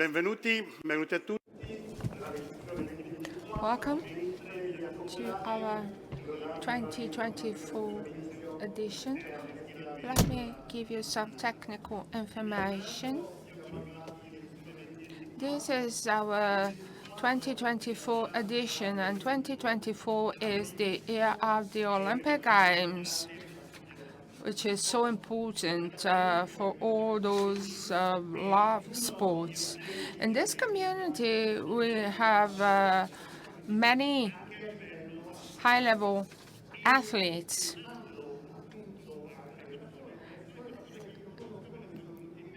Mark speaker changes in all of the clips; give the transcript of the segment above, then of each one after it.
Speaker 1: Benvenuti a tutti.
Speaker 2: Welcome to our 2024 edition. Let me give you some technical information. This is our 2024 edition, and 2024 is the year of the Olympic Games, which is so important for all those love sports. In this community, we have many high-level athletes.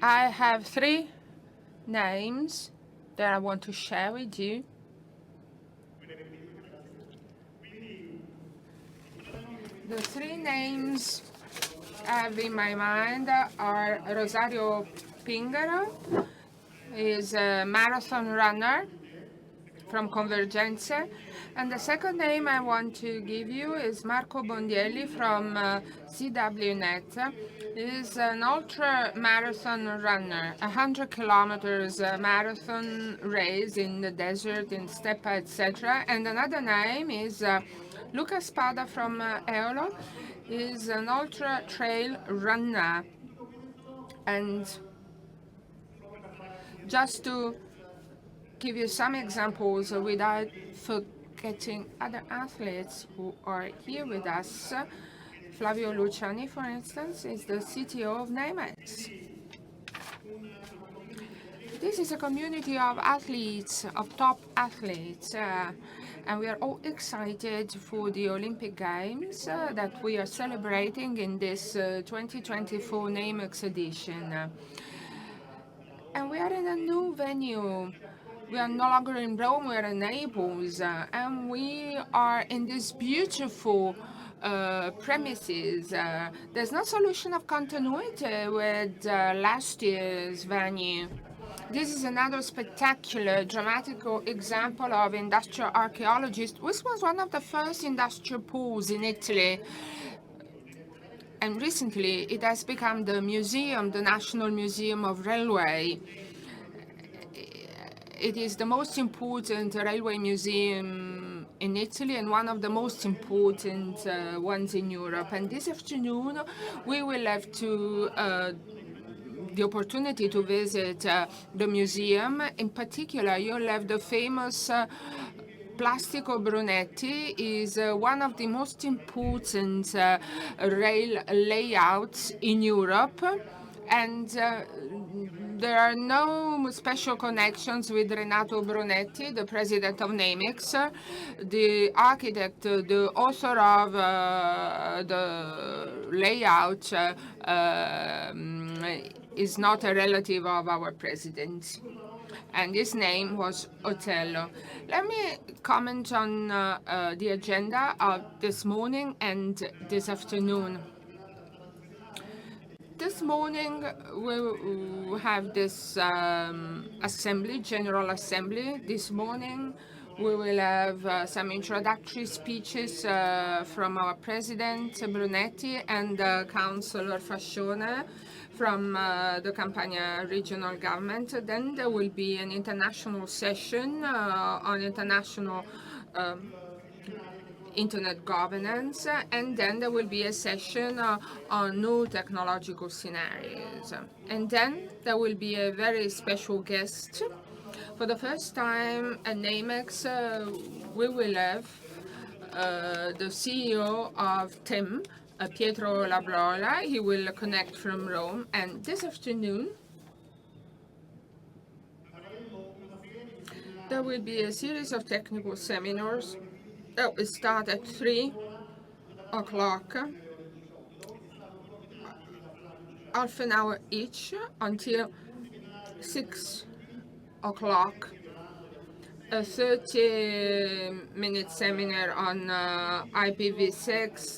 Speaker 2: I have three names that I want to share with you. The three names I have in my mind are Rosario Pingaro, is a marathon runner from Convergenze, and the second name I want to give you is Marco Bondielli from CWNet. He is an ultra-marathon runner, 100 kilometers marathon race in the desert, in steppe, etc. And another name is Luca Spada from Eolo. He is an ultra-trail runner. And just to give you some examples without forgetting other athletes who are here with us. Flavio Luciani, for instance, is the CTO of Nemex. This is a community of athletes, of top athletes, and we are all excited for the Olympic Games that we are celebrating in this 2024 Nemex edition. And we are in a new venue. We are no longer in Rome, we are in Naples, and we are in this beautiful premises. There's no solution of continuity with last year's venue. This is another spectacular, dramatic example of industrial archaeology. This was one of the first industrial pools in Italy. And recently, it has become the museum, the National Museum of Railway. It is the most important railway museum in Italy and one of the most important ones in Europe. And this afternoon, we will have the opportunity to visit the museum. In particular, you'll have the famous Plastico Brunetti is one of the most important rail layouts in Europe, and there are no special connections with Renato Brunetti, the president of Nemex. The architect, the author of the layout is not a relative of our president, and his name was Otello. Let me comment on the agenda of this morning and this afternoon. This morning we have this assembly, general assembly. This morning we will have some introductory speeches from our president Brunetti and Councillor Fascione from the Campania regional government. Then there will be an international session on international internet governance, and then there will be a session on new technological scenarios. And then there will be a very special guest. For the first time at Nemex, we will have the CEO of TIM, Pietro Labrola. He will connect from Rome, and this afternoon there will be a series of technical seminars that will start at 3 o'clock, half an hour each until 6 o'clock. A 30-minute seminar on IPv6,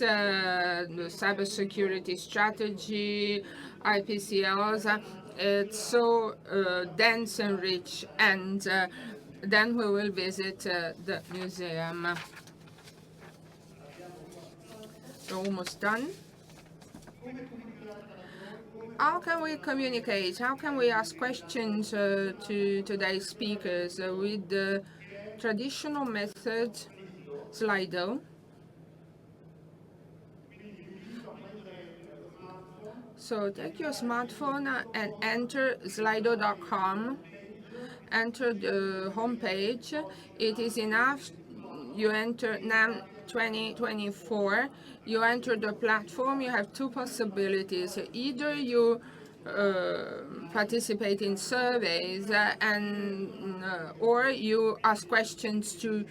Speaker 2: the cybersecurity strategy, IPCLs. It's so dense and rich, and then we will visit the museum. We're almost done. How can we communicate? How can we ask questions to today's speakers with the traditional method, Slido? So take your smartphone and enter slido.com, enter the homepage. It is enough. You enter NAM 2024, you enter the platform, you have two possibilities. Either you participate in surveys or you ask questions to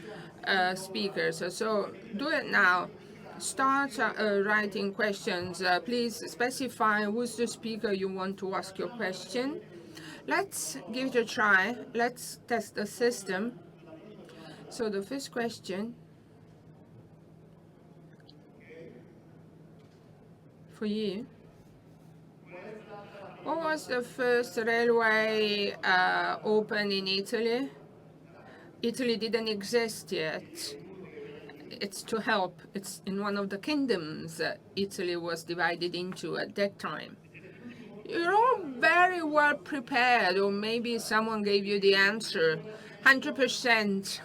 Speaker 2: speakers. So do it now. Start writing questions. Please specify who's the speaker you want to ask your question. Let's give it a try. Let's test the system. So the first question for you. What was the first railway opened in Italy? Italy didn't exist yet. It's to help. It's in one of the kingdoms Italy was divided into at that time. You're all very well prepared, or maybe someone gave you the answer. 100%.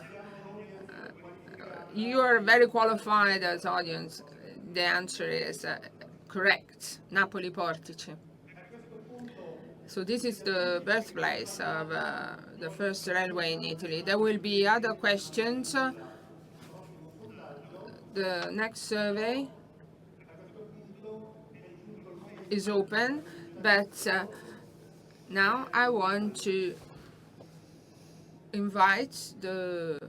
Speaker 2: You are very qualified as audience. The answer is correct. Napoli Portici. So this is the birthplace of the first railway in Italy. There will be other questions. The next survey is open, but now I want to invite the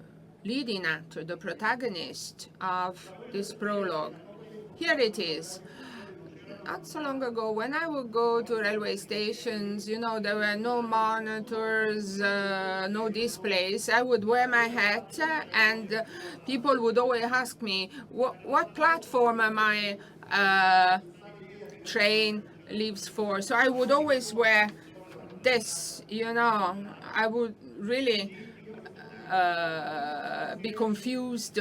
Speaker 2: leading actor, the protagonist of this prologue. Here it is. Not so long ago, when I would go to railway stations, there were no monitors, no displays. I would wear my hat, and people would always ask me, what platform my train leaves for? So I would always wear this, I would really be confused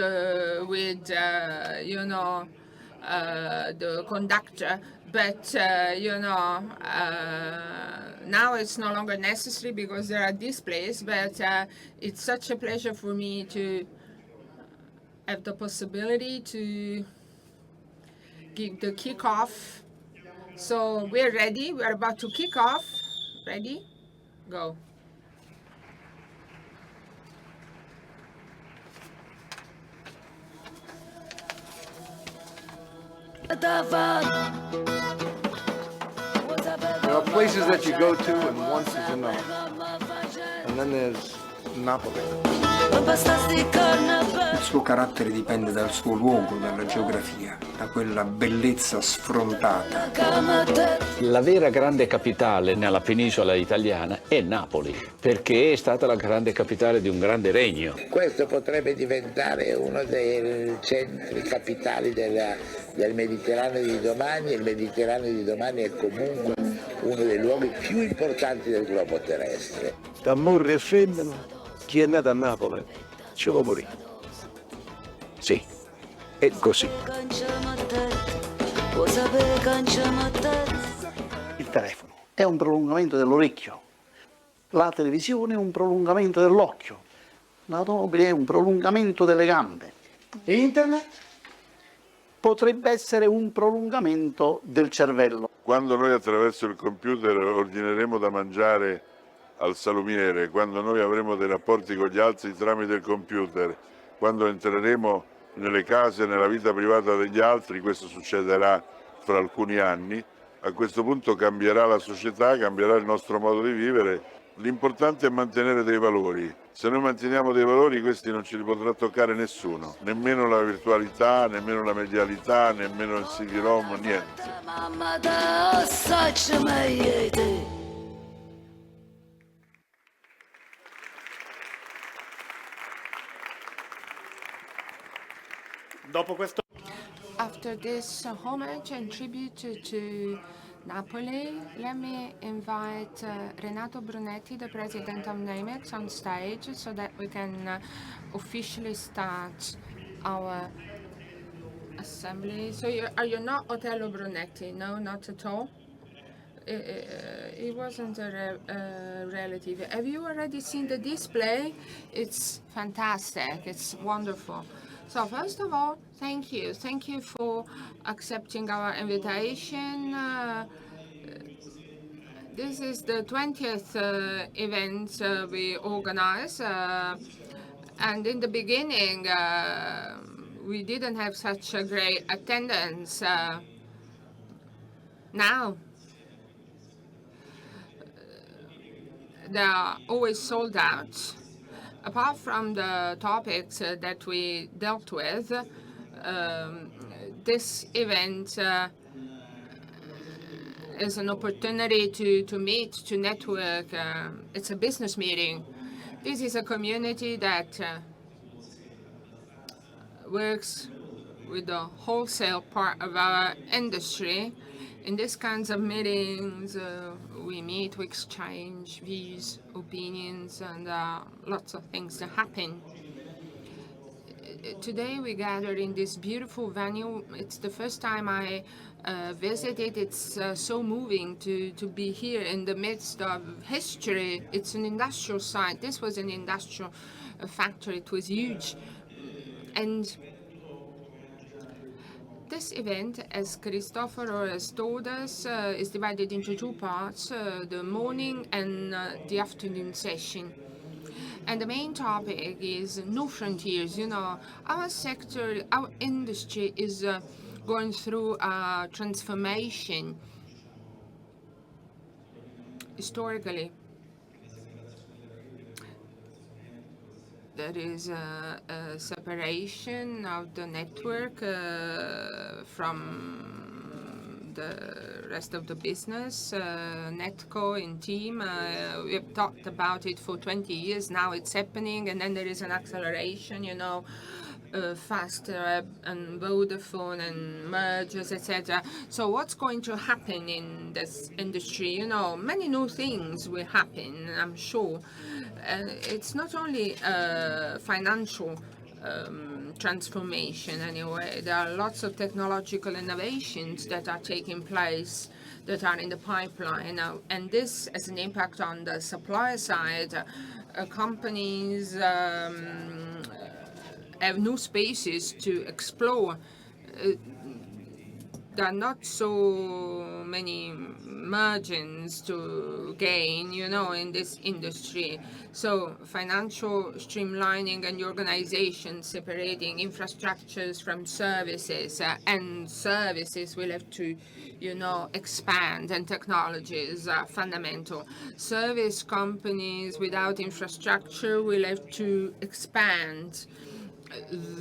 Speaker 2: with, the conductor, but now it's no longer necessary because there are displays, but it's such a pleasure for me to have the possibility to give the kickoff. So we're ready, we're about to kick off. Ready? Go.
Speaker 1: There are places that you go to and once is enough. And then there's Napoli.
Speaker 3: Il suo carattere dipende dal suo luogo, dalla geografia, da quella bellezza sfrontata.
Speaker 4: La vera grande capitale nella penisola italiana è Napoli, perché è stata la grande capitale di un grande regno.
Speaker 5: Questo potrebbe diventare uno dei centri capitali del Mediterraneo di domani, e il Mediterraneo di domani è comunque uno dei luoghi più importanti del globo terrestre.
Speaker 1: D'amore e femmina, chi è nato a Napoli ci vuole morire. Sì, è così.
Speaker 6: Il telefono è un prolungamento dell'orecchio, la televisione è un prolungamento dell'occhio, l'automobile è un prolungamento delle gambe. Internet potrebbe essere un prolungamento del cervello.
Speaker 7: Quando noi attraverso il computer ordineremo da mangiare al salumiere, quando noi avremo dei rapporti con gli altri tramite il computer, quando entreremo nelle case, nella vita privata degli altri, questo succederà fra alcuni anni, a questo punto cambierà la società, cambierà il nostro modo di vivere. L'importante è mantenere dei valori. Se noi manteniamo dei valori, questi non ci li potrà toccare nessuno, nemmeno la virtualità, nemmeno la medialità, nemmeno il CD-ROM, niente.
Speaker 6: Dopo questo
Speaker 2: After this homage and tribute to Napoli, let me invite Renato Brunetti, the president of Namex, on stage so that we can officially start our assembly. So are you not Otello Brunetti? No, not at all? It wasn't a relative. Have you already seen the display? It's fantastic. It's wonderful. So first of all, thank you. Thank you for accepting our invitation. This is the 20th event we organize. And in the beginning, we didn't have such a great attendance. Now, they are always sold out. Apart from the topics that we dealt with, this event is an opportunity to meet, to network. It's a business meeting. This is a community that works with the wholesale part of our industry. In these kinds of meetings, we meet, we exchange views, opinions, and lots of things that happen. Today we gathered in this beautiful venue. It's the first time I visited. It's so moving to be here in the midst of history. It's an industrial site. This was an industrial factory. It was huge. And this event, as Cristoforo has told us, is divided into two parts, the morning and the afternoon session. And the main topic is no frontiers. You know, our sector, our industry is going through a transformation historically. There is a separation of the network from the rest of the business. Netco and team, we have talked about it for 20 years now. It's happening, and then there is an acceleration, you know, faster and Vodafone and mergers, etc. So what's going to happen in this industry? You know, many new things will happen, I'm sure. It's not only financial transformation anyway. There are lots of technological innovations that are taking place, that are in the pipeline now, and this has an impact on the supply side. Companies have new spaces to explore. There are not so many margins to gain, you know, in this industry. So financial streamlining and organization, separating infrastructures from services, and services will have to, you know, expand, and technologies are fundamental. Service companies without infrastructure will have to expand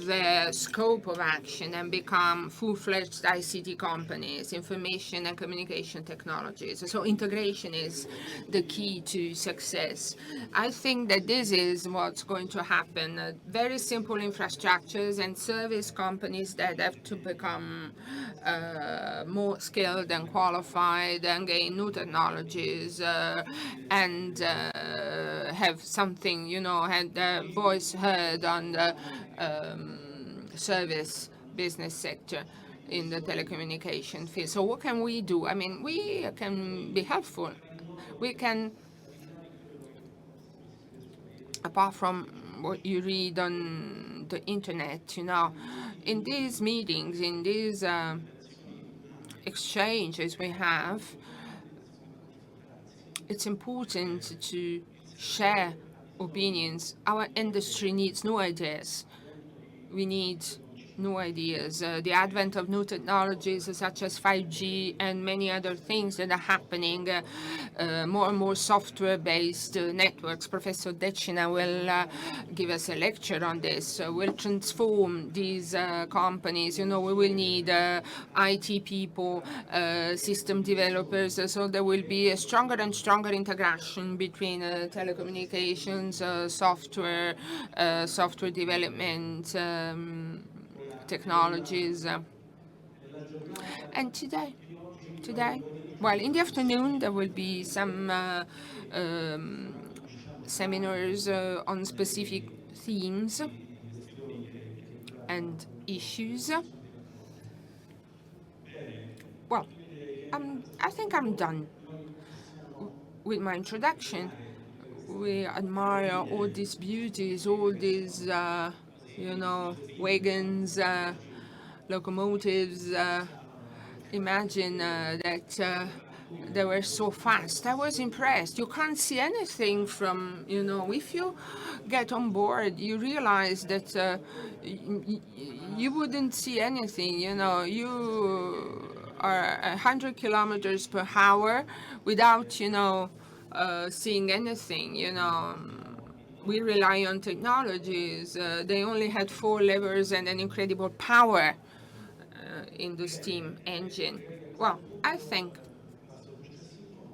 Speaker 2: their scope of action and become full-fledged ICT companies, information and communication technologies. So integration is the key to success. I think that this is what's going to happen. Very simple infrastructures and service companies that have to become more skilled and qualified and gain new technologies and have something, you know, had their voice heard on the service business sector in the telecommunication field. So what can we do? I mean, we can be helpful. We can, apart from what you read on the internet, you know, in these meetings, in these exchanges we have, it's important to share opinions. Our industry needs new ideas. We need new ideas. The advent of new technologies such as 5G and many other things that are happening, more and more software-based networks. Professor Decina will give us a lecture on this. Will transform these companies. You know, we will need IT people, system developers, so there will be a stronger and stronger integration between telecommunications, software, software development, technologies. And today, well, in the afternoon, there will be some seminars on specific themes and issues. Well, I think I'm done. with my introduction. We admire all these beauties, all these, wagons, locomotives. Imagine that they were so fast. I was impressed. You can't see anything from, if you get on board, you realize that you wouldn't see anything, you are 100 kilometers per hour without, seeing anything, We rely on technologies. They only had 4 levers and an incredible power in the steam engine. Well, I think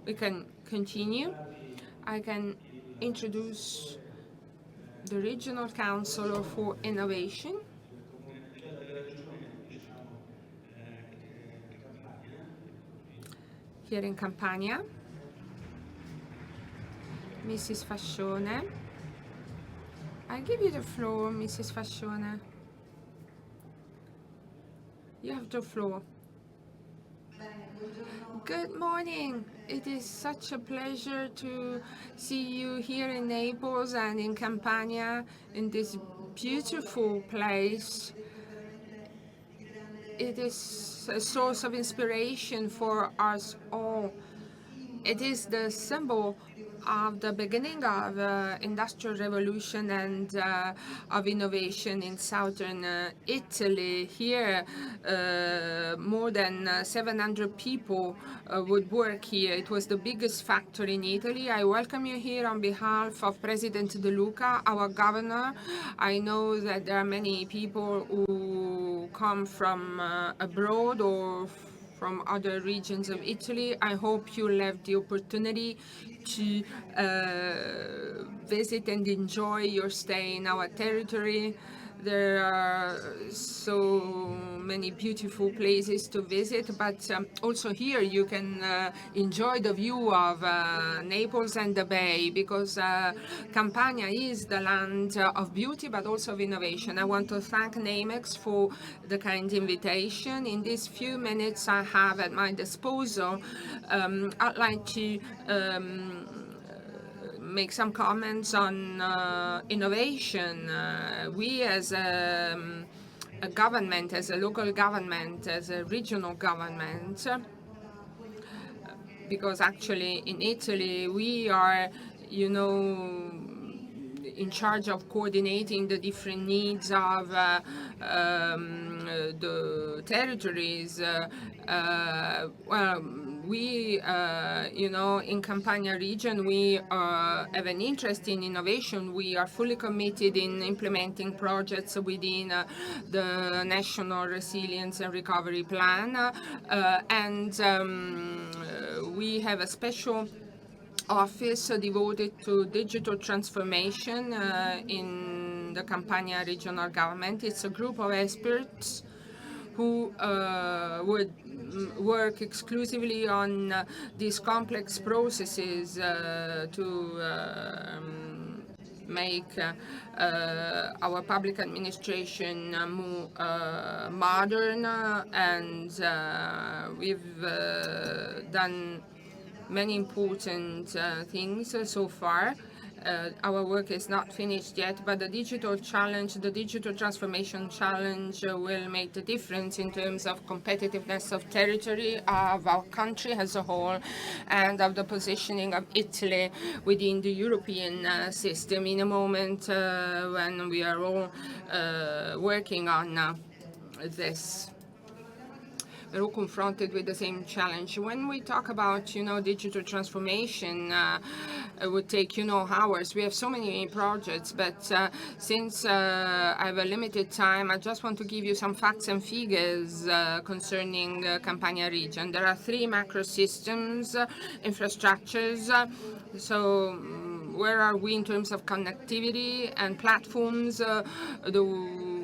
Speaker 2: we can continue. I can introduce the Regional Council for Innovation. Here in Campania, Mrs. Fascione. I give you the floor, Mrs. Fascione. You have the floor. Good morning. It is such a pleasure to see you here in Naples and in Campania, in this beautiful place. It is a source of inspiration for us all. It is the symbol of the beginning of industrial revolution and of innovation in southern Italy. Here, more than 700 people would work here. It was the biggest factory in Italy. I welcome you here on behalf of President De Luca, our governor. I know that there are many people who come from abroad or from other regions of Italy. I hope you'll have the opportunity to visit and enjoy your stay in our territory. There are so many beautiful places to visit, but also here you can enjoy the view of Naples and the Bay, because Campania is the land of beauty but also of innovation. I want to thank Namex for the kind invitation. In these few minutes I have at my disposal, I'd like to make some comments on innovation. We as a government, as a local government, as a regional government, because actually in Italy we are, in charge of coordinating the different needs of the territories. Well, we, in Campania region, we have an interest in innovation. We are fully committed in implementing projects within the National Resilience and Recovery Plan, and we have a special office devoted to digital transformation in the Campania regional government. It's a group of experts who would work exclusively on these complex processes to make our public administration more modern, and we've done many important things so far. Our work is not finished yet, but the digital challenge, the digital transformation challenge will make the difference in terms of competitiveness of territory, of our country as a whole, and of the positioning of Italy within the European system in a moment when we are all working on this. We're all confronted with the same challenge. When we talk about, digital transformation, it would take, hours. We have so many projects, but since I have a limited time, I just want to give you some facts and figures concerning Campania region. There are 3 macro systems, infrastructures. So where are we in terms of connectivity and platforms?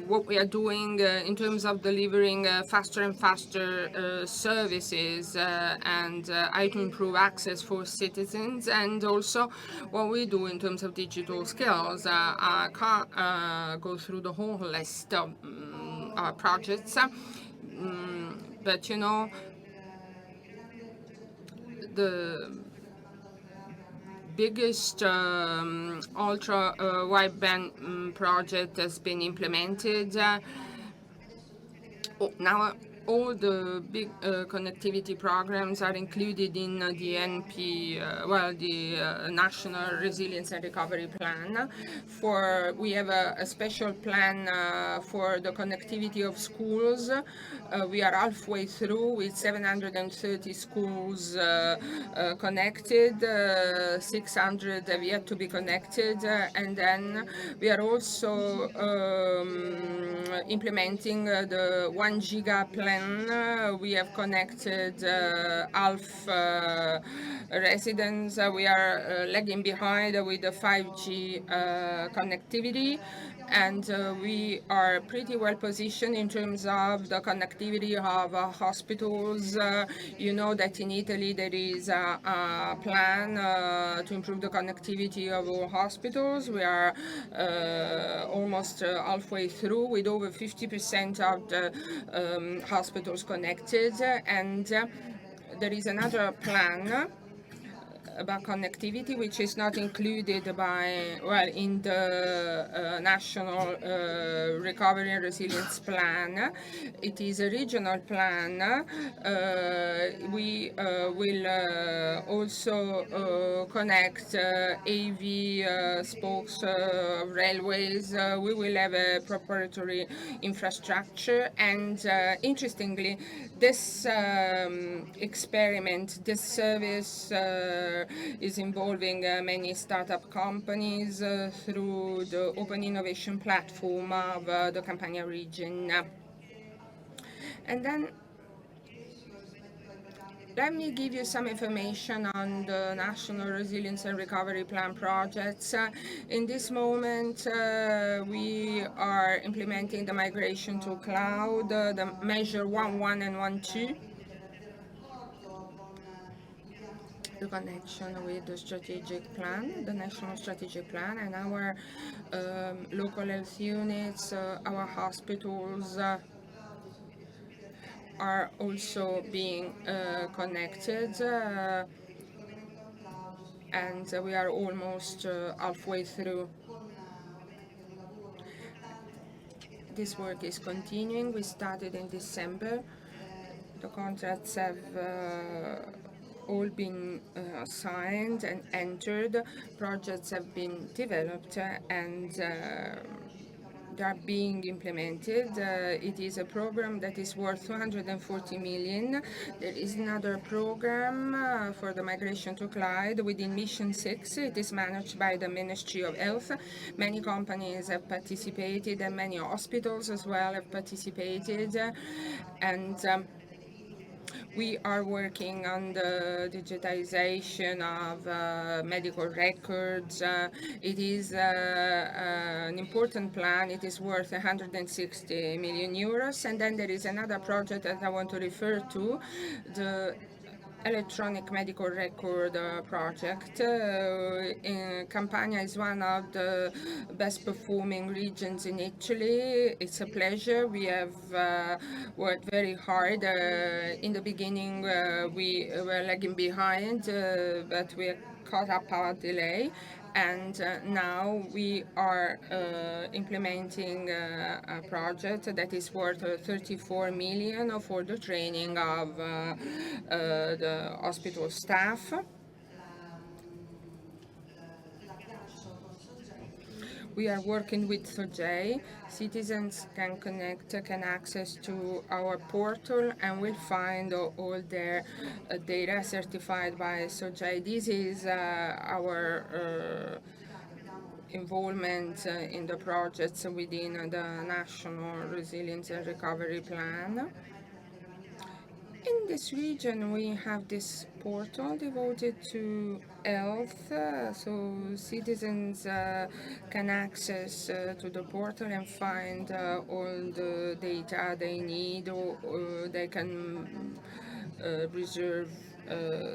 Speaker 2: What we are doing in terms of delivering faster and faster services and how to improve access for citizens, and also what we do in terms of digital skills. I can't go through the whole list of our projects, but the biggest ultra wideband project has been implemented. Now all the big connectivity programs are included in the National Resilience and Recovery Plan. We have a special plan for the connectivity of schools. We are halfway through with 730 schools connected. 600 have yet to be connected, and then we are also implementing the 1 giga plan. We have connected half residents. We are lagging behind with the 5G connectivity, and we are pretty well positioned in terms of the connectivity of hospitals. You know that in Italy there is a plan to improve the connectivity of all hospitals. We are almost halfway through with over 50% of the hospitals connected, and there is another plan about connectivity, which is not included in the National Recovery and Resilience Plan. It is a regional plan. We will also connect AV spokes railways. We will have a proprietary infrastructure, and interestingly, this experiment, this service is involving many startup companies through the open innovation platform of the Campania region. And then let me give you some information on the National Resilience and Recovery Plan projects. In this moment, we are implementing the migration to cloud, the measure 1.1 and 1.2. The connection with the strategic plan, the national strategic plan, and our local health units, our hospitals are also being connected, and we are almost halfway through. This work is continuing. We started in December. The contracts have all been signed and entered. Projects have been developed, and they are being implemented. It is a program that is worth 240 million. There is another program for the migration to cloud within Mission 6. It is managed by the Ministry of Health. Many companies have participated, and many hospitals as well have participated. And we are working on the digitization of medical records. It is an important plan. It is worth 160 million euros. And then there is another project that I want to refer to, the electronic medical record project. Campania is one of the best performing regions in Italy. It's a pleasure. We have worked very hard. In the beginning, we were lagging behind, but we caught up our delay. And now we are implementing a project that is worth 34 million for the training of the hospital staff. We are working with SOGEI. Citizens can connect, can access to our portal, and will find all their data certified by SOGEI. This is our involvement in the projects within the National Resilience and Recovery Plan. In this region, we have this portal devoted to health, so citizens can access to the portal and find all the data they need, or they can reserve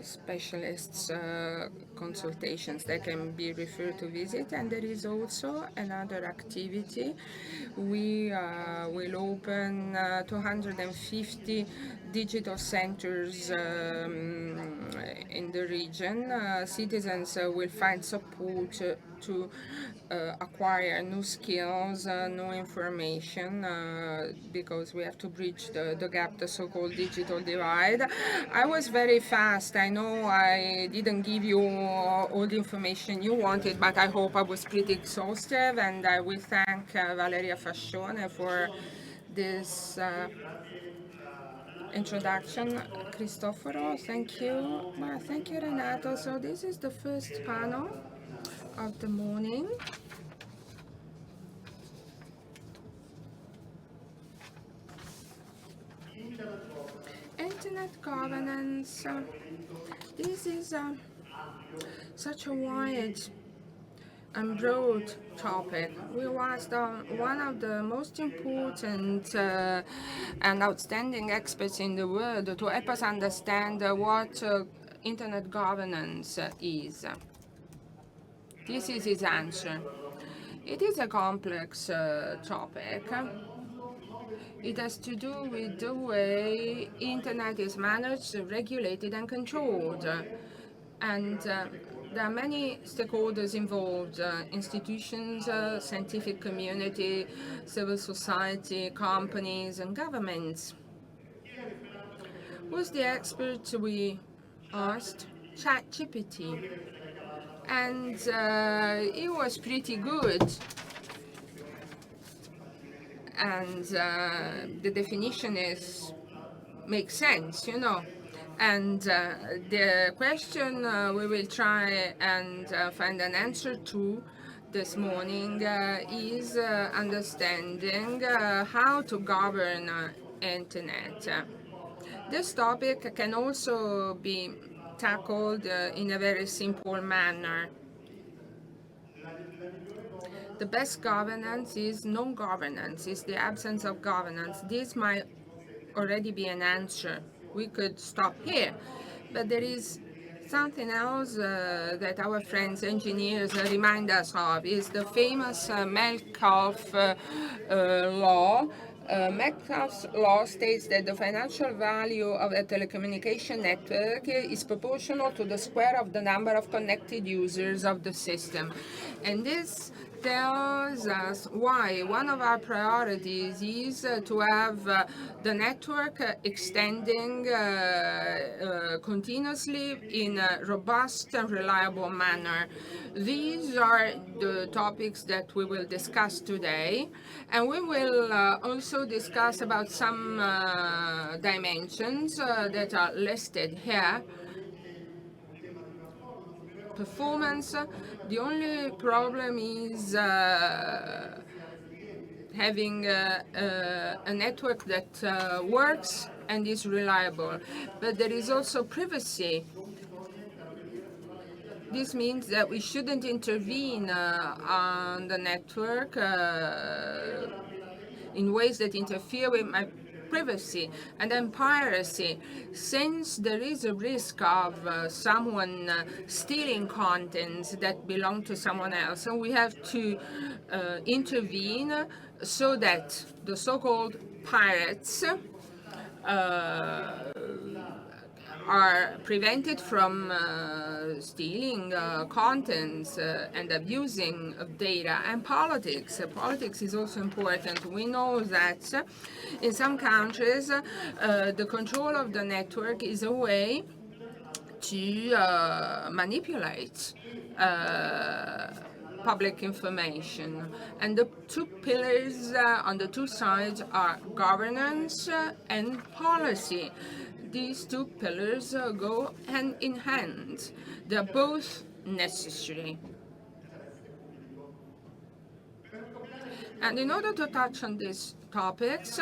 Speaker 2: specialists consultations that can be referred to visit, and there is also another activity. We will open 250 digital centers in the region. Citizens will find support to acquire new skills, new information, because we have to bridge the gap, the so-called digital divide. I was very fast. I know I didn't give you all the information you wanted, but I hope I was pretty exhaustive, and I will thank Valeria Fascione for this introduction. Cristoforo, thank you. Well, thank you, Renato. So this is the first panel of the morning. Internet governance. This is such a wide and broad topic. We was one of the most important and outstanding experts in the world to help us understand what internet governance is. This is his answer. It is a complex topic. It has to do with the way internet is managed, regulated, and controlled. And there are many stakeholders involved, institutions, scientific community, civil society, companies, and governments. Who's the expert we asked? ChatGPT. And it was pretty good. And the definition makes sense, you know. And the question we will try and find an answer to this morning is understanding how to govern internet. This topic can also be tackled in a very simple manner. The best governance is non-governance, is the absence of governance. This might already be an answer. We could stop here, but there is something else that our friends engineers remind us of, is the famous Metcalfe law. Metcalfe's law states that the financial value of a telecommunication network is proportional to the square of the number of connected users of the system. And this tells us why one of our priorities is to have the network extending continuously in a robust and reliable manner. These are the topics that we will discuss today, and we will also discuss about some dimensions that are listed here. Performance. The only problem is having a network that works and is reliable. But there is also privacy. This means that we shouldn't intervene on the network in ways that interfere with my privacy. And then piracy, since there is a risk of someone stealing contents that belong to someone else, and we have to intervene so that the so-called pirates are prevented from stealing contents and abusing of data. And politics. Politics is also important. We know that in some countries the control of the network is a way to manipulate public information. And the two pillars on the two sides are governance and policy. These two pillars go hand in hand. They're both necessary. And in order to touch on these topics,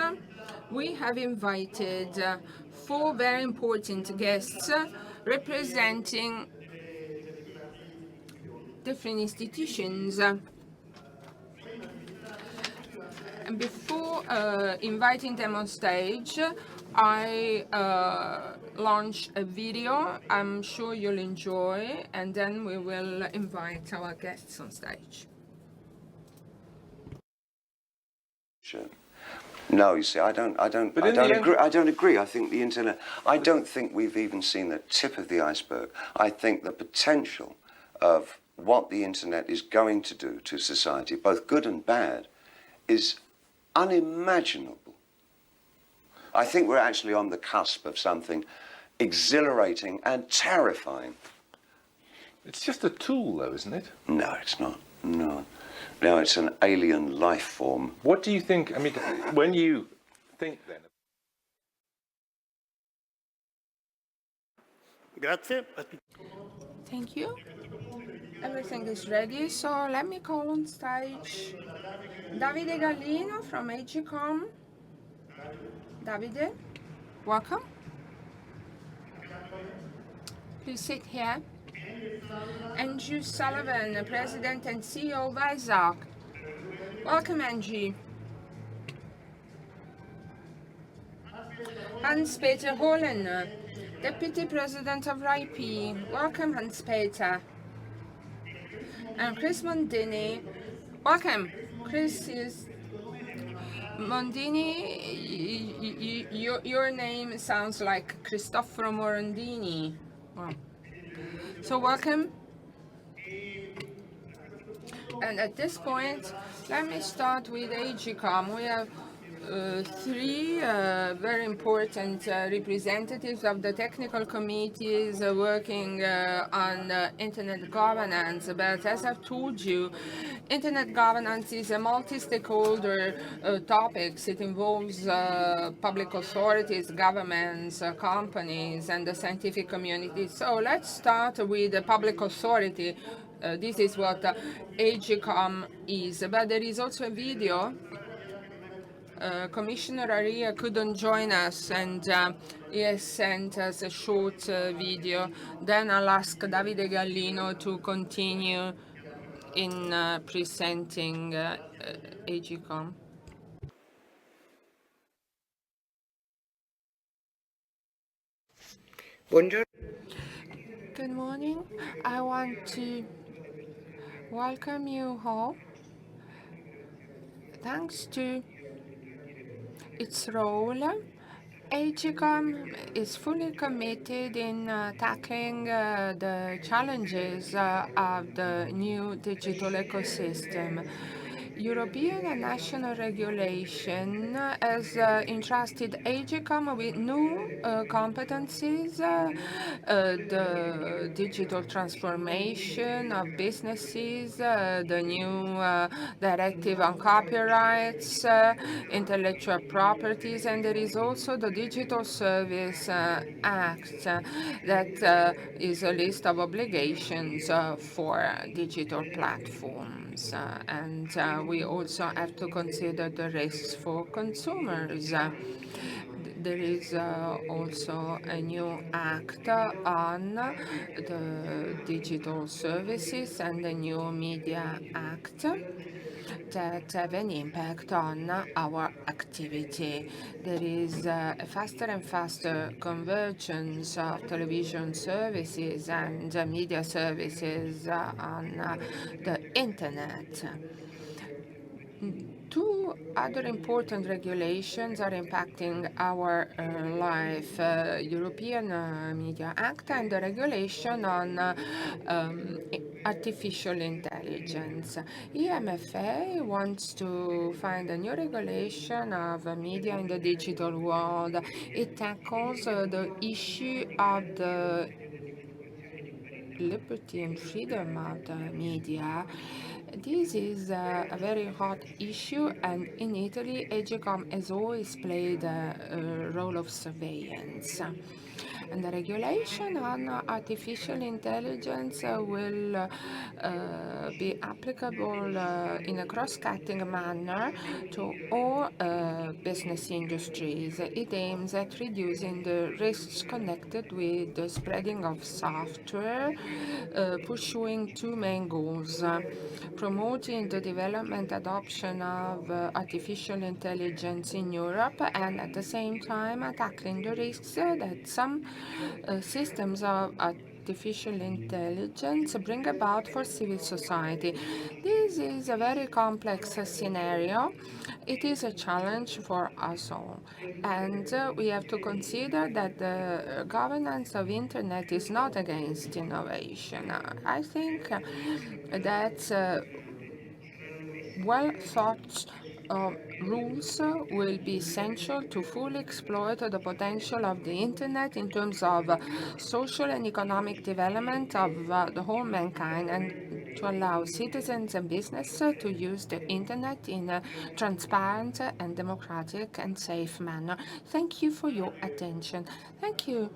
Speaker 2: we have invited 4 very important guests representing different institutions. And before inviting them on stage, I launch a video I'm sure you'll enjoy, and then we will invite our guests on stage.
Speaker 8: Sure. No, you see, I don't agree. I think the internet, I don't think we've even seen the tip of the iceberg. I think the potential of what the internet is going to do to society, both good and bad, is unimaginable. I think we're actually on the cusp of something exhilarating and terrifying.
Speaker 9: It's just a tool, though, isn't it?
Speaker 8: No, it's not. No. No, it's an alien life form.
Speaker 9: What do you think, I mean, when you think then?
Speaker 6: Grazie.
Speaker 2: Thank you. Everything is ready, so let me call on stage Davide Gallino from EGCOM. Davide, welcome. Please sit here. Andrew Sullivan, President and CEO of ISAC. Welcome, Angie. Hans-Peter Hollen, Deputy President of RIP. Welcome, Hans-Peter. And Chris Mondini. Welcome. Chris is Mondini. Your name sounds like Cristoforo Morandini. Wow. So welcome. And at this point, let me start with EGCOM. We have three very important representatives of the technical committees working on internet governance. But as I've told you, internet governance is a multi-stakeholder topic. It involves public authorities, governments, companies, and the scientific community. So let's start with the public authority. This is what EGCOM is. But there is also a video. Commissioner Aria couldn't join us, and he has sent us a short video. Then I'll ask Davide Gallino to continue in presenting EGCOM.
Speaker 10: Buongiorno.
Speaker 2: Good morning. I want to welcome you all. Thanks to its role, EGCOM is fully committed in tackling the challenges of the new digital ecosystem. European and national regulation has entrusted EGCOM with new competencies, the digital transformation of businesses, the new directive on copyrights, intellectual properties, and there is also the Digital Service Act that is a list of obligations for digital platforms. And we also have to consider the risks for consumers. There is also a new act on the digital services and the new Media Act that have an impact on our activity. There is a faster and faster convergence of television services and media services on the internet. Two other important regulations are impacting our life, European Media Act and the regulation on artificial intelligence. EMFA wants to find a new regulation of media in the digital world. It tackles the issue of the liberty and freedom of the media. This is a very hot issue, and in Italy, EGCOM has always played a role of surveillance. And the regulation on artificial intelligence will be applicable in a cross-cutting manner to all business industries. It aims at reducing the risks connected with the spreading of software, pursuing two main goals: promoting the development adoption of artificial intelligence in Europe, and at the same time tackling the risks that some systems of artificial intelligence bring about for civil society. This is a very complex scenario. It is a challenge for us all. And we have to consider that the governance of Internet is not against innovation. I think that well thought rules will be essential to fully exploit the potential of the Internet in terms of social and economic development of the whole mankind, and to allow citizens and business to use the Internet in a transparent and democratic and safe manner. Thank you for your attention. Thank you.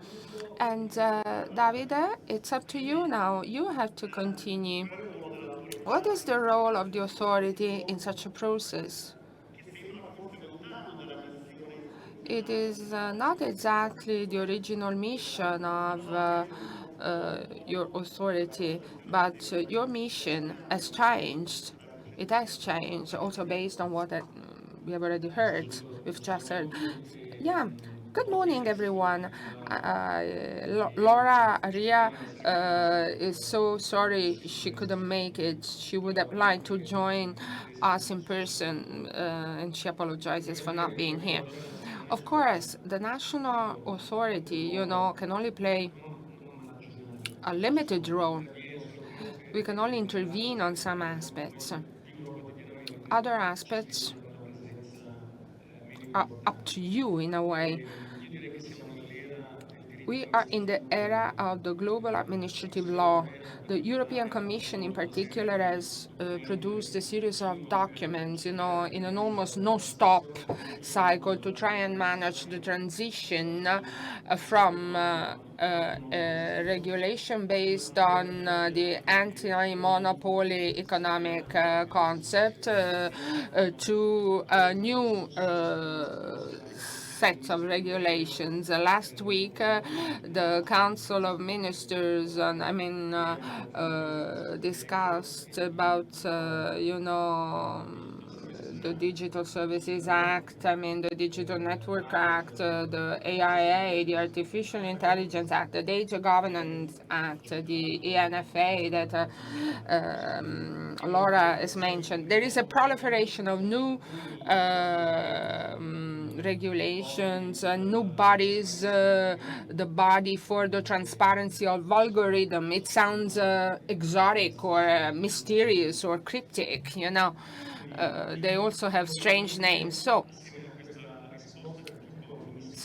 Speaker 2: And Davide, it's up to you now. You have to continue. What is the role of the authority in such a process? It is not exactly the original mission of your authority, but your mission has changed. It has changed, also based on what we have already heard. We've just heard. Yeah. Good morning, everyone. Laura Aria is so sorry she couldn't make it. She would have liked to join us in person, and she apologizes for not being here. Of course, the national authority, can only play a limited role. We can only intervene on some aspects. Other aspects are up to you in a way. We are in the era of the global administrative law. The European Commission in particular has produced a series of documents, in an almost no-stop cycle to try and manage the transition from regulation based on the anti-monopoly economic concept to a new set of regulations. Last week, the Council of Ministers, discussed about, the Digital Services Act, the Digital Network Act, the AIA, the Artificial Intelligence Act, the Data Governance Act, the ENFA that Laura has mentioned. There is a proliferation of new regulations, new bodies, the body for the transparency of algorithm. It sounds exotic or mysterious or cryptic, They also have strange names. So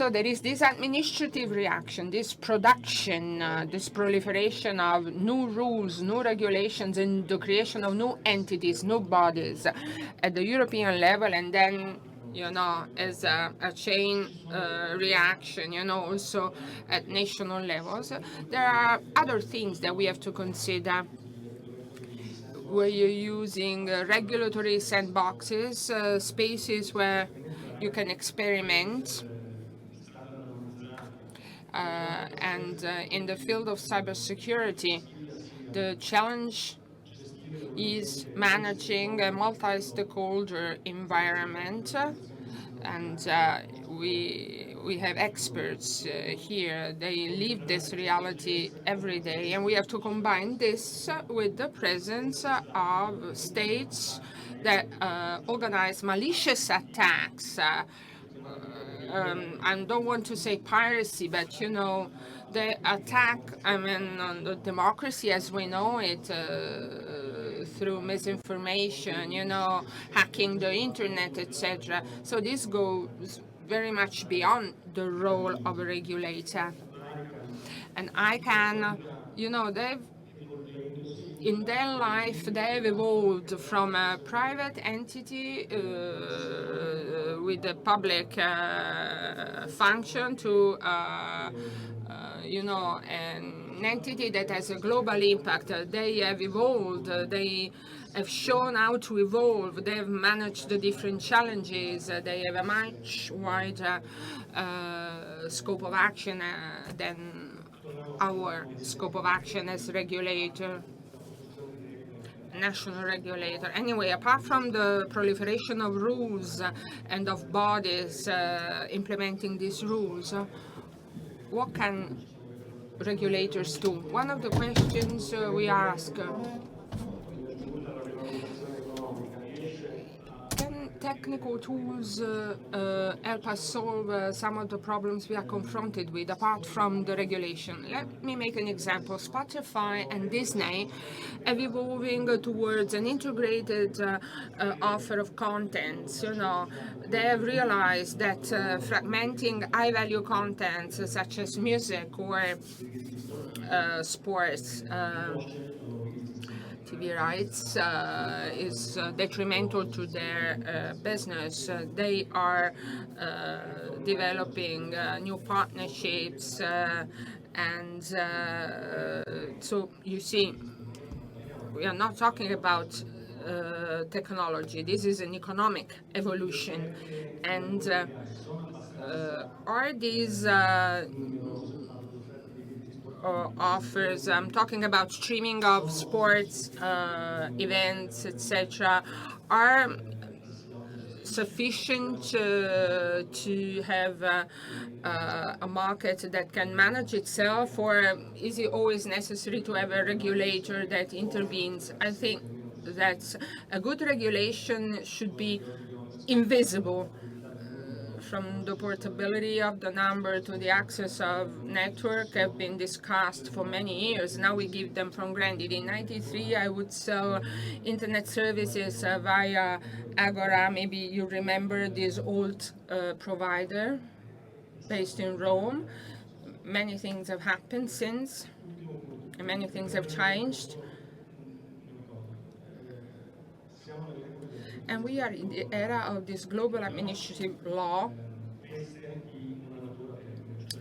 Speaker 2: there is this administrative reaction, this production, this proliferation of new rules, new regulations, and the creation of new entities, new bodies at the European level, and then as a chain reaction, also at national levels. There are other things that we have to consider where you're using regulatory sandboxes, spaces where you can experiment. And in the field of cybersecurity, the challenge is managing a multi-stakeholder environment, and we have experts here. They live this reality every day, and we have to combine this with the presence of states that organize malicious attacks. I don't want to say piracy, but they attack on the democracy as we know it through misinformation, hacking the internet, etc. So this goes very much beyond the role of a regulator. And I can, in their life, they've evolved from a private entity with a public function to an entity that has a global impact. They have evolved. They have shown how to evolve. They have managed the different challenges. They have a much wider scope of action than our scope of action as regulator, national regulator. Anyway, apart from the proliferation of rules and of bodies implementing these rules, what can regulators do? One of the questions we ask, can technical tools help us solve some of the problems we are confronted with apart from the regulation? Let me make an example. Spotify and Disney are evolving towards an integrated offer of content. They have realized that fragmenting high-value content such as music or sports TV rights is detrimental to their business. They are developing new partnerships and so you see, we are not talking about technology. This is an economic evolution. And are these offers, I'm talking about streaming of sports events, etc., are sufficient to have a market that can manage itself, or is it always necessary to have a regulator that intervenes? I think that a good regulation should be invisible, from the portability of the number to the access of network have been discussed for many years. Now we give them for granted. In '93, I would sell internet services via Agora. Maybe you remember this old provider based in Rome. Many things have happened since, and many things have changed. And we are in the era of this global administrative law,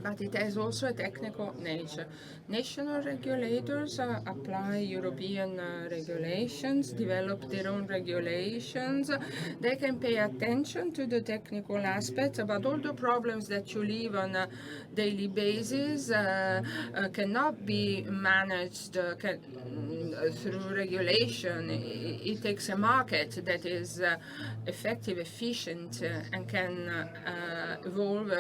Speaker 2: but it has also a technical nature. National regulators apply European regulations, develop their own regulations. They can pay attention to the technical aspects, but all the problems that you live on a daily basis cannot be managed through regulation. It takes a market that is effective, efficient, and can evolve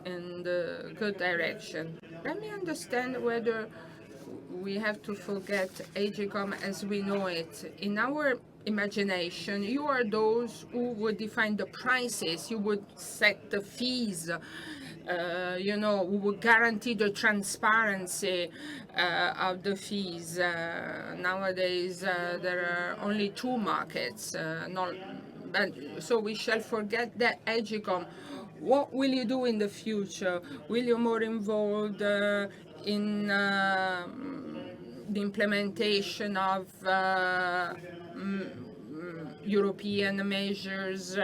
Speaker 2: in the good direction. Let me understand whether we have to forget AGCOM as we know it. In our imagination, you are those who would define the prices, you would set the fees, who would guarantee the transparency of the fees. Nowadays, there are only two markets, so we shall forget that AGCOM. What will you do in the future? Will you more involved in the implementation of European measures,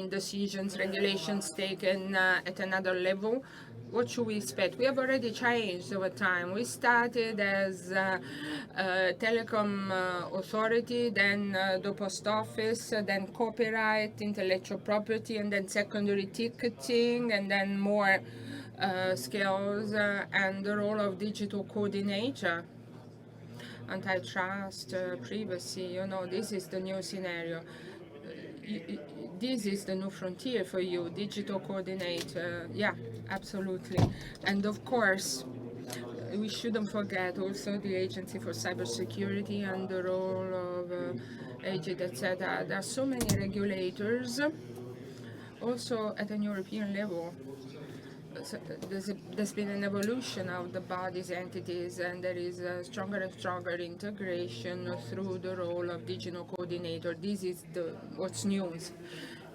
Speaker 2: decisions, regulations taken at another level? What should we expect? We have already changed over time. We started as a telecom authority, then the post office, then copyright, intellectual property, and then secondary ticketing, and then more skills and the role of digital coordinator, antitrust, privacy. This is the new scenario. This is the new frontier for you, digital coordinator. Yeah, absolutely. And of course, we shouldn't forget also the Agency for Cybersecurity and the role of AGID, etc. There are so many regulators, also at an European level. So there's been an evolution of the bodies, entities, and there is a stronger and stronger integration through the role of digital coordinator. This is what's new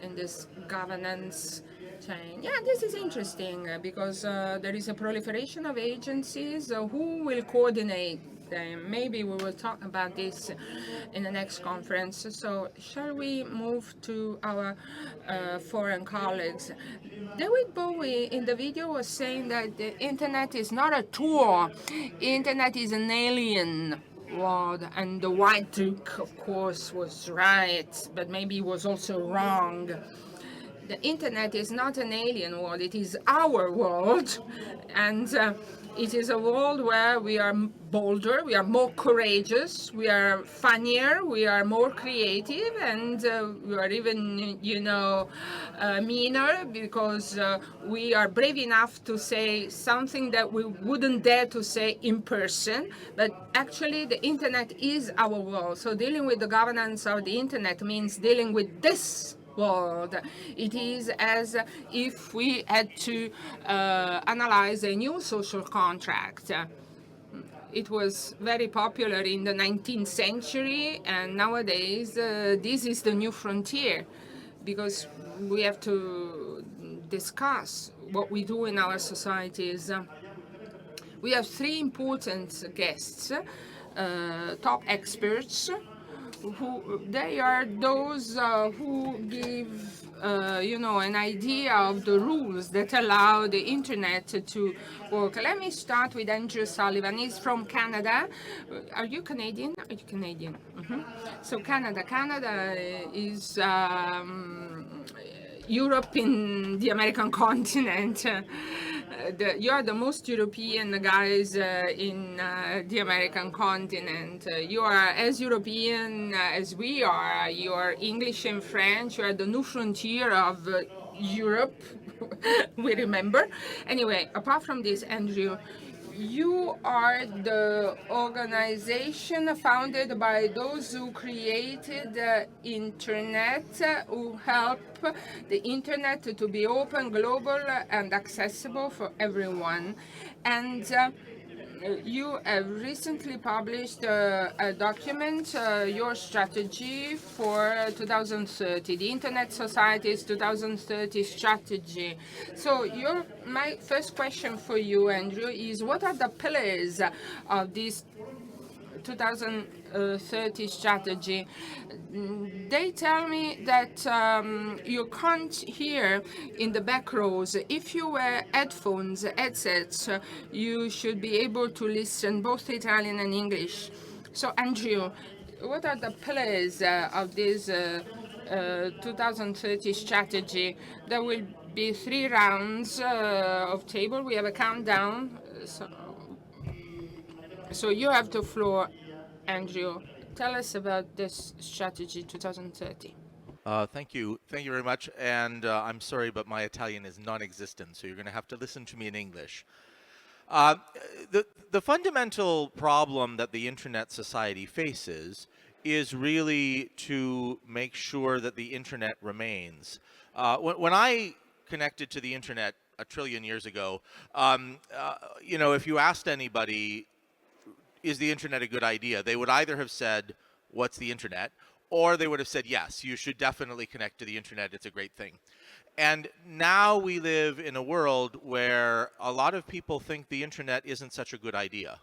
Speaker 2: in this governance chain. Yeah, this is interesting because there is a proliferation of agencies. Who will coordinate them? Maybe we will talk about this in the next conference. So shall we move to our foreign colleagues? David Bowie in the video was saying that the internet is not a tool. Internet is an alien world, and the White Duke, of course, was right, but maybe he was also wrong. The internet is not an alien world, it is our world, and it is a world where we are bolder, we are more courageous, we are funnier, we are more creative, and we are even, meaner because we are brave enough to say something that we wouldn't dare to say in person. But actually, the internet is our world. So dealing with the governance of the internet means dealing with this world. It is as if we had to analyze a new social contract. It was very popular in the 19th century, and nowadays this is the new frontier, because we have to discuss what we do in our societies. We have three important guests, top experts, who they are those who give an idea of the rules that allow the internet to work. Let me start with Andrew Sullivan. He's from Canada. Are you Canadian? Are you Canadian? So Canada is Europe in the American continent. You are the most European guys in the American continent. You are as European as we are. You are English and French. You are the new frontier of Europe, we remember. Anyway, apart from this, Andrew, you are the organization founded by those who created the internet, who help the internet to be open, global, and accessible for everyone. And you have recently published a document, your strategy for 2030, the Internet Society's 2030 strategy. So my first question for you, Andrew, is what are the pillars of this 2030 strategy? They tell me that you can't hear in the back rows. If you wear headsets, you should be able to listen both Italian and English. So, Andrew, what are the pillars of this 2030 strategy? There will be 3 rounds of table. We have a countdown. So you have the floor, Andrew. Tell us about this strategy 2030.
Speaker 10: Thank you. Thank you very much. And I'm sorry, but my Italian is non-existent, so you're going to have to listen to me in English. The fundamental problem that the Internet Society faces is really to make sure that the Internet remains. When I connected to the Internet a trillion years ago, if you asked anybody, is the internet a good idea? They would either have said, what's the internet? Or they would have said, yes, you should definitely connect to the internet. It's a great thing. And now we live in a world where a lot of people think the internet isn't such a good idea.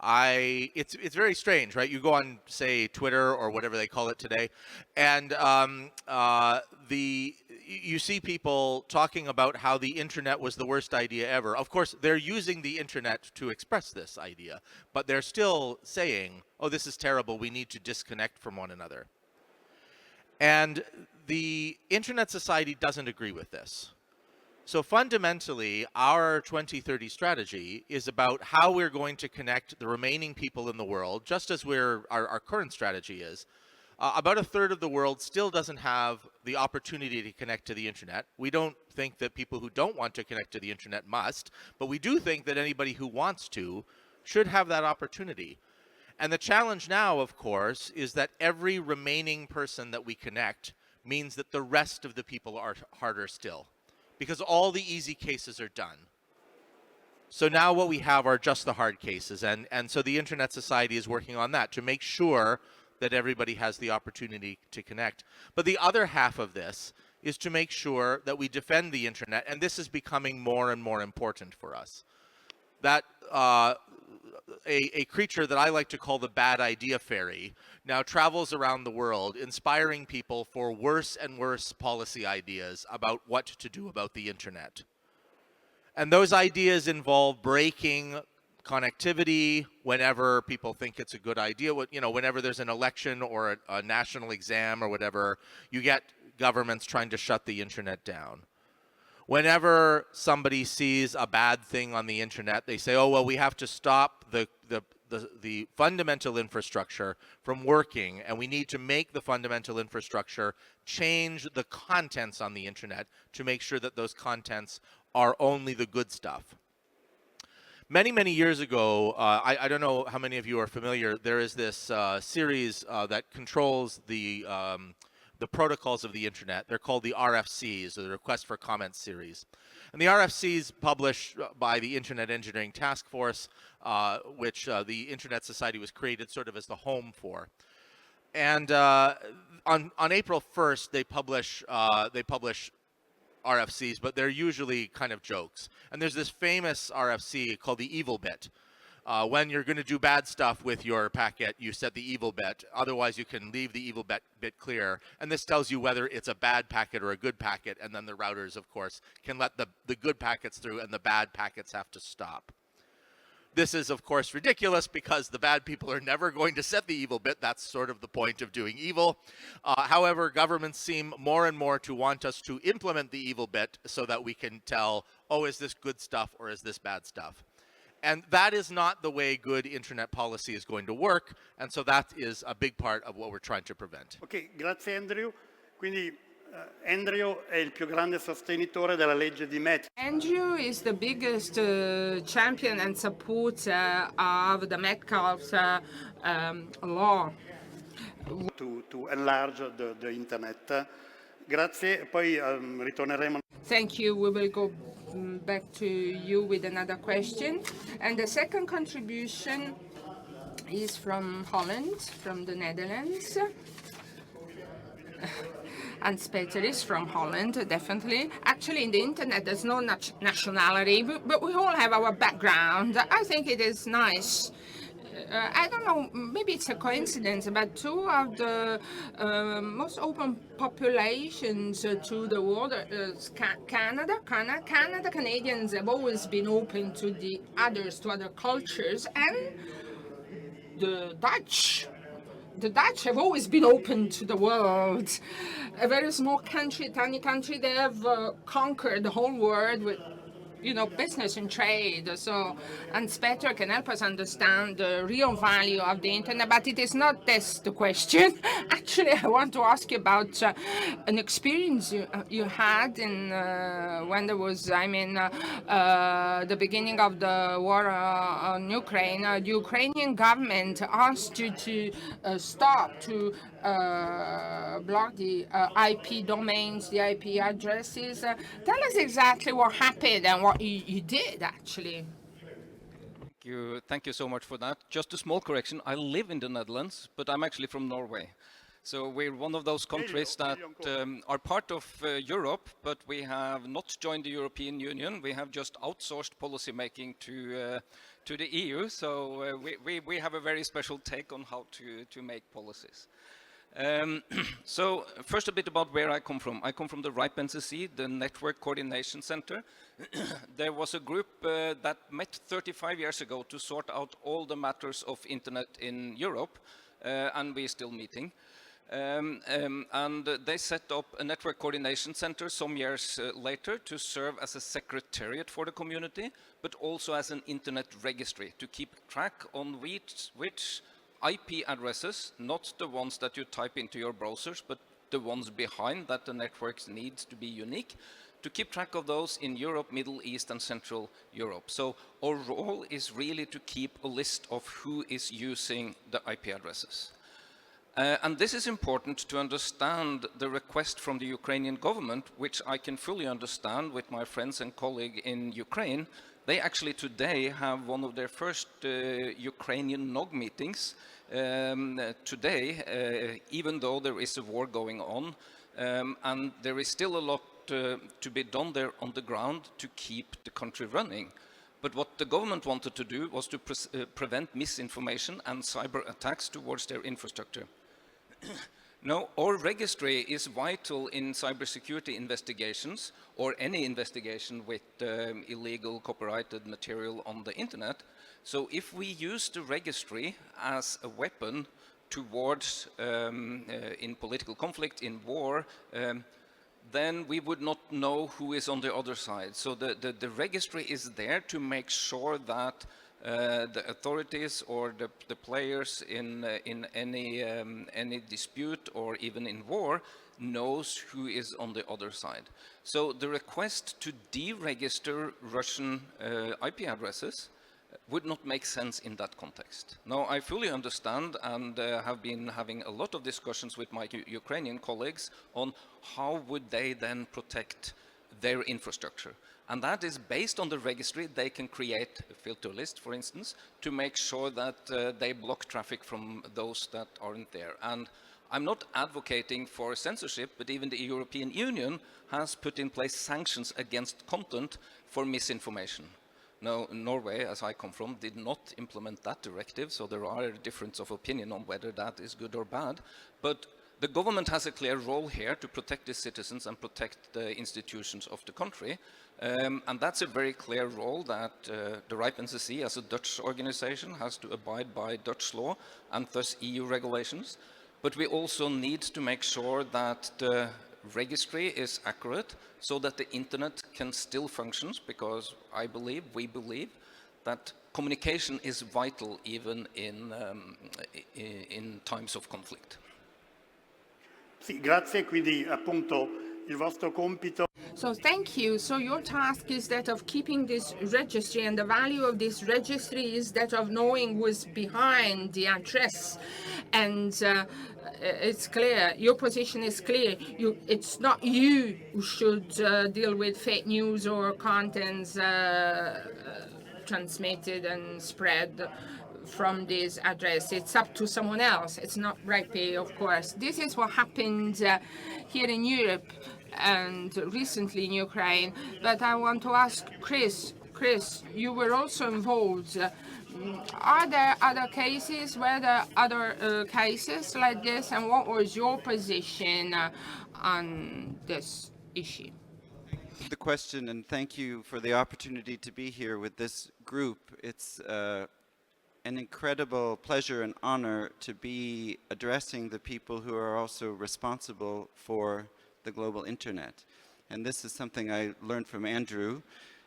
Speaker 10: It's very strange, right? You go on, say, Twitter or whatever they call it today, and you see people talking about how the internet was the worst idea ever. Of course, they're using the internet to express this idea, but they're still saying, oh, this is terrible, we need to disconnect from one another. And the Internet Society doesn't agree with this. So fundamentally, our 2030 strategy is about how we're going to connect the remaining people in the world, just as our current strategy is. About a third of the world still doesn't have the opportunity to connect to the internet. We don't think that people who don't want to connect to the internet must, but we do think that anybody who wants to should have that opportunity. And the challenge now, of course, is that every remaining person that we connect means that the rest of the people are harder still, because all the easy cases are done. So now what we have are just the hard cases, and so the Internet Society is working on that to make sure that everybody has the opportunity to connect. But the other half of this is to make sure that we defend the internet, and this is becoming more and more important for us. That a creature that I like to call the bad idea fairy now travels around the world inspiring people for worse and worse policy ideas about what to do about the internet. And those ideas involve breaking connectivity whenever people think it's a good idea. Whenever there's an election or a national exam or whatever, you get governments trying to shut the internet down. Whenever somebody sees a bad thing on the internet, they say, oh, well, we have to stop the fundamental infrastructure from working, and we need to make the fundamental infrastructure change the contents on the internet to make sure that those contents are only the good stuff. Many, many years ago, I don't know how many of you are familiar, there is this series that controls the protocols of the internet. They're called the RFCs, or the Request for Comments series. And the RFCs published by the Internet Engineering Task Force, which the Internet Society was created sort of as the home for. And on April 1st, they publish RFCs, but they're usually kind of jokes. And there's this famous RFC called the evil bit. When you're going to do bad stuff with your packet, you set the evil bit. Otherwise, you can leave the evil bit clear. And this tells you whether it's a bad packet or a good packet. And then the routers, of course, can let the good packets through and the bad packets have to stop. This is, of course, ridiculous because the bad people are never going to set the evil bit. That's sort of the point of doing evil. However, governments seem more and more to want us to implement the evil bit so that we can tell, oh, is this good stuff or is this bad stuff? And that is not the way good internet policy is going to work. And so that is a big part of what we're trying to prevent.
Speaker 11: Ok, grazie Andrew. Quindi Andrew è il più grande sostenitore della legge di Metz.
Speaker 2: Andrew is the biggest champion and supporter of the Metcalfe law.
Speaker 11: To enlarge the internet. Grazie, poi ritorneremo.
Speaker 2: Thank you. We will go back to you with another question. And the second contribution is from Holland, from the Netherlands. And Peter is from Holland, definitely. Actually, in the internet, there's no nationality, but we all have our background. I think it is nice. I don't know, maybe it's a coincidence, but two of the most open populations to the world, Canadians have always been open to the others, to other cultures, and the Dutch have always been open to the world. A very small country, tiny country, they have conquered the whole world with business and trade. So, and Peter can help us understand the real value of the internet, but it is not this the question. Actually, I want to ask you about an experience you had in when there was, the beginning of the war on Ukraine. The Ukrainian government asked you to stop to block the IP domains, the IP addresses. Tell us exactly what happened and what you did, actually.
Speaker 12: Thank you so much for that. Just a small correction. I live in the Netherlands, but I'm actually from Norway. So we're one of those countries that are part of Europe, but we have not joined the European Union. We have just outsourced policy making to the EU. So we have a very special take on how to make policies. So first a bit about where I come from. I come from the RIPE NCC, the Network Coordination Center. There was a group that met 35 years ago to sort out all the matters of internet in Europe, and we're still meeting. And they set up a network coordination center some years later to serve as a secretariat for the community, but also as an internet registry to keep track on which IP addresses, not the ones that you type into your browsers, but the ones behind that the networks needs to be unique, to keep track of those in Europe, Middle East and Central Europe. So our role is really to keep a list of who is using the IP addresses. And this is important to understand the request from the Ukrainian government, which I can fully understand with my friends and colleagues in Ukraine. They actually today have one of their first Ukrainian NOG meetings today, even though there is a war going on. And there is still a lot to be done there on the ground to keep the country running. But what the government wanted to do was to prevent misinformation and cyber attacks towards their infrastructure. Now, our registry is vital in cybersecurity investigations or any investigation with illegal copyrighted material on the internet. So if we use the registry as a weapon towards, in political conflict, in war, then we would not know who is on the other side. So the registry is there to make sure that the authorities or the players in any dispute or even in war knows who is on the other side. So the request to deregister Russian IP addresses would not make sense in that context. Now, I fully understand and have been having a lot of discussions with my Ukrainian colleagues on how would they then protect their infrastructure. And that is based on the registry. They can create a filter list, for instance, to make sure that they block traffic from those that aren't there. And I'm not advocating for censorship, but even the European Union has put in place sanctions against content for misinformation. Now, Norway, as I come from, did not implement that directive, so there are a difference of opinion on whether that is good or bad. But the government has a clear role here to protect its citizens and protect the institutions of the country. And that's a very clear role that the RIPE NCC, as a Dutch organization, has to abide by Dutch law and thus EU regulations. But we also need to make sure that the registry is accurate so that the internet can still function, because we believe that communication is vital even in times of conflict.
Speaker 11: Sì, grazie, quindi appunto il vostro compito.
Speaker 2: So thank you. So your task is that of keeping this registry, and the value of this registry is that of knowing who's behind the address. And it's clear, your position is clear. It's not you who should deal with fake news or contents transmitted and spread from this address. It's up to someone else. It's not RIPE, of course. This is what happened here in Europe and recently in Ukraine. But I want to ask Chris, you were also involved. Are there other cases? Were there other cases like this? And what was your position on this issue?
Speaker 13: The question, and thank you for the opportunity to be here with this group. It's an incredible pleasure and honor to be addressing the people who are also responsible for the global internet. And this is something I learned from Andrew.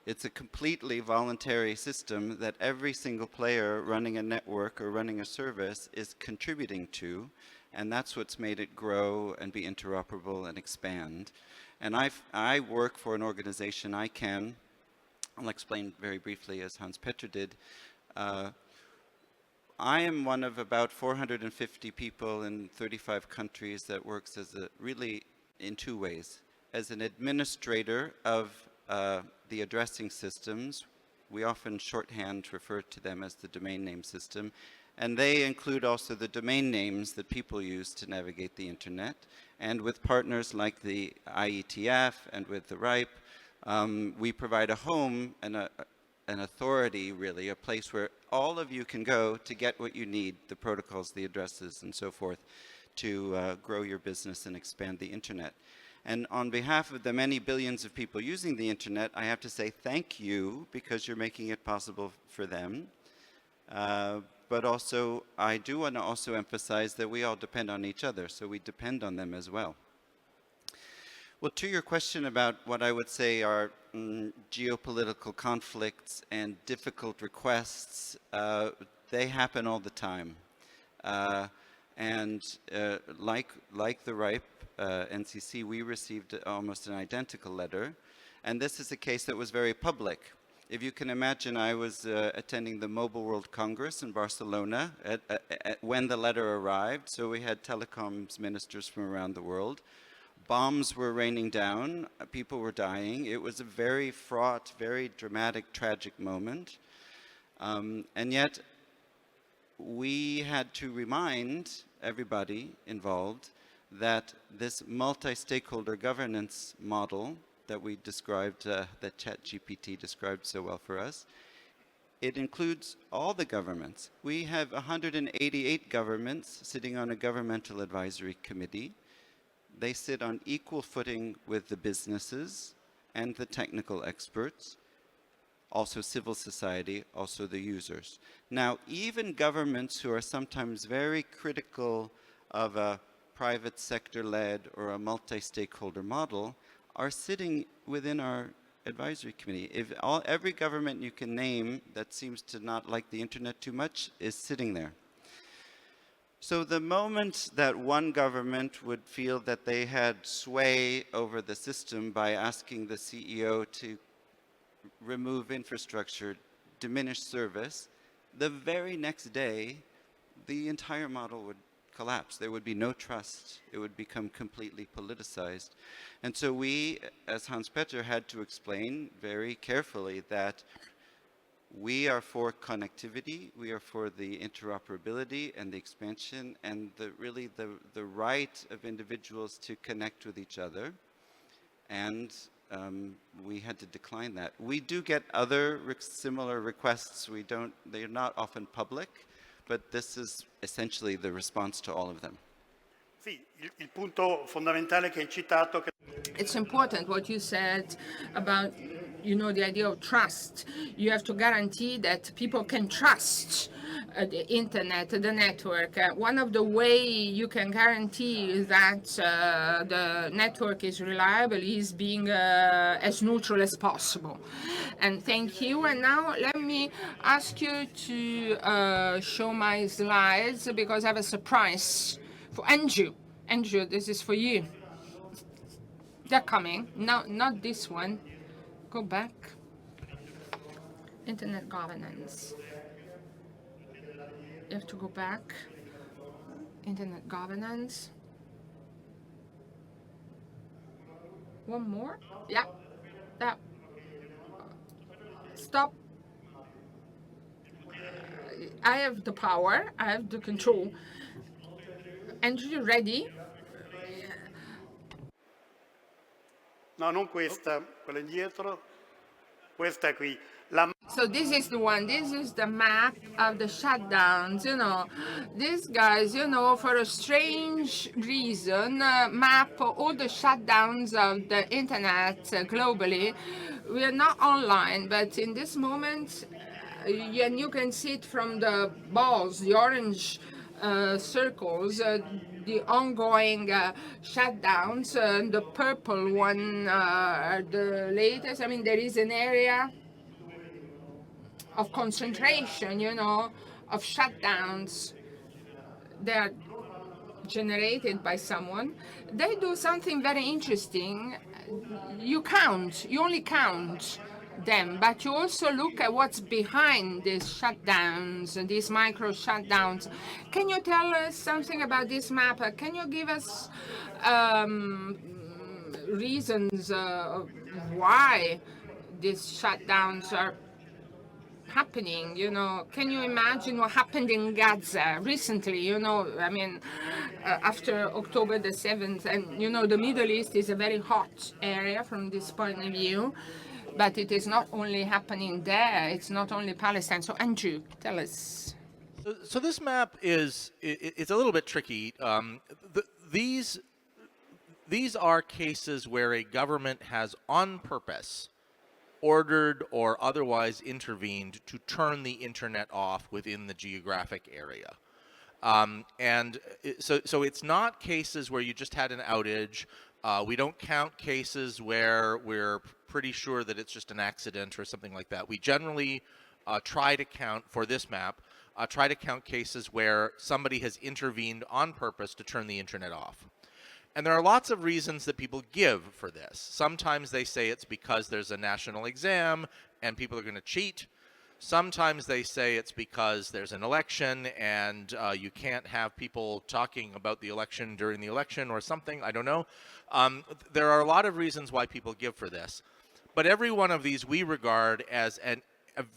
Speaker 13: It's a completely voluntary system that every single player running a network or running a service is contributing to, and that's what's made it grow and be interoperable and expand. And I work for an organization, ICANN. I'll explain very briefly, as Hans Petter did. I am one of about 450 people in 35 countries that works as really in two ways. As an administrator of the addressing systems, we often shorthand refer to them as the domain name system, and they include also the domain names that people use to navigate the internet. And with partners like the IETF and with the RIPE, we provide a home and an authority, really, a place where all of you can go to get what you need, the protocols, the addresses, and so forth, to grow your business and expand the internet. And on behalf of the many billions of people using the internet, I have to say thank you, because you're making it possible for them. But also, I do want to also emphasize that we all depend on each other, so we depend on them as well. Well, to your question about what I would say are geopolitical conflicts and difficult requests, they happen all the time. Like the RIPE NCC, we received almost an identical letter, and this is a case that was very public. If you can imagine, I was attending the Mobile World Congress in Barcelona when the letter arrived, so we had telecoms ministers from around the world. Bombs were raining down, people were dying. It was a very fraught, very dramatic, tragic moment. And yet, we had to remind everybody involved that this multi-stakeholder governance model that we described, that ChatGPT described so well for us, it includes all the governments. We have 188 governments sitting on a governmental advisory committee. They sit on equal footing with the businesses and the technical experts, also civil society, also the users. Now, even governments who are sometimes very critical of a private sector-led or a multi-stakeholder model are sitting within our advisory committee. If every government you can name that seems to not like the internet too much is sitting there. So the moment that one government would feel that they had sway over the system by asking the CEO to remove infrastructure, diminish service, the very next day, the entire model would collapse. There would be no trust. It would become completely politicized. And so we, as Hans-Peter, had to explain very carefully that we are for connectivity, we are for the interoperability and the expansion and really the right of individuals to connect with each other. And we had to decline that. We do get other similar requests. They're not often public, but this is essentially the response to all of them.
Speaker 11: Sì, il punto fondamentale che hai citato.
Speaker 2: It's important what you said about, the idea of trust. You have to guarantee that people can trust the internet, the network. One of the ways you can guarantee that the network is reliable is being as neutral as possible. And thank you. And now let me ask you to show my slides because I have a surprise for Andrew. Andrew, this is for you. They're coming. No, not this one. Go back. Internet governance. You have to go back. Internet governance. One more. Yeah. That. Stop. I have the power. I have the control. Andrew, ready?
Speaker 11: No, non questa, quella indietro. Questa qui.
Speaker 2: So this is the one. This is the map of the shutdowns. These guys, for a strange reason, map all the shutdowns of the internet globally. We are not online, but in this moment, and you can see it from the balls, the orange circles, the ongoing shutdowns. The purple one are the latest. I mean, there is an area of concentration, of shutdowns. They are generated by someone. They do something very interesting. You only count them, but you also look at what's behind these shutdowns, these micro shutdowns. Can you tell us something about this map? Can you give us reasons why these shutdowns are happening? Can you imagine what happened in Gaza recently? After October the 7th, and the Middle East is a very hot area from this point of view, but it is not only happening there. It's not only Palestine. So Andrew, tell us.
Speaker 10: So this map it's a little bit tricky. These are cases where a government has on purpose ordered or otherwise intervened to turn the internet off within the geographic area. So it's not cases where you just had an outage. We don't count cases where we're pretty sure that it's just an accident or something like that. We generally try to count, for this map, try to count cases where somebody has intervened on purpose to turn the internet off. And there are lots of reasons that people give for this. Sometimes they say it's because there's a national exam and people are going to cheat. Sometimes they say it's because there's an election and you can't have people talking about the election during the election or something. I don't know. There are a lot of reasons why people give for this. But every one of these we regard as a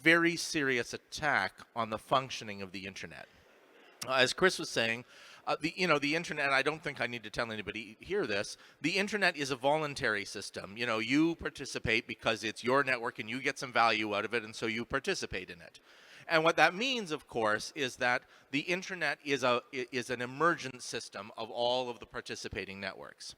Speaker 10: very serious attack on the functioning of the internet. As Chris was saying, The internet, I don't think I need to tell anybody here this, the internet is a voluntary system. You participate because it's your network and you get some value out of it, and so you participate in it. And what that means, of course, is that the internet is an emergent system of all of the participating networks.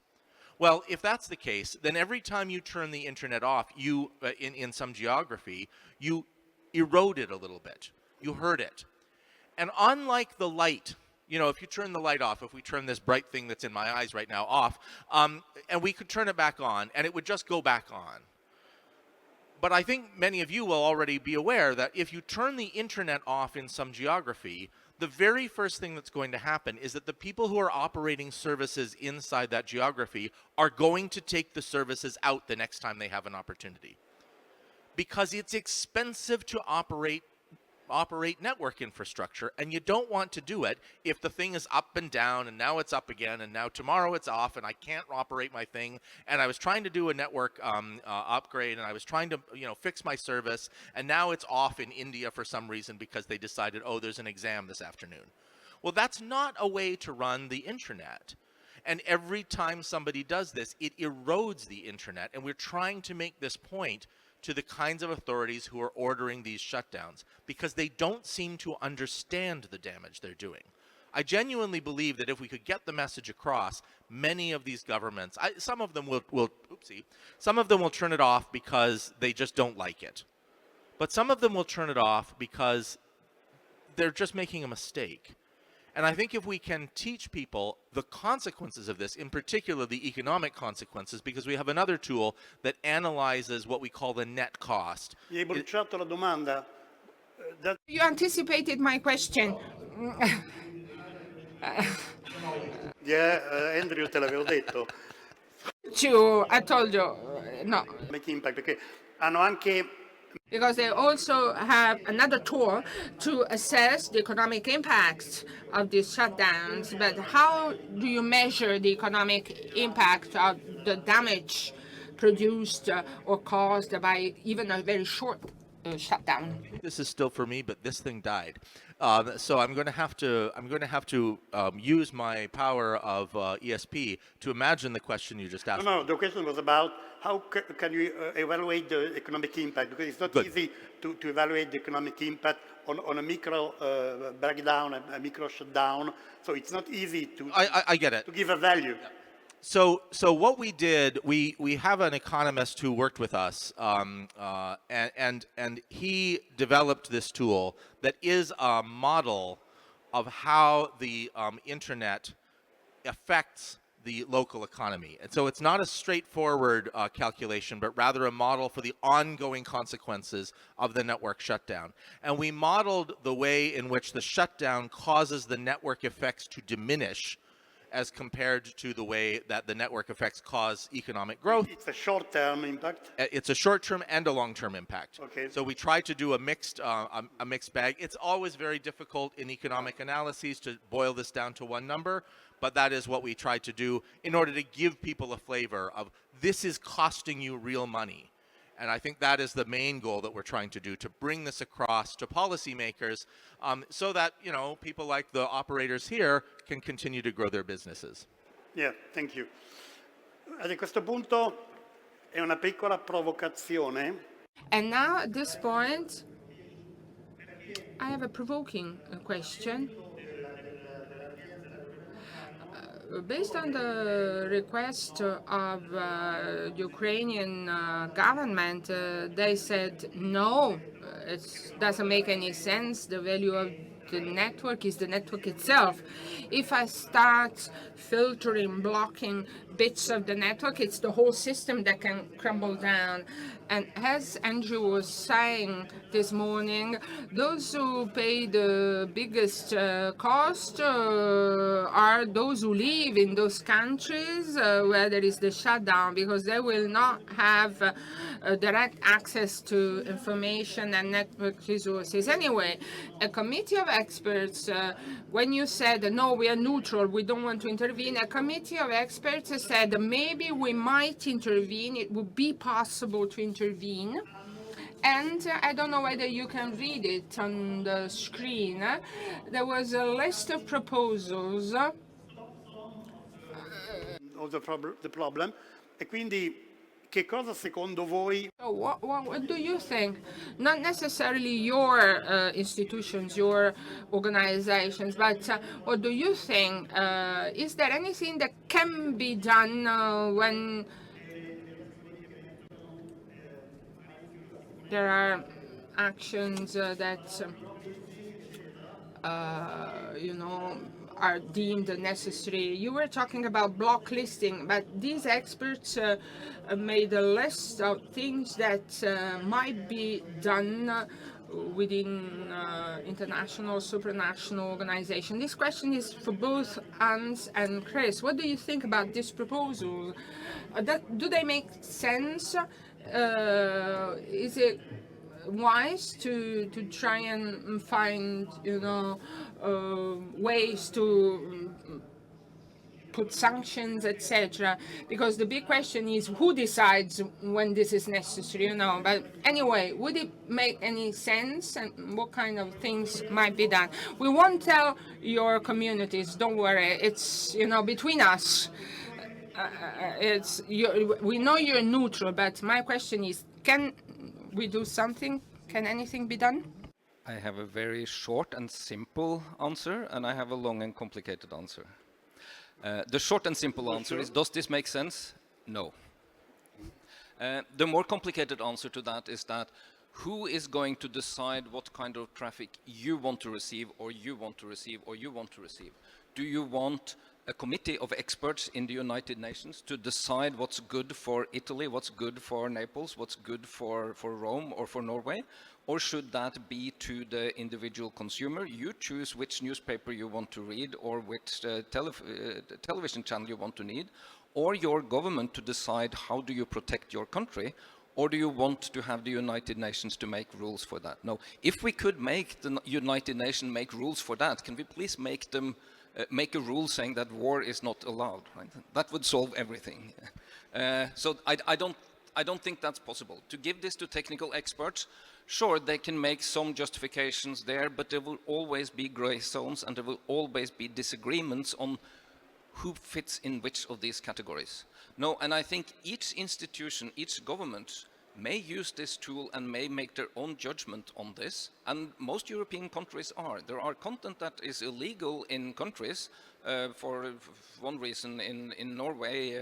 Speaker 10: Well, if that's the case, then every time you turn the internet off, you, in some geography, you erode it a little bit. You hurt it. And unlike the light, if you turn the light off, if we turn this bright thing that's in my eyes right now off, and we could turn it back on, and it would just go back on. But I think many of you will already be aware that if you turn the internet off in some geography, the very first thing that's going to happen is that the people who are operating services inside that geography are going to take the services out the next time they have an opportunity. Because it's expensive to operate network infrastructure, and you don't want to do it if the thing is up and down, and now it's up again, and now tomorrow it's off, and I can't operate my thing, and I was trying to do a network upgrade, and I was trying to fix my service, and now it's off in India for some reason because they decided, oh, there's an exam this afternoon. Well, that's not a way to run the internet. And every time somebody does this, it erodes the internet, and we're trying to make this point to the kinds of authorities who are ordering these shutdowns, because they don't seem to understand the damage they're doing. I genuinely believe that if we could get the message across, many of these governments, some of them will turn it off because they just don't like it. But some of them will turn it off because they're just making a mistake. And I think if we can teach people the consequences of this, in particular the economic consequences, because we have another tool that analyzes what we call the net cost.
Speaker 11: Mi hai bruciato la domanda.
Speaker 2: You anticipated my question.
Speaker 11: Andrew, te l'avevo detto.
Speaker 2: I told you, no.
Speaker 11: Perché hanno anche
Speaker 2: because they also have another tool to assess the economic impacts of these shutdowns. But how do you measure the economic impact of the damage produced or caused by even a very short shutdown?
Speaker 10: This is still for me, but this thing died. So I'm going to have to use my power of ESP to imagine the question you just asked.
Speaker 11: No, the question was about how can you evaluate the economic impact, because it's not easy to evaluate the economic impact on a micro breakdown, a micro shutdown. So it's not easy to
Speaker 10: I get it.
Speaker 11: To give a value.
Speaker 10: Yeah. So what we did, we have an economist who worked with us, and he developed this tool that is a model of how the internet affects the local economy. And so it's not a straightforward calculation, but rather a model for the ongoing consequences of the network shutdown. And we modeled the way in which the shutdown causes the network effects to diminish as compared to the way that the network effects cause economic growth.
Speaker 11: It's a short-term impact.
Speaker 10: It's a short-term and a long-term impact.
Speaker 11: Okay.
Speaker 10: So we try to do a mixed bag. It's always very difficult in economic analyses to boil this down to one number, but that is what we try to do in order to give people a flavor of this is costing you real money. And I think that is the main goal that we're trying to do, to bring this across to policymakers so that, people like the operators here can continue to grow their businesses.
Speaker 11: Yeah, thank you. A questo punto è una piccola provocazione.
Speaker 2: And now at this point, I have a provoking question. Based on the request of the Ukrainian government, they said no, it doesn't make any sense. The value of the network is the network itself. If I start filtering, blocking bits of the network, it's the whole system that can crumble down. And as Andrew was saying this morning, those who pay the biggest cost are those who live in those countries where there is the shutdown, because they will not have direct access to information and network resources. Anyway, a committee of experts, when you said, no, we are neutral, we don't want to intervene, a committee of experts said maybe we might intervene, it would be possible to intervene And I don't know whether you can read it on the screen. There was a list of proposals.
Speaker 11: Of the problem. E quindi che cosa secondo voi?
Speaker 2: So what do you think? Not necessarily your institutions, your organizations, but what do you think? Is there anything that can be done when there are actions that you know, are deemed necessary? You were talking about block listing, but these experts made a list of things that might be done within international, supranational organization. This question is for both Hans and Chris. What do you think about this proposal? Do they make sense? Is it wise to try and find, you know, ways to put sanctions, etc. Because the big question is who decides when this is necessary, you know. But anyway, would it make any sense, and what kind of things might be done? We won't tell your communities, don't worry. It's, you know, between us. We know you're neutral, but my question is, can we do something? Can anything be done?
Speaker 12: I have a very short and simple answer, and I have a long and complicated answer. The short and simple answer is, does this make sense? No. The more complicated answer to that is that who is going to decide what kind of traffic you want to receive, or you want to receive, or you want to receive? Do you want a committee of experts in the United Nations to decide what's good for Italy, what's good for Naples, what's good for Rome or for Norway? Or should that be to the individual consumer? You choose which newspaper you want to read, or which television channel you want to need, or your government to decide how do you protect your country, or do you want to have the United Nations to make rules for that? No, if we could make the United Nations make rules for that, can we please make them make a rule saying that war is not allowed? Right? That would solve everything. So I don't think that's possible. To give this to technical experts, sure, they can make some justifications there, but there will always be gray zones, and there will always be disagreements on who fits in which of these categories. No, and I think each institution, each government may use this tool and may make their own judgment on this, and most European countries are. There are content that is illegal in countries. For one reason, in Norway,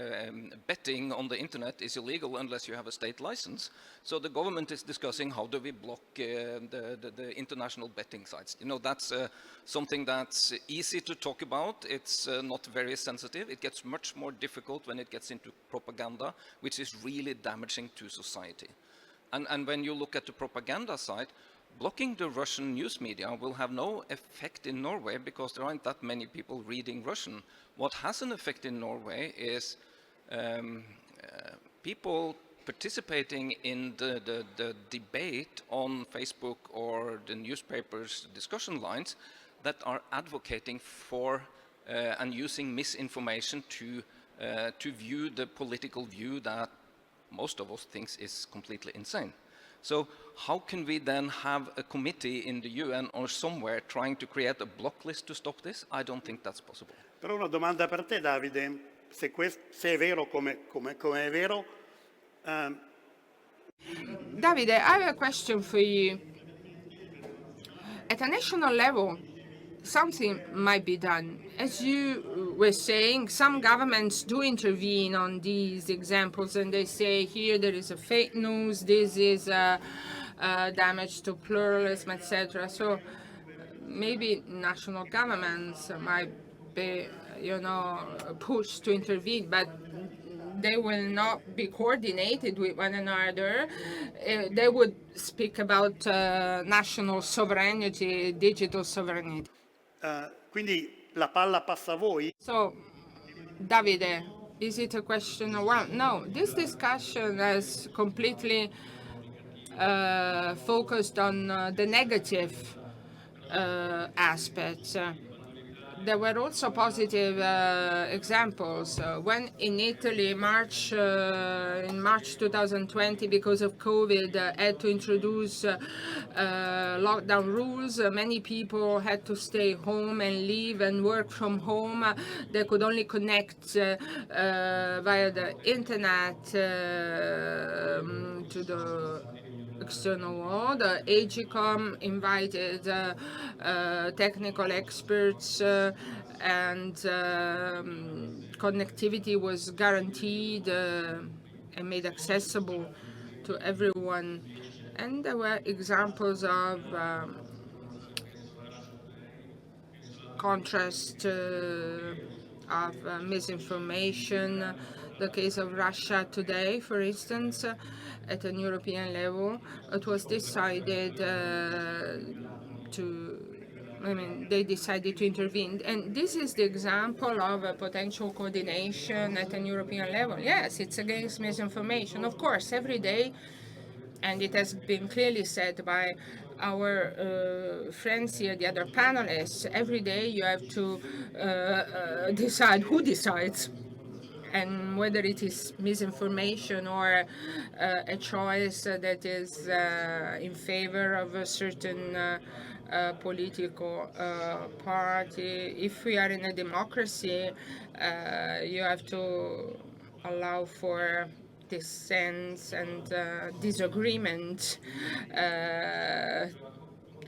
Speaker 12: betting on the internet is illegal unless you have a state license. So the government is discussing how do we block the international betting sites. You know, that's something that's easy to talk about. It's not very sensitive. It gets much more difficult when it gets into propaganda, which is really damaging to society. And when you look at the propaganda side, blocking the Russian news media will have no effect in Norway because there aren't that many people reading Russian. What has an effect in Norway is people participating in the debate on Facebook or the newspapers' discussion lines that are advocating for and using misinformation to view the political view that most of us thinks is completely insane. So how can we then have a committee in the UN or somewhere trying to create a block list to stop this? I don't think that's possible.
Speaker 11: Però una domanda per te, Davide, se è vero come è vero.
Speaker 2: Davide, I have a question for you. At a national level, something might be done. As you were saying, some governments do intervene on these examples, and they say, here there is a fake news, this is damage to pluralism, etc. So maybe national governments might be, you know, pushed to intervene, but they will not be coordinated with one another. They would speak about national sovereignty, digital sovereignty.
Speaker 11: Quindi la palla passa a voi?
Speaker 2: So, Davide, is it a question of, well, no, this discussion has completely focused on the negative aspects. there were also positive examples. When in Italy, in March 2020, because of COVID, had to introduce lockdown rules, many people had to stay home and live and work from home. They could only connect via the internet to the external world. AGCOM invited technical experts and connectivity was guaranteed and made accessible to everyone. And there were examples of contrast of misinformation. The case of Russia today, for instance, at an European level, it was decided they decided to intervene. And this is the example of a potential coordination at an European level. Yes, it's against misinformation. Of course, every day, and it has been clearly said by our friends here, the other panelists, every day you have to decide who decides and whether it is misinformation or a choice that is in favor of a certain political party. If we are in a democracy, you have to allow for dissent and disagreement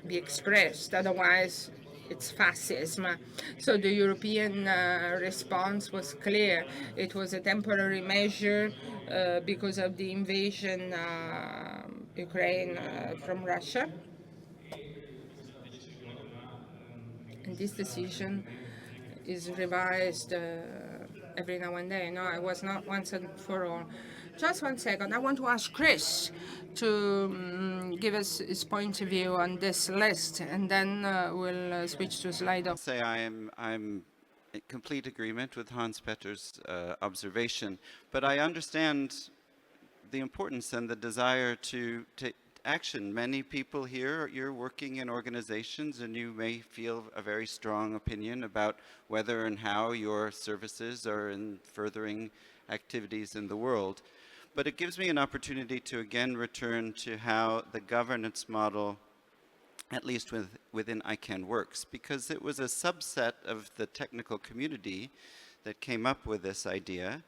Speaker 2: be expressed. Otherwise, it's fascism. So the European response was clear. It was a temporary measure because of the invasion Ukraine from Russia. And this decision is revised every now and then. No, it was not once and for all. Just 1 second. I want to ask Chris to give us his point of view on this list, and then we'll switch to Slido.
Speaker 13: Say I'm in complete agreement with Hans Petter's observation, but I understand the importance and the desire to take action. Many people here, you're working in organizations and you may feel a very strong opinion about whether and how your services are in furthering activities in the world. But it gives me an opportunity to again return to how the governance model, at least within ICANN, works, because it was a subset of the technical community that came up with this idea,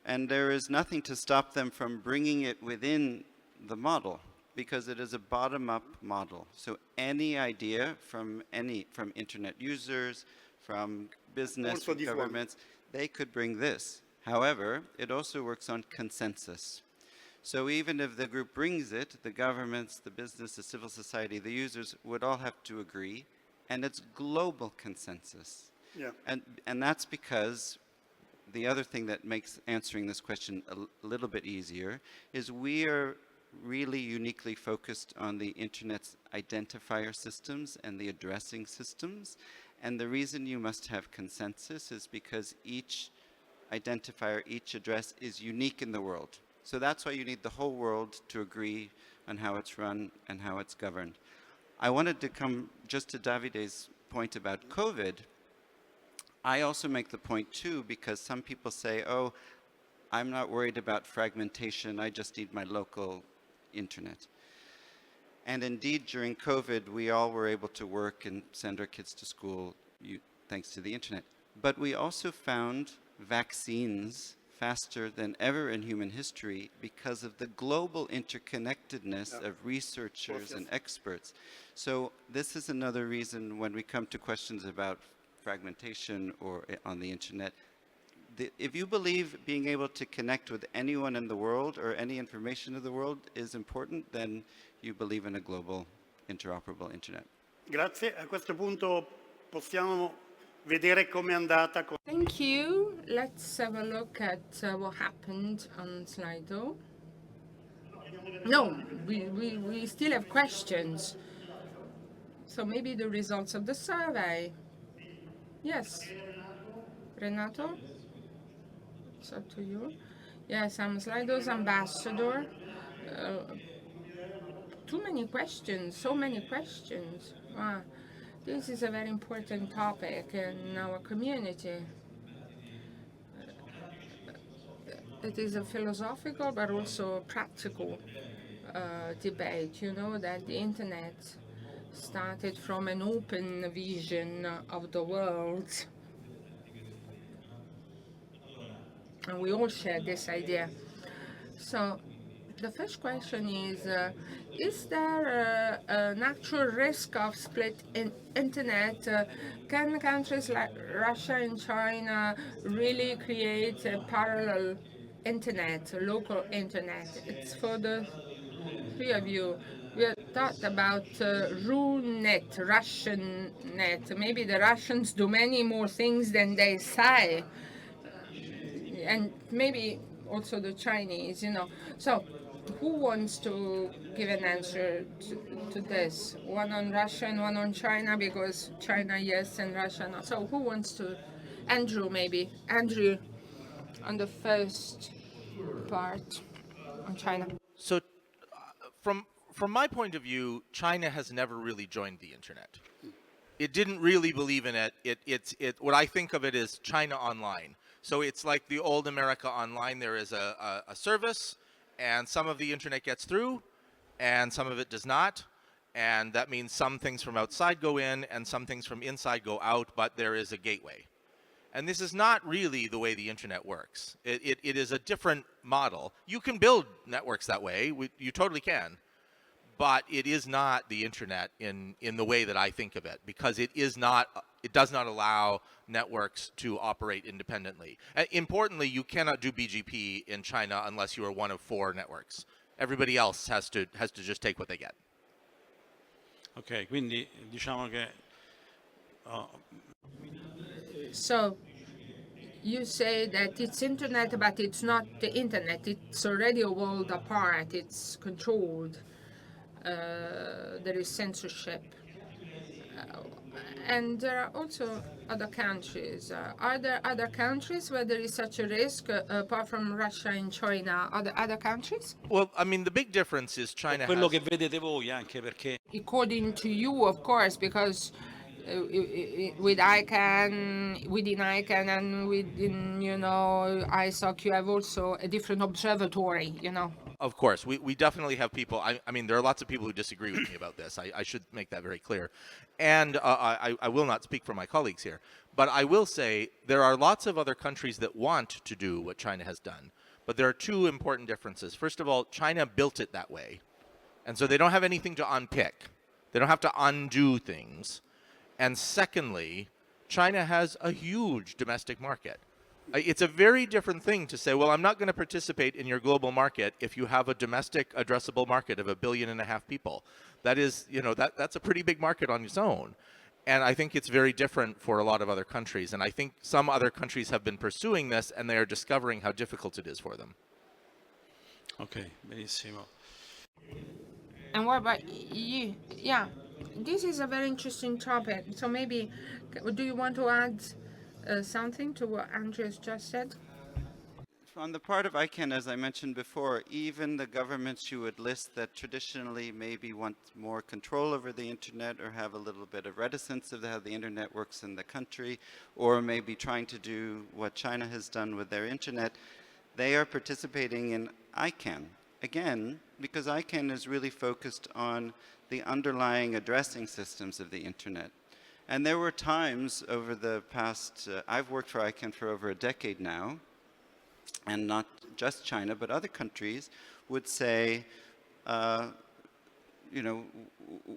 Speaker 13: and there is nothing to stop them from bringing it within the model, because it is a bottom-up model. So any idea from internet users, from business, from governments, they could bring this. However, it also works on consensus. So even if the group brings it, the governments, the business, the civil society, the users would all have to agree, and it's global consensus.
Speaker 11: Yeah.
Speaker 13: And that's because the other thing that makes answering this question a little bit easier is we are really uniquely focused on the internet's identifier systems and the addressing systems. And the reason you must have consensus is because each identifier, each address is unique in the world. So that's why you need the whole world to agree on how it's run and how it's governed. I wanted to come just to Davide's point about COVID. I also make the point too, because some people say, oh, I'm not worried about fragmentation, I just need my local internet. And indeed, during COVID, we all were able to work and send our kids to school thanks to the internet. But we also found vaccines faster than ever in human history because of the global interconnectedness of researchers and experts. So this is another reason when we come to questions about fragmentation or on the internet, if you believe being able to connect with anyone in the world or any information in the world is important, then you believe in a global interoperable internet.
Speaker 11: Grazie. A questo punto possiamo vedere come è andata.
Speaker 2: Thank you. Let's have a look at what happened on Slido. No, we still have questions. So maybe the results of the survey. Yes. Renato? It's up to you. Yes, I'm Slido's ambassador. Too many questions, so many questions. This is a very important topic in our community. It is a philosophical but also practical debate. You know that the internet started from an open vision of the world, and we all share this idea. So the first question is there an actual risk of split internet? Can countries like Russia and China really create a parallel internet, a local internet? It's for the three of you. We have talked about RuNet, Russian net. Maybe the Russians do many more things than they say, and maybe also the Chinese, you know. So who wants to give an answer to this? One on Russia and one on China, because China yes and Russia no. So who wants to? Andrew, maybe. Andrew, on the first part on China.
Speaker 10: So from my point of view, China has never really joined the internet. It didn't really believe in it. What I think of it as China Online. So it's like the old America Online. There is a service, and some of the internet gets through, and some of it does not. And that means some things from outside go in, and some things from inside go out, but there is a gateway. And this is not really the way the internet works. It is a different model. You can build networks that way. You totally can. But it is not the internet in the way that I think of it, because it does not allow networks to operate independently. Importantly, you cannot do BGP in China unless you are one of 4 networks. Everybody else has to just take what they get.
Speaker 14: Ok, quindi diciamo che
Speaker 2: So you say that it's internet, but it's not the internet. It's already a world apart. It's controlled. There is censorship. And there are also other countries. Are there other countries where there is such a risk, apart from Russia and China? Are there other countries?
Speaker 10: Well, I mean, the big difference is China
Speaker 14: quello
Speaker 10: has...
Speaker 14: che vedete voi anche perché
Speaker 2: According to you, of course, because with ICANN, within ICANN and within, you know, ISOC, you have also a different observatory, you know.
Speaker 10: Of course, we definitely have people. I mean, there are lots of people who disagree with me about this. I should make that very clear. And I will not speak for my colleagues here. But I will say there are lots of other countries that want to do what China has done. But there are 2 important differences. First of all, China built it that way. And so they don't have anything to unpick. They don't have to undo things. And secondly, China has a huge domestic market. It's a very different thing to say, well, I'm not going to participate in your global market if you have a domestic addressable market of 1.5 billion people. That is, you know, that's a pretty big market on its own. And I think it's very different for a lot of other countries. And I think some other countries have been pursuing this, and they are discovering how difficult it is for them.
Speaker 14: Ok, benissimo.
Speaker 2: And what about you? Yeah, this is a very interesting topic. So maybe, do you want to add something to what Andreas just said?
Speaker 13: On the part of ICANN, as I mentioned before, even the governments you would list that traditionally maybe want more control over the internet or have a little bit of reticence of how the internet works in the country, or maybe trying to do what China has done with their internet, they are participating in ICANN. Again, because ICANN is really focused on the underlying addressing systems of the internet. And there were times over the past, I've worked for ICANN for over a decade now, and not just China, but other countries would say, you know,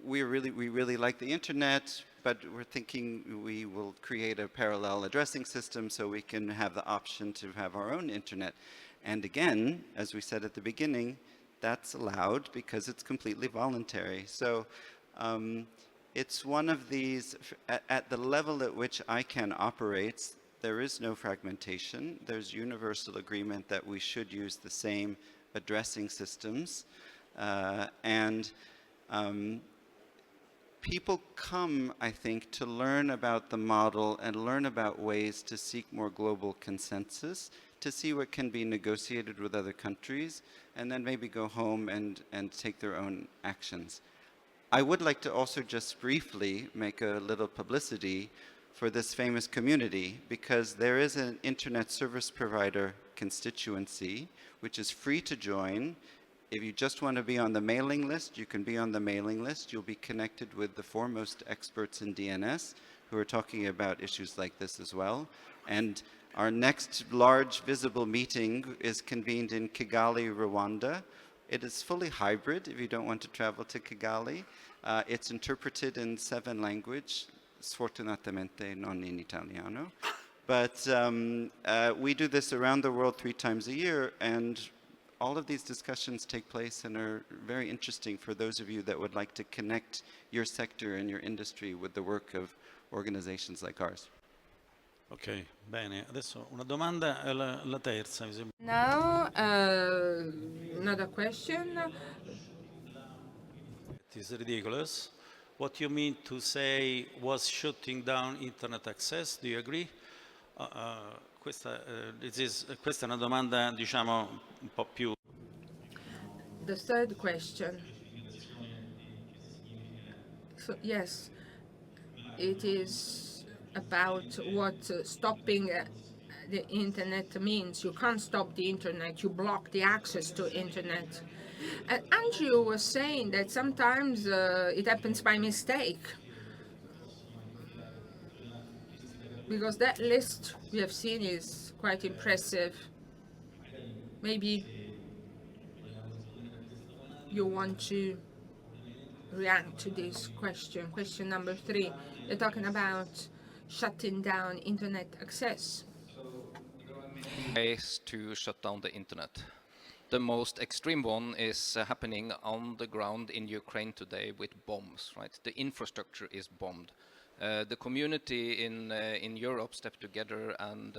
Speaker 13: we really like the internet, but we're thinking we will create a parallel addressing system so we can have the option to have our own internet. And again, as we said at the beginning, that's allowed because it's completely voluntary. So it's one of these, at the level at which ICANN operates, there is no fragmentation. There's universal agreement that we should use the same addressing systems. People come, I think, to learn about the model and learn about ways to seek more global consensus, to see what can be negotiated with other countries, and then maybe go home and take their own actions. I would like to also just briefly make a little publicity for this famous community, because there is an internet service provider constituency which is free to join. If you just want to be on the mailing list, you can be on the mailing list. You'll be connected with the foremost experts in DNS who are talking about issues like this as well. And our next large visible meeting is convened in Kigali, Rwanda. It is fully hybrid if you don't want to travel to Kigali. It's interpreted in 7 languages, sfortunatamente non in Italiano. But we do this around the world 3 times a year, and all of these discussions take place and are very interesting for those of you that would like to connect your sector and your industry with the work of organizations like ours.
Speaker 14: Ok, bene. Adesso una domanda, la terza. Mi sembra.
Speaker 2: Now, another question.
Speaker 14: It is ridiculous. What you mean to say was shutting down internet access? Do you agree? Questa è una domanda, diciamo, un po' più.
Speaker 2: The third question. So, yes, it is about what stopping the internet means. You can't stop the internet, you block the access to internet. And Andrew was saying that sometimes it happens by mistake. Because that list we have seen is quite impressive. Maybe you want to react to this question. Question number 3. You're talking about shutting down internet access.
Speaker 12: Ways to shut down the internet. The most extreme one is happening on the ground in Ukraine today with bombs, right? The infrastructure is bombed. The community in Europe stepped together and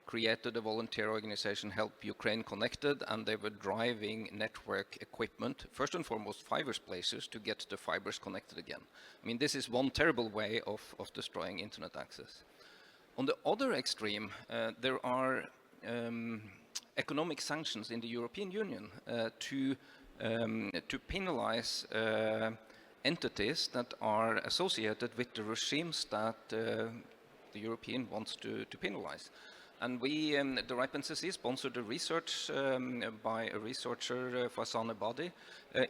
Speaker 12: created a volunteer organization, Help Ukraine Connected, and they were driving network equipment, first and foremost fibers places, to get the fibers connected again. I mean, this is one terrible way of destroying internet access. On the other extreme, there are economic sanctions in the European Union to penalize entities that are associated with the regimes that the European wants to penalize. And we, the RIPE NCC, sponsored a research by a researcher, Faisane Badi,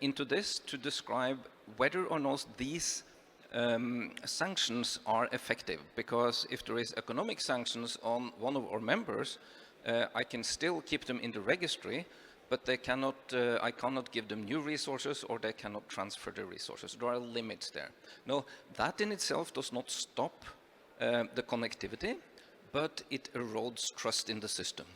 Speaker 12: into this to describe whether or not these sanctions are effective. Because if there is economic sanctions on one of our members, I can still keep them in the registry, but they cannot, I cannot give them new resources, or they cannot transfer the resources. There are limits there. No, that in itself does not stop the connectivity, but it erodes trust in the system.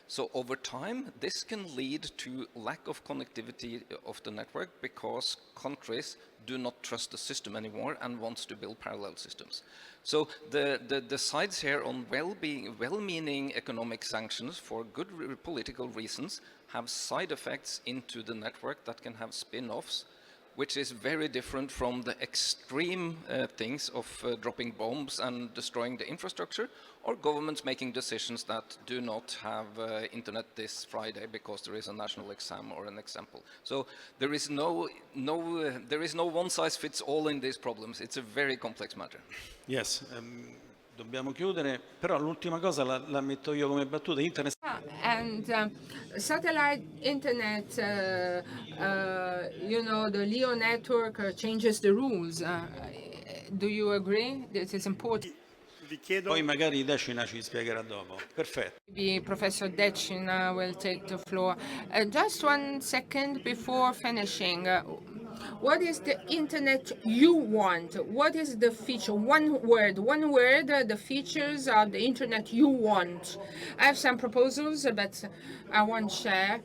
Speaker 12: So over time, this can lead to lack of connectivity of the network because countries do not trust the system anymore and wants to build parallel systems. So the sides here on well-meaning economic sanctions for good political reasons have side effects into the network that can have spin-offs, which is very different from the extreme things of dropping bombs and destroying the infrastructure, or governments making decisions that do not have internet this Friday because there is a national exam or an example. So there is no one size fits all in these problems. It's a very complex matter.
Speaker 14: Yes. Dobbiamo chiudere, però l'ultima cosa la metto io come battuta. Internet.
Speaker 2: And satellite internet, you know, the LEO network changes the rules. Do you agree? This is important.
Speaker 14: Poi magari Decina ci spiegherà dopo. Perfetto.
Speaker 2: Maybe Professor Decina will take the floor. Just 1 second before finishing. What is the internet you want? What is the feature? One word, the features of the internet you want. I have some proposals, but I won't share.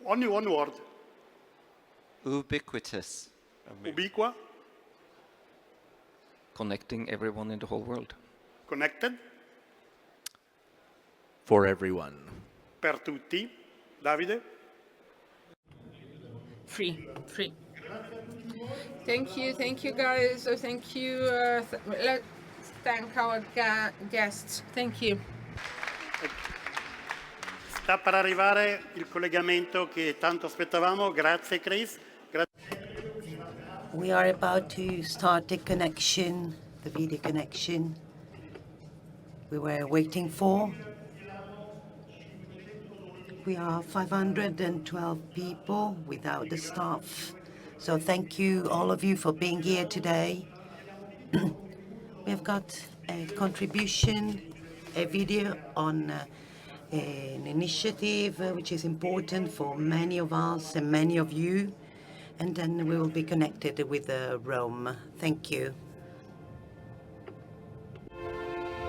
Speaker 11: Only one word.
Speaker 13: Ubiquitous.
Speaker 11: Ubiqua.
Speaker 12: Connecting everyone in the whole world.
Speaker 11: Connected.
Speaker 10: For everyone.
Speaker 11: Per tutti. Davide.
Speaker 2: Free. Thank you guys. Thank you. Let's thank our guests. Thank you.
Speaker 11: sta per arrivare il collegamento che tanto aspettavamo. Grazie Chris.
Speaker 15: We are about to start the connection, the video connection we were waiting for. We are 512 people without the staff. So thank you, all of you, for being here today. We've got a contribution, a video on an initiative which is important for many of us and many of you. And then we will be connected with Rome. Thank you.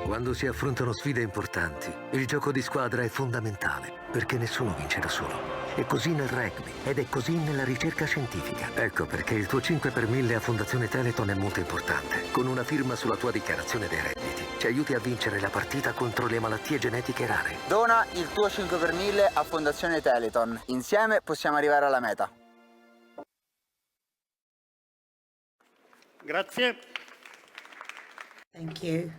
Speaker 16: Quando si affrontano sfide importanti, il gioco di squadra è fondamentale, perché nessuno vince da solo. È così nel rugby ed è così nella ricerca scientifica. Ecco perché il tuo 5 per 1000 a Fondazione Teleton è molto importante. Con una firma sulla tua dichiarazione dei redditi, ci aiuti a vincere la partita contro le malattie genetiche rare.
Speaker 17: Dona il tuo 5 per 1000 a Fondazione Teleton. Insieme possiamo arrivare alla meta.
Speaker 11: Grazie.
Speaker 15: Thank you.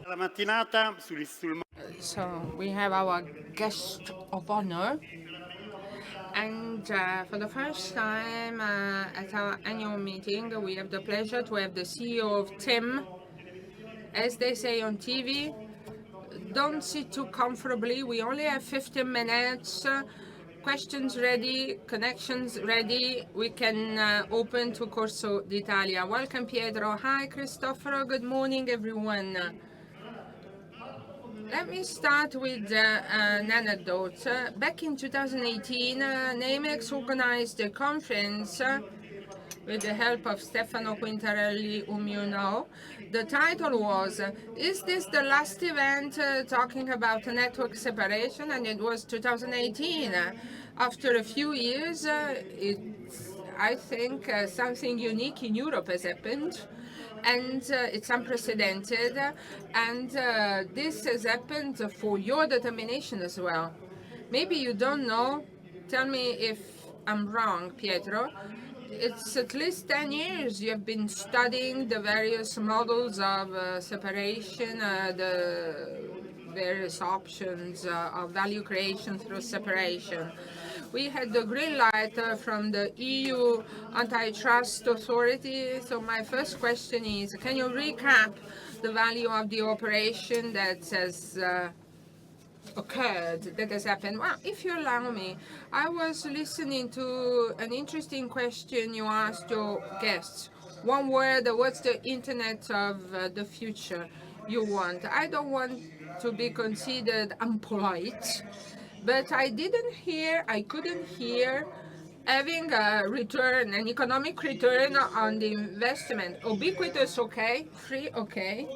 Speaker 11: La mattinata
Speaker 2: So we have our guest of honor, and for the first time at our annual meeting, we have the pleasure to have the CEO of TIM. As they say on TV, don't sit too comfortably. We only have 15 minutes. Questions ready, connections ready. We can open to Corso d'Italia. Welcome, Pietro. Hi, Cristoforo. Good morning, everyone. Let me start with an anecdote. Back in 2018, Namex organized a conference with the help of Stefano Quintarelli, whom you know. The title was, "Is this the last event talking about network separation?" And it was 2018. After a few years, I think something unique in Europe has happened. And it's unprecedented, and this has happened for your determination as well. Maybe you don't know, tell me if I'm wrong, Pietro. It's at least 10 years you have been studying the various models of separation, the various options of value creation through separation. We had the green light from the EU antitrust authority. So my first question is, can you recap the value of the operation that has occurred, that has happened? Well, if you allow me, I was listening to an interesting question you asked your guests. One word, what's the internet of the future you want? I don't want to be considered unpolite, but I couldn't hear having a return, an economic return on the investment. Ubiquitous, okay, free, okay,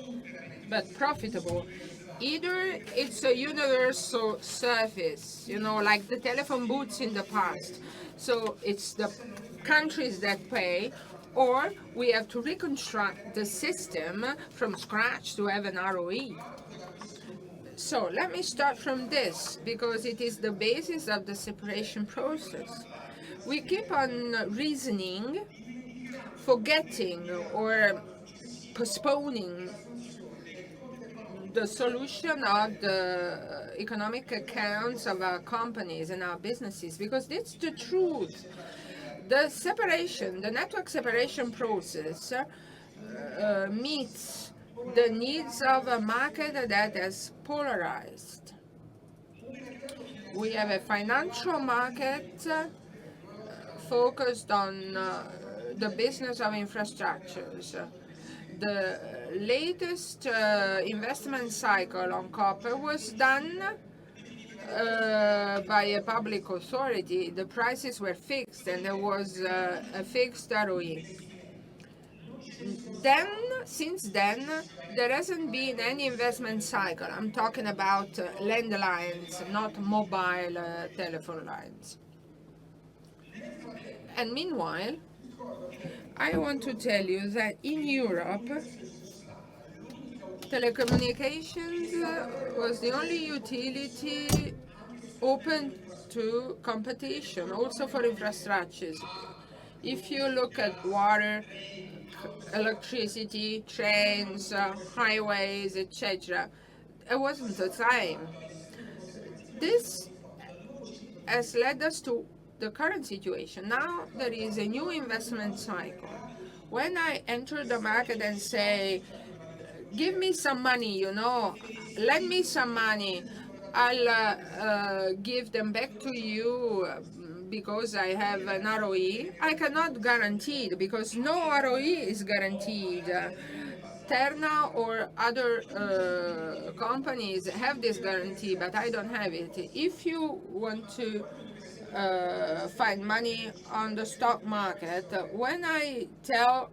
Speaker 2: but profitable. Either it's a universal service, like the telephone booths in the past. So it's the countries that pay, or we have to reconstruct the system from scratch to have an ROE. So let me start from this, because it is the basis of the separation process. We keep on reasoning, forgetting or postponing the solution of the economic accounts of our companies and our businesses, because that's the truth. The separation, the network separation process meets the needs of a market that is polarized. We have a financial market focused on the business of infrastructures. The latest investment cycle on copper was done by a public authority. The prices were fixed and there was a fixed ROE. Since then, there hasn't been any investment cycle. I'm talking about landlines, not mobile telephone lines. And meanwhile, I want to tell you that in Europe, telecommunications was the only utility open to competition, also for infrastructures. If you look at water, electricity, trains, highways, etc., it wasn't the time. This has led us to the current situation. Now there is a new investment cycle. When I enter the market and say, give me some money, you know, lend me some money, I'll give them back to you because I have an ROE. I cannot guarantee it because no ROE is guaranteed. Terna or other companies have this guarantee, but I don't have it. If you want to find money on the stock market, when I tell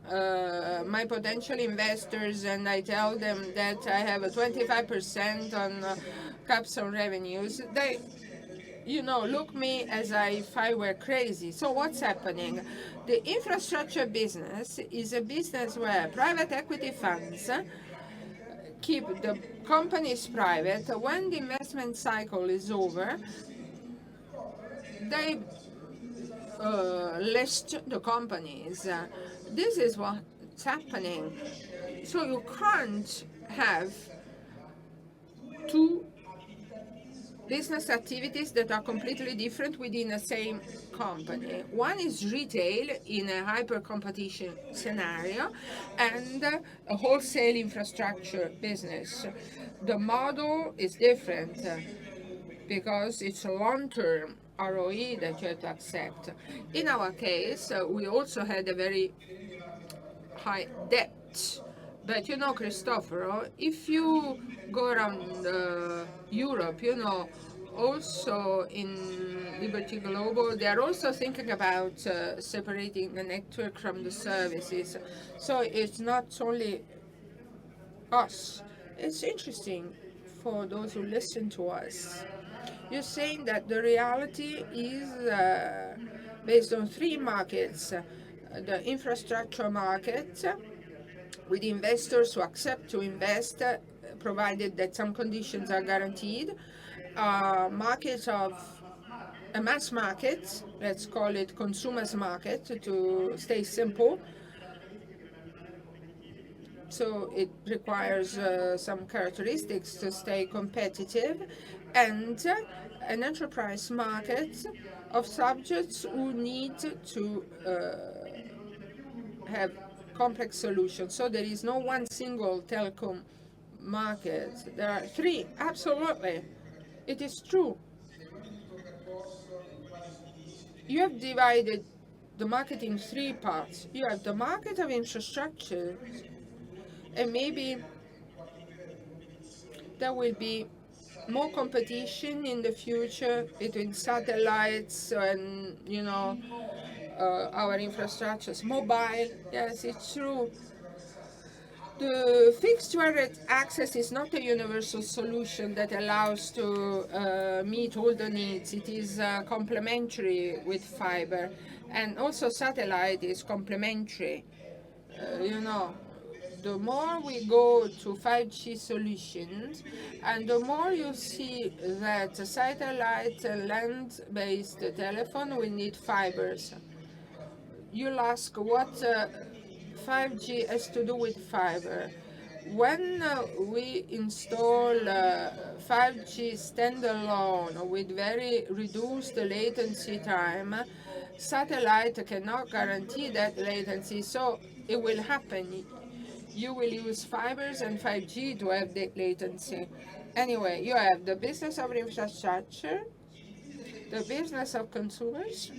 Speaker 2: my potential investors and I tell them that I have a 25% on capital revenues, they look me as if I were crazy. So what's happening? The infrastructure business is a business where private equity funds keep the companies private. When the investment cycle is over, they list the companies. This is what's happening. So you can't have two business activities that are completely different within the same company. One is retail in a hyper-competition scenario and a wholesale infrastructure business. The model is different because it's a long-term ROE that you have to accept. In our case, we also had a very high debt. But Cristoforo, if you go around Europe, also in Liberty Global, they are also thinking about separating the network from the services. So it's not only us. It's interesting for those who listen to us. You're saying that the reality is based on three markets. The infrastructure market, with investors who accept to invest, provided that some conditions are guaranteed. Market of a mass market, let's call it consumers market to stay simple. So it requires some characteristics to stay competitive, and an enterprise market of subjects who need to have complex solutions. So there is no one single telecom market. There are three, absolutely. It is true. You have divided the market in three parts. You have the market of infrastructure, and maybe there will be more competition in the future between satellites and, our infrastructures. Mobile, yes, it's true. The fixed wireless access is not a universal solution that allows to meet all the needs. It is complementary with fiber, and also satellite is complementary. The more we go to 5G solutions, and the more you see that satellite and land-based telephone will need fibers. You'll ask what 5G has to do with fiber. When we install 5G standalone with very reduced latency time, satellite cannot guarantee that latency, so it will happen. You will use fibers and 5G to have the latency. Anyway, you have the business of infrastructure, the business of consumers.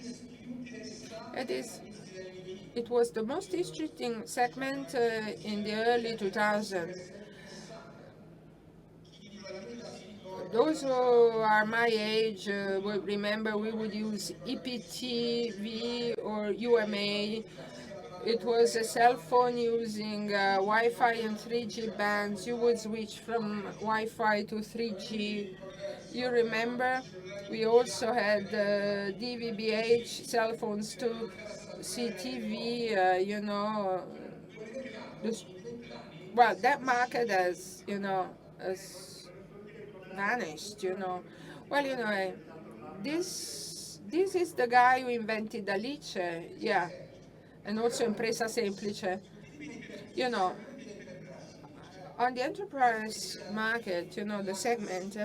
Speaker 2: It was the most interesting segment in the early 2000s. Those who are my age will remember we would use EPTV or UMA. It was a cell phone using Wi-Fi and 3G bands. You would switch from Wi-Fi to 3G. You remember? We also had DVB-H cell phones to see TV, well, that market has vanished, Well, this is the guy who invented Alice, yeah, and also Impresa Semplice. On the enterprise market, you know, the segment,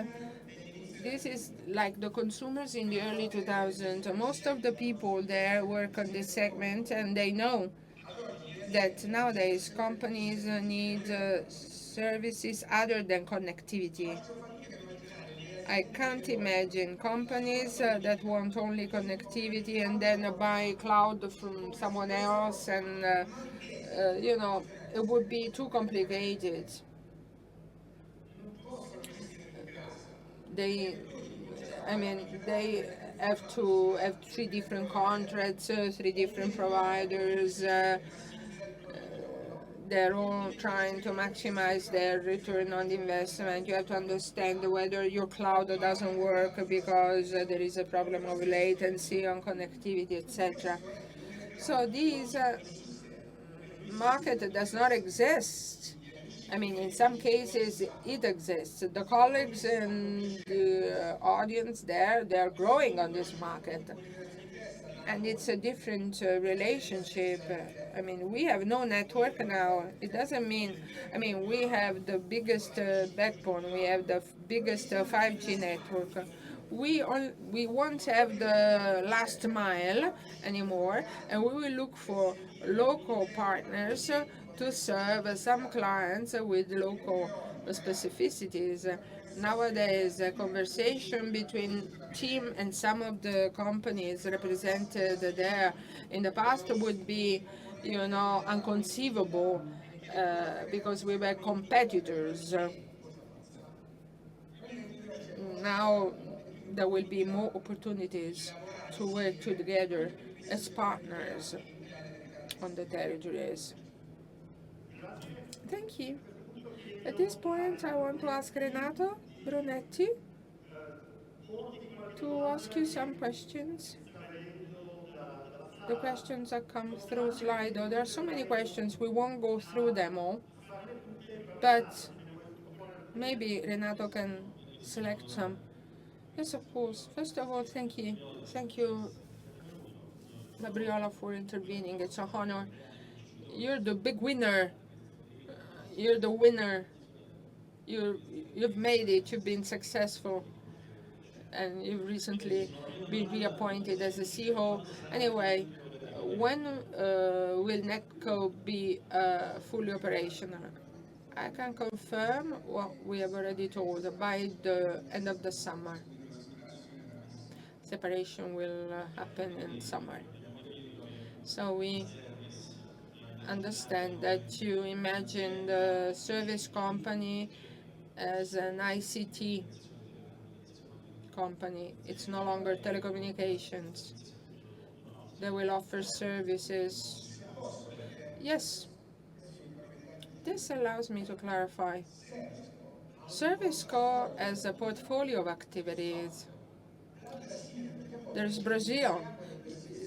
Speaker 2: this is like the consumers in the early 2000s. Most of the people there work on this segment, and they know that nowadays companies need services other than connectivity. I can't imagine companies that want only connectivity and then buy cloud from someone else, and you know, it would be too complicated. They, I mean, they have to have 3 different contracts, 3 different providers. They're all trying to maximize their return on the investment. You have to understand whether your cloud doesn't work because there is a problem of latency on connectivity, etc. So this market does not exist. I mean, in some cases it exists. The colleagues and the audience there, they're growing on this market. And it's a different relationship. I mean, we have no network now. It doesn't mean, I mean, we have the biggest backbone. We have the biggest 5G network. We won't have the last mile anymore, and we will look for local partners to serve some clients with local specificities. Nowadays, a conversation between TIM and some of the companies represented there in the past would be, you know, inconceivable because we were competitors. Now there will be more opportunities to work together as partners on the territories. Thank you. At this point, I want to ask Renato Brunetti to ask you some questions. The questions that come through Slido. There are so many questions, we won't go through them all. But maybe Renato can select some. Yes, of course. First of all, thank you. Thank you, Gabriola, for intervening. It's an honor. You're the big winner. You're the winner. You've made it. You've been successful. And you've recently been reappointed as a CEO. Anyway, when will NetCo be fully operational? I can confirm what we have already told. By the end of the summer. Separation will happen in summer. So we understand that you imagine the service company as an ICT company. It's no longer telecommunications. They will offer services. Yes. This allows me to clarify. ServiceCo has a portfolio of activities. There's Brazil.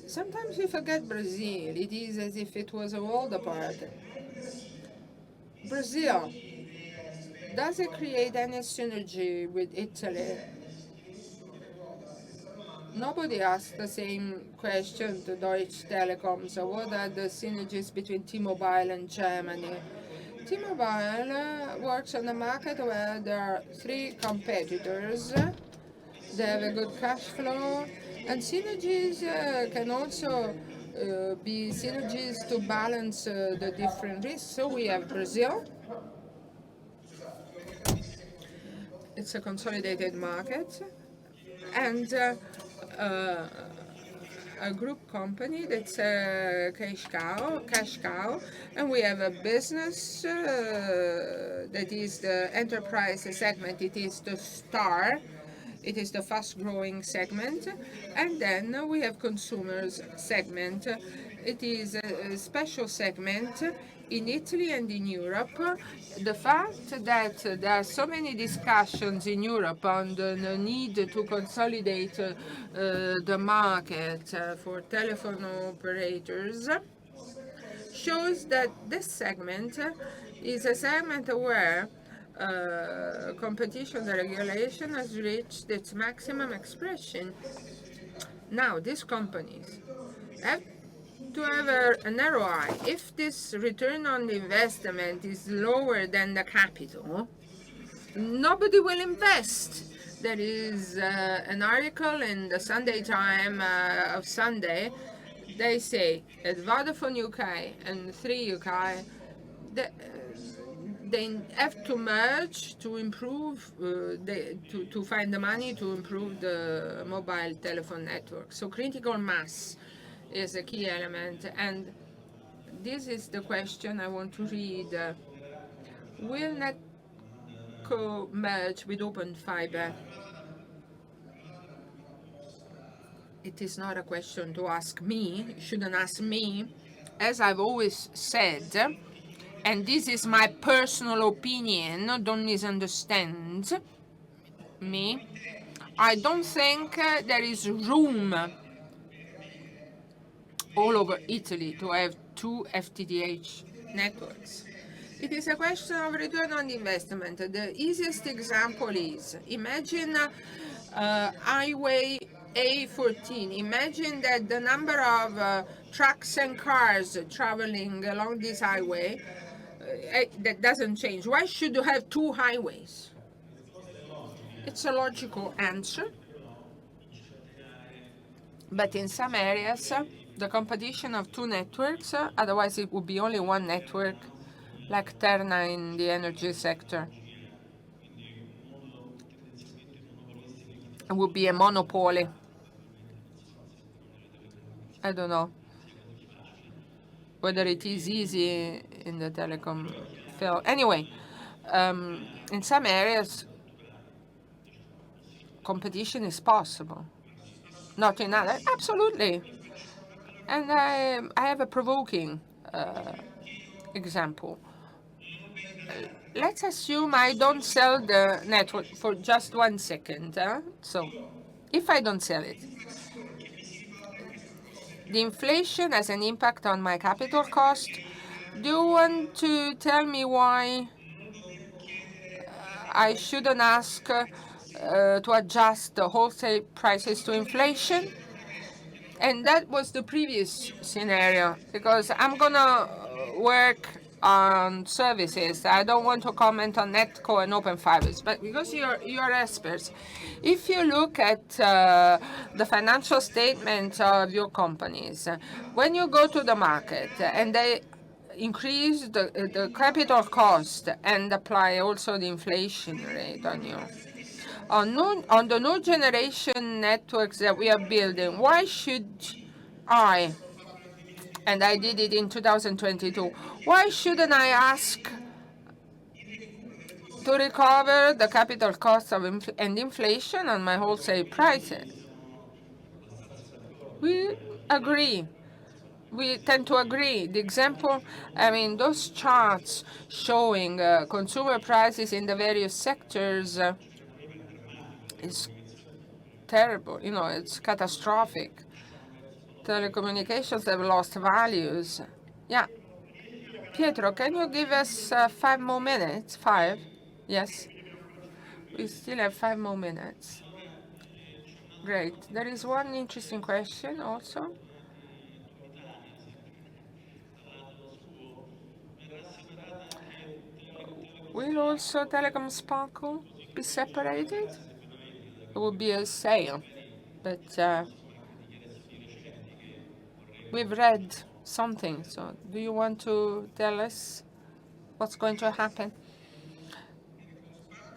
Speaker 2: Sometimes we forget Brazil. It is as if it was a world apart. Brazil. Does it create any synergy with Italy? Nobody asked the same question to Deutsche Telekom. So what are the synergies between T-Mobile and Germany? T-Mobile works on a market where there are 3 competitors. They have a good cash flow, and synergies can also be synergies to balance the different risks. So we have Brazil. It's a consolidated market, and a group company that's a cash cow, and we have a business that is the enterprise segment. It is the star. It is the fast-growing segment, and then we have consumers segment. It is a special segment in Italy and in Europe. The fact that there are so many discussions in Europe on the need to consolidate the market for telephone operators shows that this segment is a segment where competition regulation has reached its maximum expression. Now, these companies have to have an ROI. If this return on investment is lower than the capital, nobody will invest. There is an article in the Sunday Time of Sunday. They say at Vodafone UK and 3 UK, they have to merge to improve, to find the money to improve the mobile telephone network. So critical mass is a key element. And this is the question I want to read. Will NetCo merge with Open Fiber? It is not a question to ask me. You shouldn't ask me. As I've always said, and this is my personal opinion, don't misunderstand me, I don't think there is room all over Italy to have 2 FTTH networks. It is a question of return on investment. The easiest example is, imagine highway A14. Imagine that the number of trucks and cars traveling along this highway that doesn't change. Why should you have 2 highways? It's a logical answer. But in some areas, the competition of 2 networks, otherwise it would be only 1 network, like Terna in the energy sector. It would be a monopoly. I don't know whether it is easy in the telecom field. Anyway, in some areas, competition is possible. Not in others, absolutely. And I have a provoking example. Let's assume I don't sell the network for just 1 second. So, if I don't sell it, the inflation has an impact on my capital cost. Do you want to tell me why I shouldn't ask to adjust the wholesale prices to inflation? And that was the previous scenario, because I'm gonna work on services. I don't want to comment on NetCo and Open Fibers, but because you're experts, if you look at the financial statements of your companies, when you go to the market and they increase the capital cost and apply also the inflation rate on you, on the new generation networks that we are building, why should I, and I did it in 2022, why shouldn't I ask to recover the capital cost of and inflation on my wholesale prices? We agree. We tend to agree. The example, I mean, those charts showing consumer prices in the various sectors is terrible. You know, it's catastrophic. Telecommunications have lost values. Yeah. Pietro, can you give us 5 more minutes? 5? Yes. We still have 5 more minutes. Great. There is one interesting question also. Will also Telecom Sparkle be separated? It will be a sale, but we've read something. So do you want to tell us what's going to happen?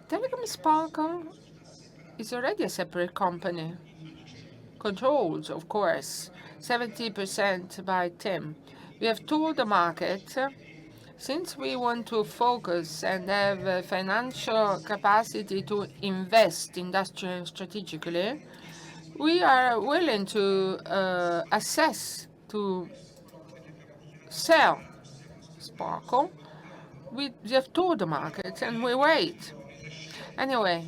Speaker 2: Telecom Sparkle is already a separate company, controlled, of course, 70% by Tim. We have told the market, since we want to focus and have financial capacity to invest industrially and strategically, we are willing to assess, to sell Sparkle. We have told the market and we wait. Anyway,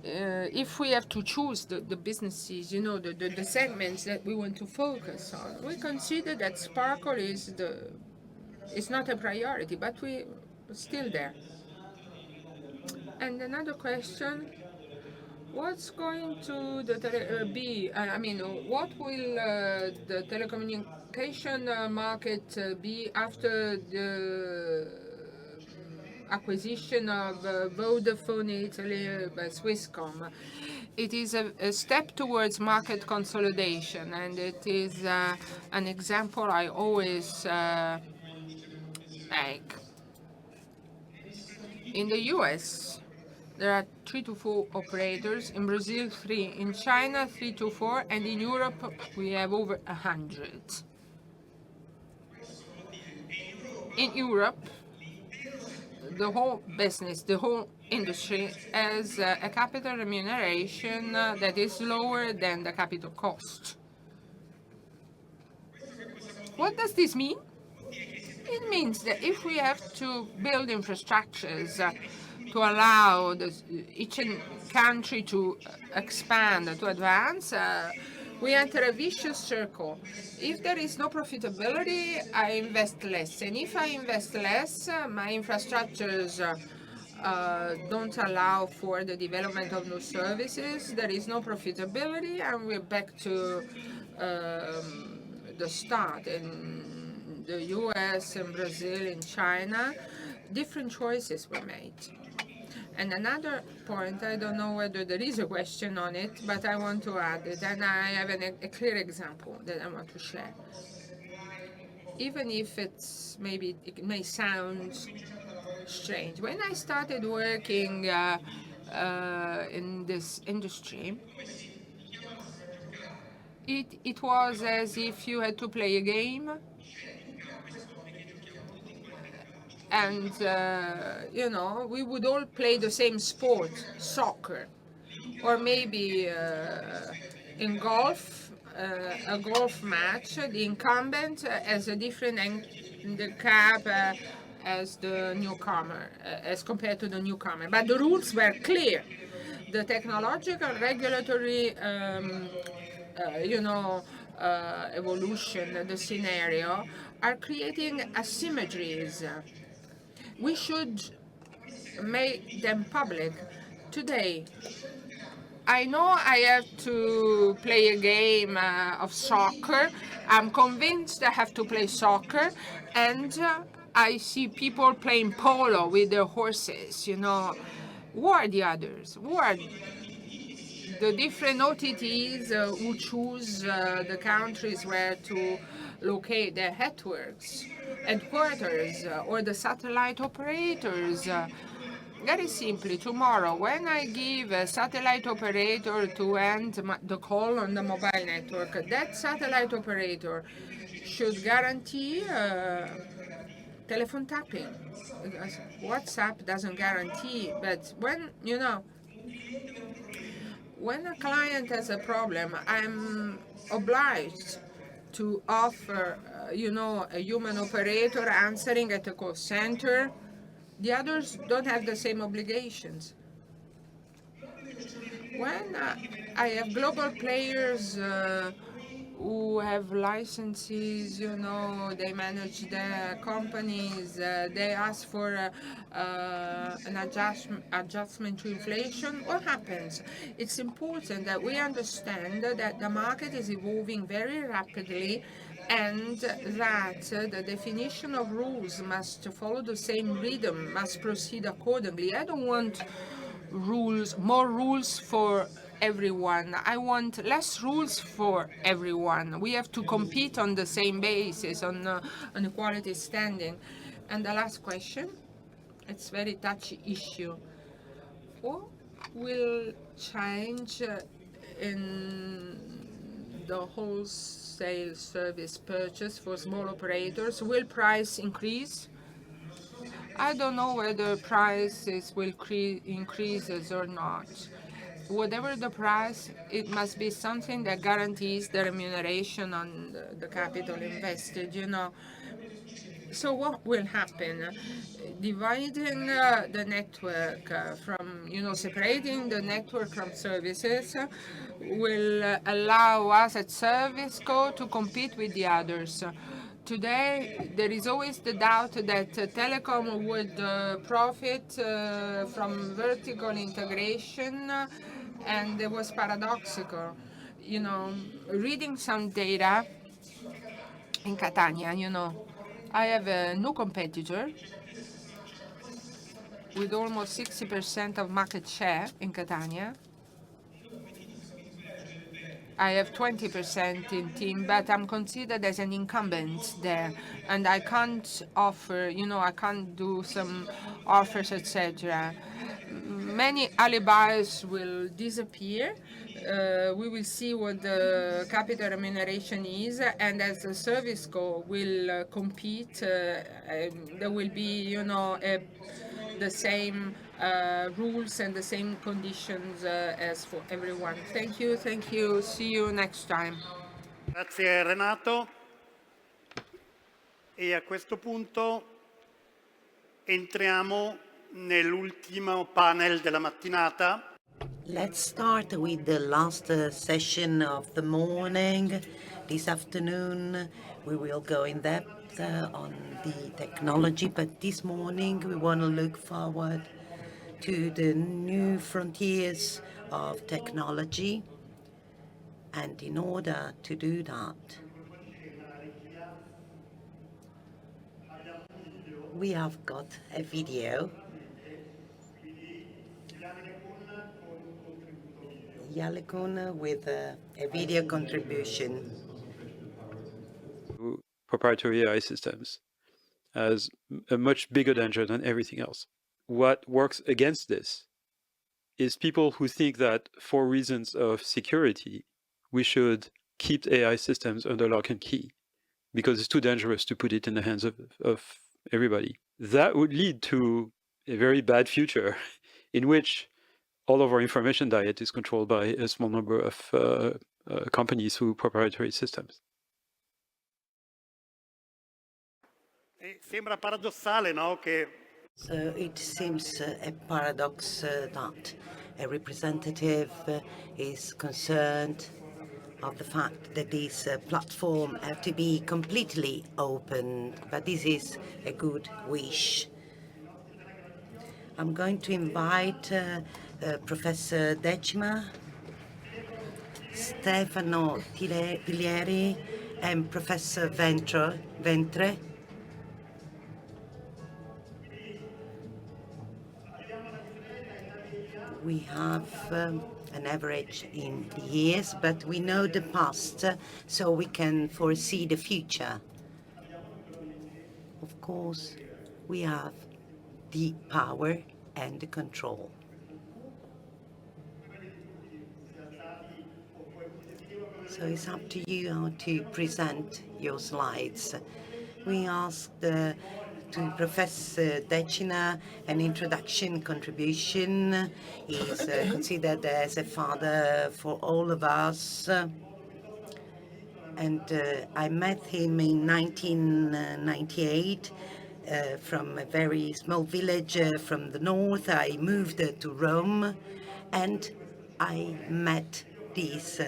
Speaker 2: if we have to choose the businesses, you know, the segments that we want to focus on, we consider that Sparkle is not a priority, but we're still there. And another question, What's going to be? I mean, what will the telecommunication market be after the acquisition of Vodafone Italy by Swisscom? It is a step towards market consolidation, and it is an example I always make. In the US, there are 3 to 4 operators, in Brazil 3, in China 3 to 4, and in Europe we have over 100. In Europe, the whole business, the whole industry has a capital remuneration that is lower than the capital cost. What does this mean? It means that if we have to build infrastructures to allow each country to expand, to advance, we enter a vicious circle. If there is no profitability, I invest less. And if I invest less, my infrastructures don't allow for the development of new services. There is no profitability, and we're back to the start. In the US and Brazil and China, different choices were made. And another point, I don't know whether there is a question on it, but I want to add it, and I have a clear example that I want to share. Even if maybe it may sound strange. When I started working in this industry, it was as if you had to play a game, and you know, we would all play the same sport, soccer, or maybe in golf, a golf match, the incumbent has a different handicap as the newcomer, as compared to the newcomer. But the rules were clear. The technological regulatory evolution, the scenario, are creating asymmetries. We should make them public. Today, I know I have to play a game of soccer. I'm convinced I have to play soccer, and I see people playing polo with their horses, you know. Who are the others? Who are the different OTTs who choose the countries where to locate their headquarters, or the satellite operators? Very simply, tomorrow, when I give a satellite operator to end the call on the mobile network, that satellite operator should guarantee telephone tapping. Because WhatsApp doesn't guarantee, but when a client has a problem, I'm obliged to offer, a human operator answering at a call center. The others don't have the same obligations. When I have global players who have licenses, they manage their companies, they ask for an adjustment to inflation, what happens? It's important that we understand that the market is evolving very rapidly, and that the definition of rules must follow the same rhythm, must proceed accordingly. I don't want more rules for everyone. I want less rules for everyone. We have to compete on the same basis, on equality standing. And the last question, it's a very touchy issue. What will change in the wholesale service purchase for small operators? Will price increase? I don't know whether prices will increase or not. Whatever the price, it must be something that guarantees the remuneration on the capital invested, So what will happen? Dividing the network from, separating the network from services will allow us at ServiceCo to compete with the others. Today, there is always the doubt that telecom would profit from vertical integration And it was paradoxical, reading some data in Catania, I have a new competitor with almost 60% of market share in Catania. I have 20% in team, but I'm considered as an incumbent there, and I can't offer, I can't do some offers, etc. Many alibis will disappear. We will see what the capital remuneration is, and as the service co will compete, there will be, the same rules and the same conditions as for everyone. Thank you, thank you. See you next time.
Speaker 11: Grazie Renato. E a questo punto entriamo nell'ultimo panel della mattinata.
Speaker 15: Let's start with the last session of the morning. This afternoon we will go in depth on the technology, but this morning we want to look forward to the new frontiers of technology. And in order to do that, we have got a video. Yalekun with a video contribution.
Speaker 18: Proprietary AI systems as a much bigger danger than everything else. What works against this is people who think that for reasons of security, we should keep AI systems under lock and key because it's too dangerous to put it in the hands of everybody. That would lead to a very bad future in which all of our information diet is controlled by a small number of companies through proprietary systems.
Speaker 11: Sembra paradossale, no?
Speaker 15: So it seems a paradox that a representative is concerned of the fact that this platform have to be completely open, but this is a good wish. I'm going to invite Professor Decima, Stefano Tilieri, and Professor Ventre. We have an average in the years, but we know the past, so we can foresee the future. Of course, we have the power and the control. So it's up to you how to present your slides. We asked to Professor Decina an introduction contribution. He's considered as a father for all of us. And I met him in 1998 from a very small village from the north. I moved to Rome and I met this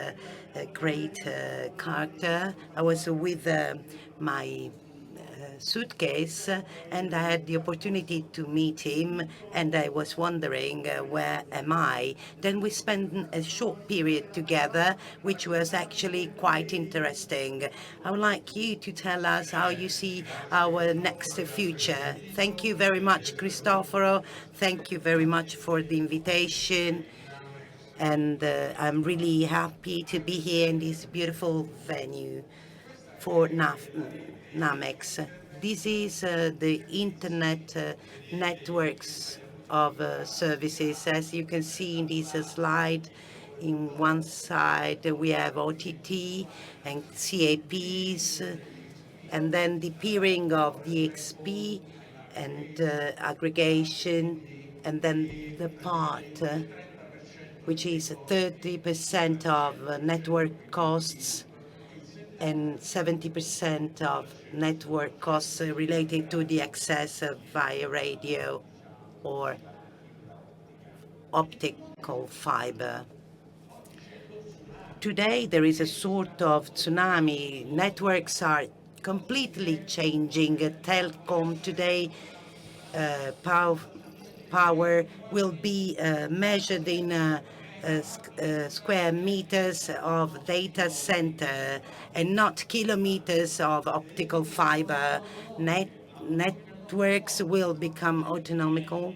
Speaker 15: great character. I was with my suitcase and I had the opportunity to meet him and I was wondering where am I? Then we spent a short period together which was actually quite interesting. I would like you to tell us how you see our next future. Thank you very much, Cristoforo. Thank you very much for the invitation. And I'm really happy to be here in this beautiful venue for NAMEX. This is the internet networks of services. As you can see in this slide, in one side we have OTT and CAPs, and then the peering of DXP and aggregation, and then the part which is 30% of network costs and 70% of network costs related to the access via radio or optical fiber. Today there is a sort of tsunami. Networks are completely changing. Telecom today, power will be measured in square meters of data center and not kilometers of optical fiber. Networks will become autonomical.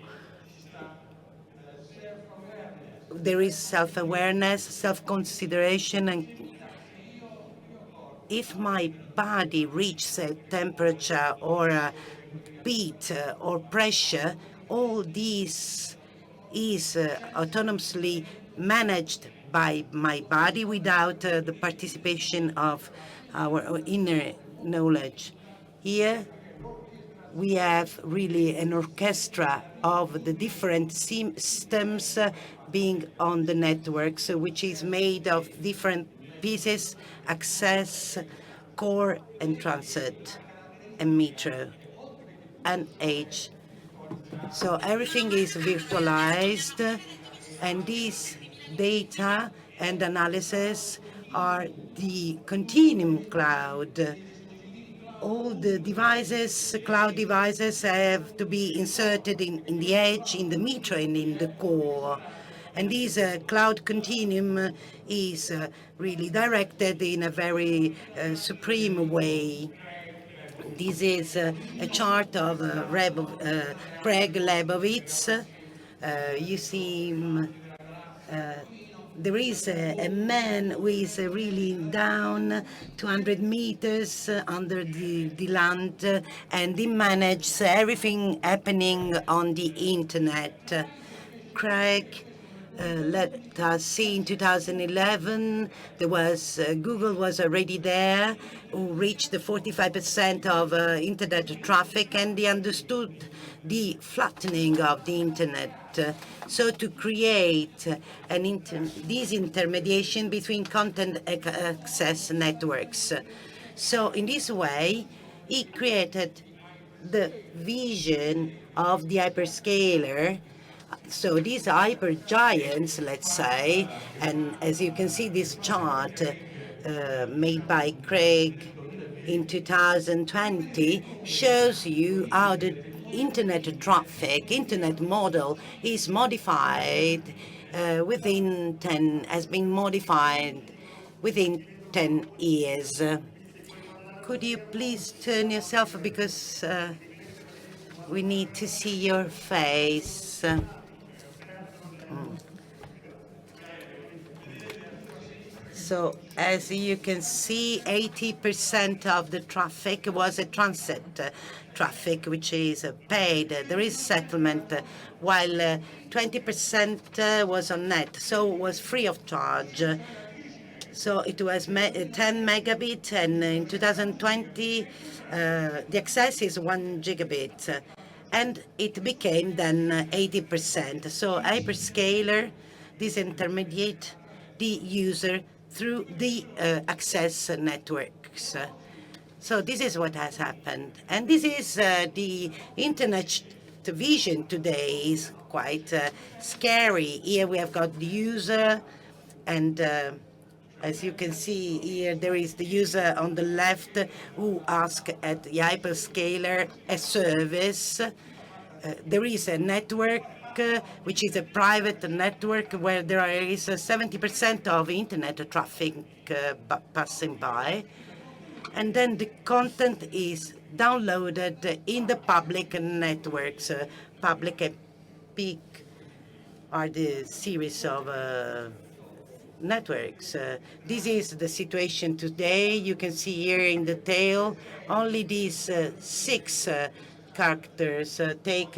Speaker 15: There is self-awareness, self-consideration, and if my body reaches a temperature or a beat or pressure, all this is autonomously managed by my body without the participation of our inner knowledge. Here we have really an orchestra of the different systems being on the networks, which is made of different pieces: access, core, and transit, and metro, and edge. So everything is virtualized, and these data and analysis are the continuum cloud. All the devices, cloud devices, have to be inserted in the edge, in the metro, and in the core. And this cloud continuum is really directed in a very supreme way. This is a chart of Craig Lebowitz. You see him. There is a man who is really down 200 meters under the land, and he manages everything happening on the internet. Craig let us see in 2011 there was Google was already there, who reached the 45% of internet traffic, and they understood the flattening of the internet. So to create this intermediation between content access networks. So in this way, he created the vision of the hyperscaler. So these hyper giants, let's say, and as you can see, this chart made by Craig in 2020 shows you how the internet traffic, internet model is modified has been modified within 10 years. Could you please turn yourself, because we need to see your face. So as you can see, 80% of the traffic was a transit traffic, which is paid. There is settlement, while 20% was on net, so it was free of charge. So it was 10 megabit, and in 2020, the access is 1 gigabit, and it became then 80%. So hyperscaler disintermediate the user through the access networks. So this is what has happened. And this is the internet vision today is quite scary. Here we have got the user, and as you can see here, there is the user on the left who asks at the hyperscaler a service. There is a network, which is a private network where there is 70% of internet traffic passing by. And then the content is downloaded in the public networks. Public and peak are the series of networks. This is the situation today. You can see here in the tail only these 6 characters take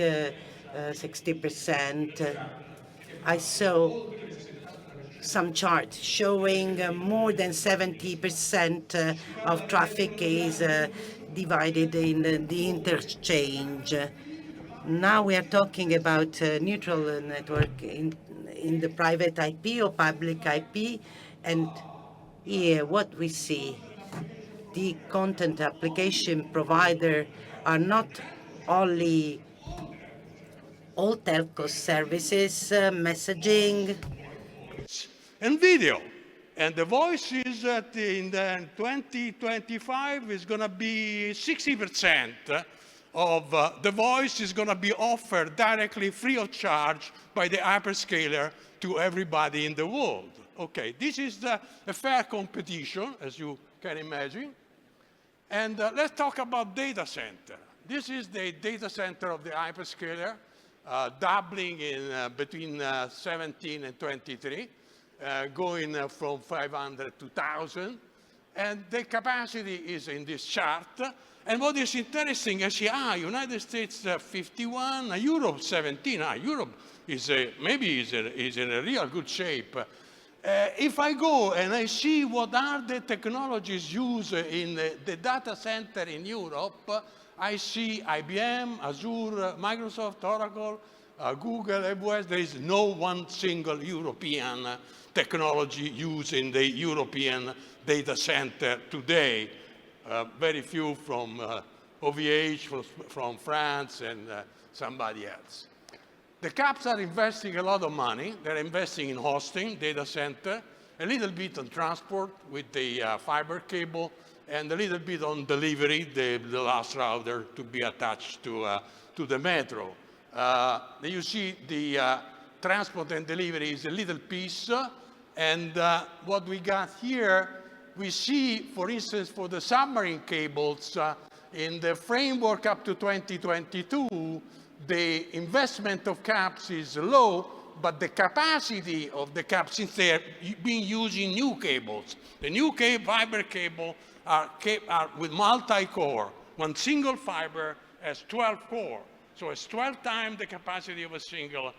Speaker 15: 60%. I saw some chart showing more than 70% of traffic is divided in the interchange. Now we are talking about neutral network in the private IP or public IP, and here what we see, the content application provider are not only all telco services, messaging,
Speaker 19: and video. And the voice is that in the 2025 is going to be 60% of the voice is going to be offered directly free of charge by the hyperscaler to everybody in the world. Okay, this is a fair competition, as you can imagine. And let's talk about data center. This is the data center of the hyperscaler, doubling in between 17 and 23, going from 500 to 1,000. And the capacity is in this chart. And what is interesting is, United States 51, Europe 17. Europe is maybe is in a real good shape. If I go and I see what are the technologies used in the data center in Europe, I see IBM, Azure, Microsoft, Oracle, Google, AWS. There is no one single European technology used in the European data center today. Very few from OVH, from France, and somebody else. The caps are investing a lot of money. They're investing in hosting, data center, a little bit on transport with the fiber cable, and a little bit on delivery, the last router to be attached to the metro. You see the transport and delivery is a little piece, and what we got here, we see, for instance, for the submarine cables, in the framework up to 2022, the investment of caps is low, but the capacity of the caps, since they're being used in new cables, the new fiber cable are with multi-core. One single fiber has 12 core, so it's 12 times the capacity of a single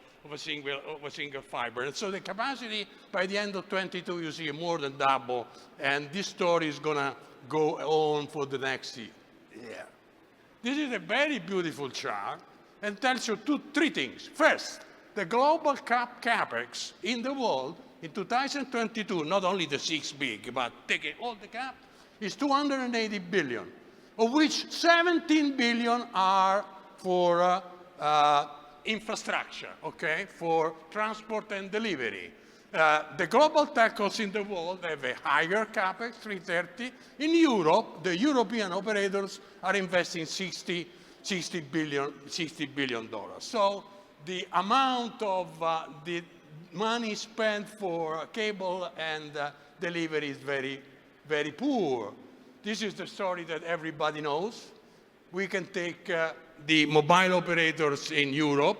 Speaker 19: fiber. And so the capacity by the end of 22, you see more than double, and this story is going to go on for the next year. Yeah. This is a very beautiful chart and tells you three things. First, the global capex in the world in 2022, not only the six big, but taking all the cap, is 280 billion, of which 17 billion are for infrastructure, okay, for transport and delivery. The global telcos in the world have a higher capex, 330. In Europe, the European operators are investing $60 billion. So the amount of the money spent for cable and delivery is very, very poor. This is the story that everybody knows. We can take the mobile operators in Europe,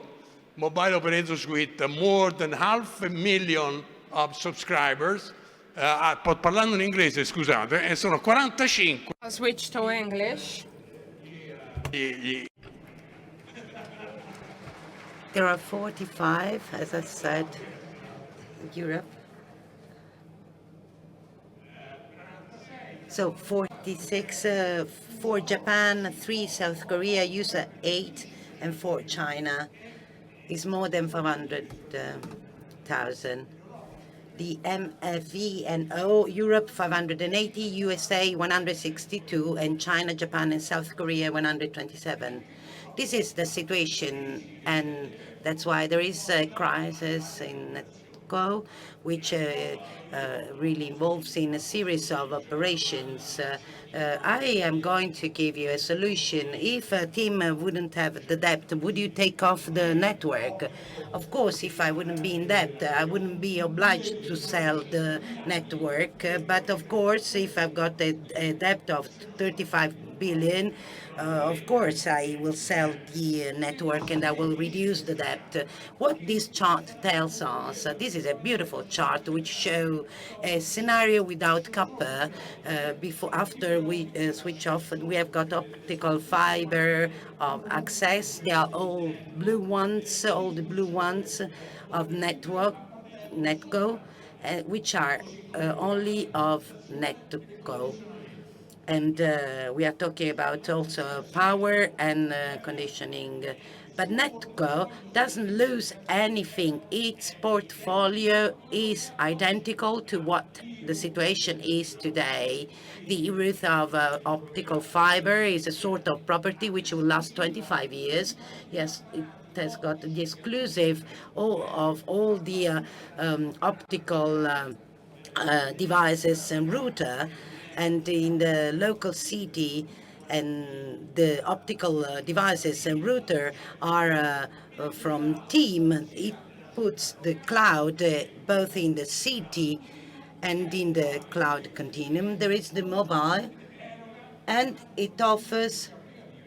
Speaker 19: mobile operators with more than 500,000 of subscribers. Parlando in inglese, scusate, sono 45.
Speaker 2: I'll switch to English.
Speaker 15: There are 45, as I said, in Europe. So 46 for Japan, 3 South Korea, USA 8, and 4 China is more than 500,000. The MFE&O, Europe 580, USA 162, and China, Japan, and South Korea 127. This is the situation, and that's why there is a crisis in NetCo, which really involves in a series of operations. I am going to give you a solution. If a team wouldn't have the debt, would you take off the network? Of course, if I wouldn't be in debt, I wouldn't be obliged to sell the network. But of course, if I've got a debt of 35 billion, of course, I will sell the network and I will reduce the debt. What this chart tells us, this is a beautiful chart which shows a scenario without copper. After we switch off, we have got optical fiber of access. They are all blue ones, all the blue ones of NetCo, which are only of NetCo. And we are talking about also power and conditioning. But NetCo doesn't lose anything. Its portfolio is identical to what the situation is today. The route of optical fiber is a sort of property which will last 25 years. Yes, it has got the exclusive of all the optical devices and router. And in the local city, and the optical devices and router are from TEAM. It puts the cloud both in the city and in the cloud continuum. There is the mobile, and it offers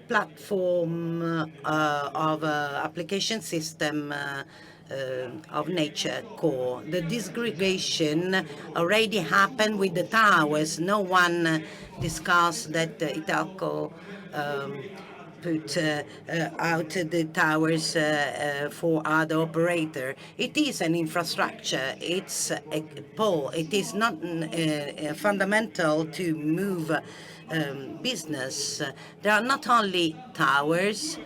Speaker 15: platform of application system of nature core. The disgregation already happened with the towers. No one discussed that Italco put out the towers for other operator. It is an infrastructure. It's a pole. It is not fundamental to move business. There are not only towers.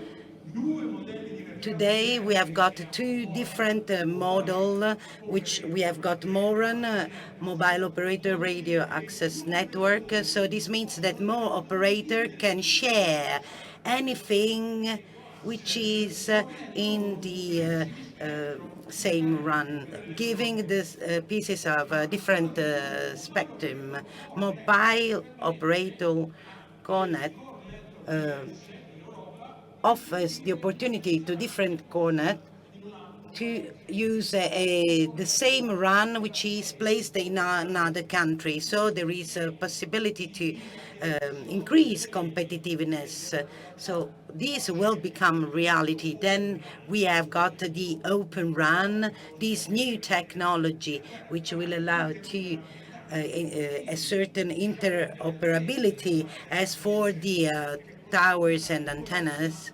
Speaker 15: Today we have got two different models, which we have got MORAN, Mobile Operator Radio Access Network. So this means that more operator can share anything which is in the same run, giving the pieces of different spectrum. Mobile Operator Connect offers the opportunity to different corners to use the same run which is placed in another country. So there is a possibility to increase competitiveness. So this will become reality. Then we have got the open run, this new technology which will allow to a certain interoperability as for the towers and antennas,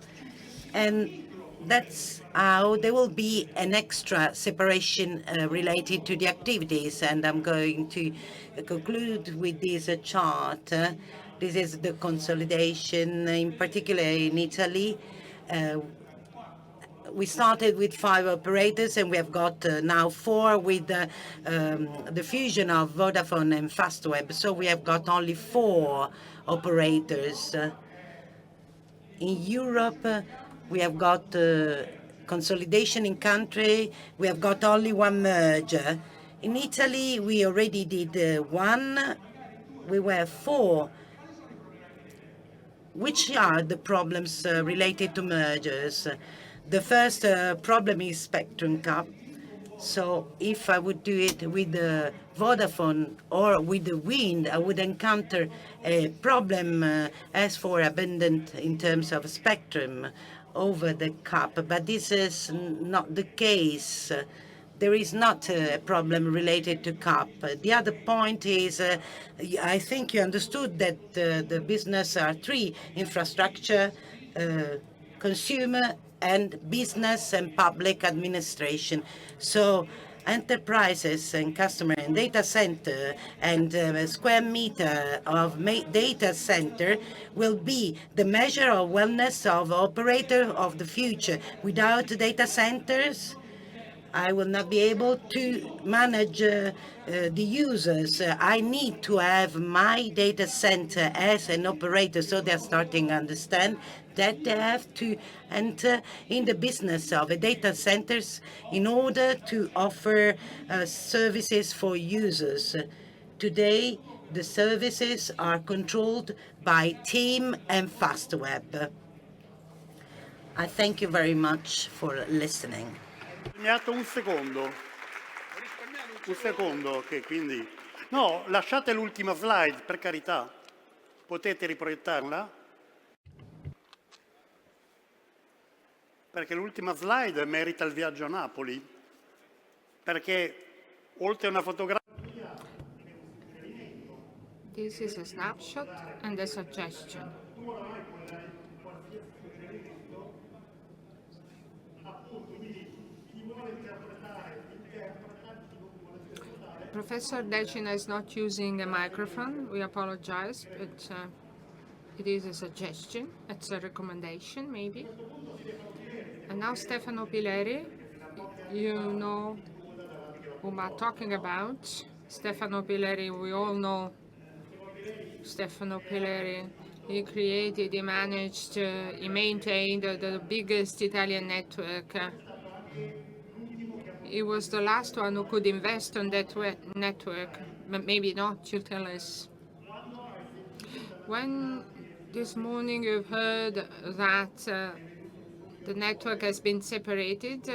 Speaker 15: and that's how there will be an extra separation related to the activities. And I'm going to conclude with this chart. This is the consolidation, in particular in Italy. We started with 5 operators, and we have got now 4 with the fusion of Vodafone and Fastweb. So we have got only 4 operators. In Europe, we have got consolidation in country. We have got only 1 merger. In Italy, we already did 1. We were 4. Which are the problems related to mergers? The first problem is spectrum cap. So if I would do it with the Vodafone or with the Wind, I would encounter a problem as for abundant in terms of spectrum over the cap. But this is not the case. There is not a problem related to cap. The other point is, I think you understood that the business are 3: infrastructure, consumer, and business and public administration. So enterprises and customer and data center and square meter of data center will be the measure of wellness of operator of the future. Without data centers, I will not be able to manage the users. I need to have my data center as an operator, so they're starting to understand that they have to enter in the business of data centers in order to offer services for users. Today, the services are controlled by TEAM and Fastweb. I thank you very much for listening.
Speaker 11: Un secondo, che quindi... No, lasciate l'ultima slide, per carità. Potete riproiettarla? Perché l'ultima slide merita il viaggio a Napoli. Perché oltre a una fotografia...
Speaker 2: This is a snapshot and a suggestion. Professor Decina is not using a microphone. We apologize, but it is a suggestion. It's a recommendation, maybe. And now Stefano Pileri, you know whom I'm talking about. Stefano Pileri, we all know Stefano Pileri. He created, he managed, he maintained the biggest Italian network. He was the last one who could invest on that network, but maybe not, you'll tell us. When This morning you've heard that the network has been separated.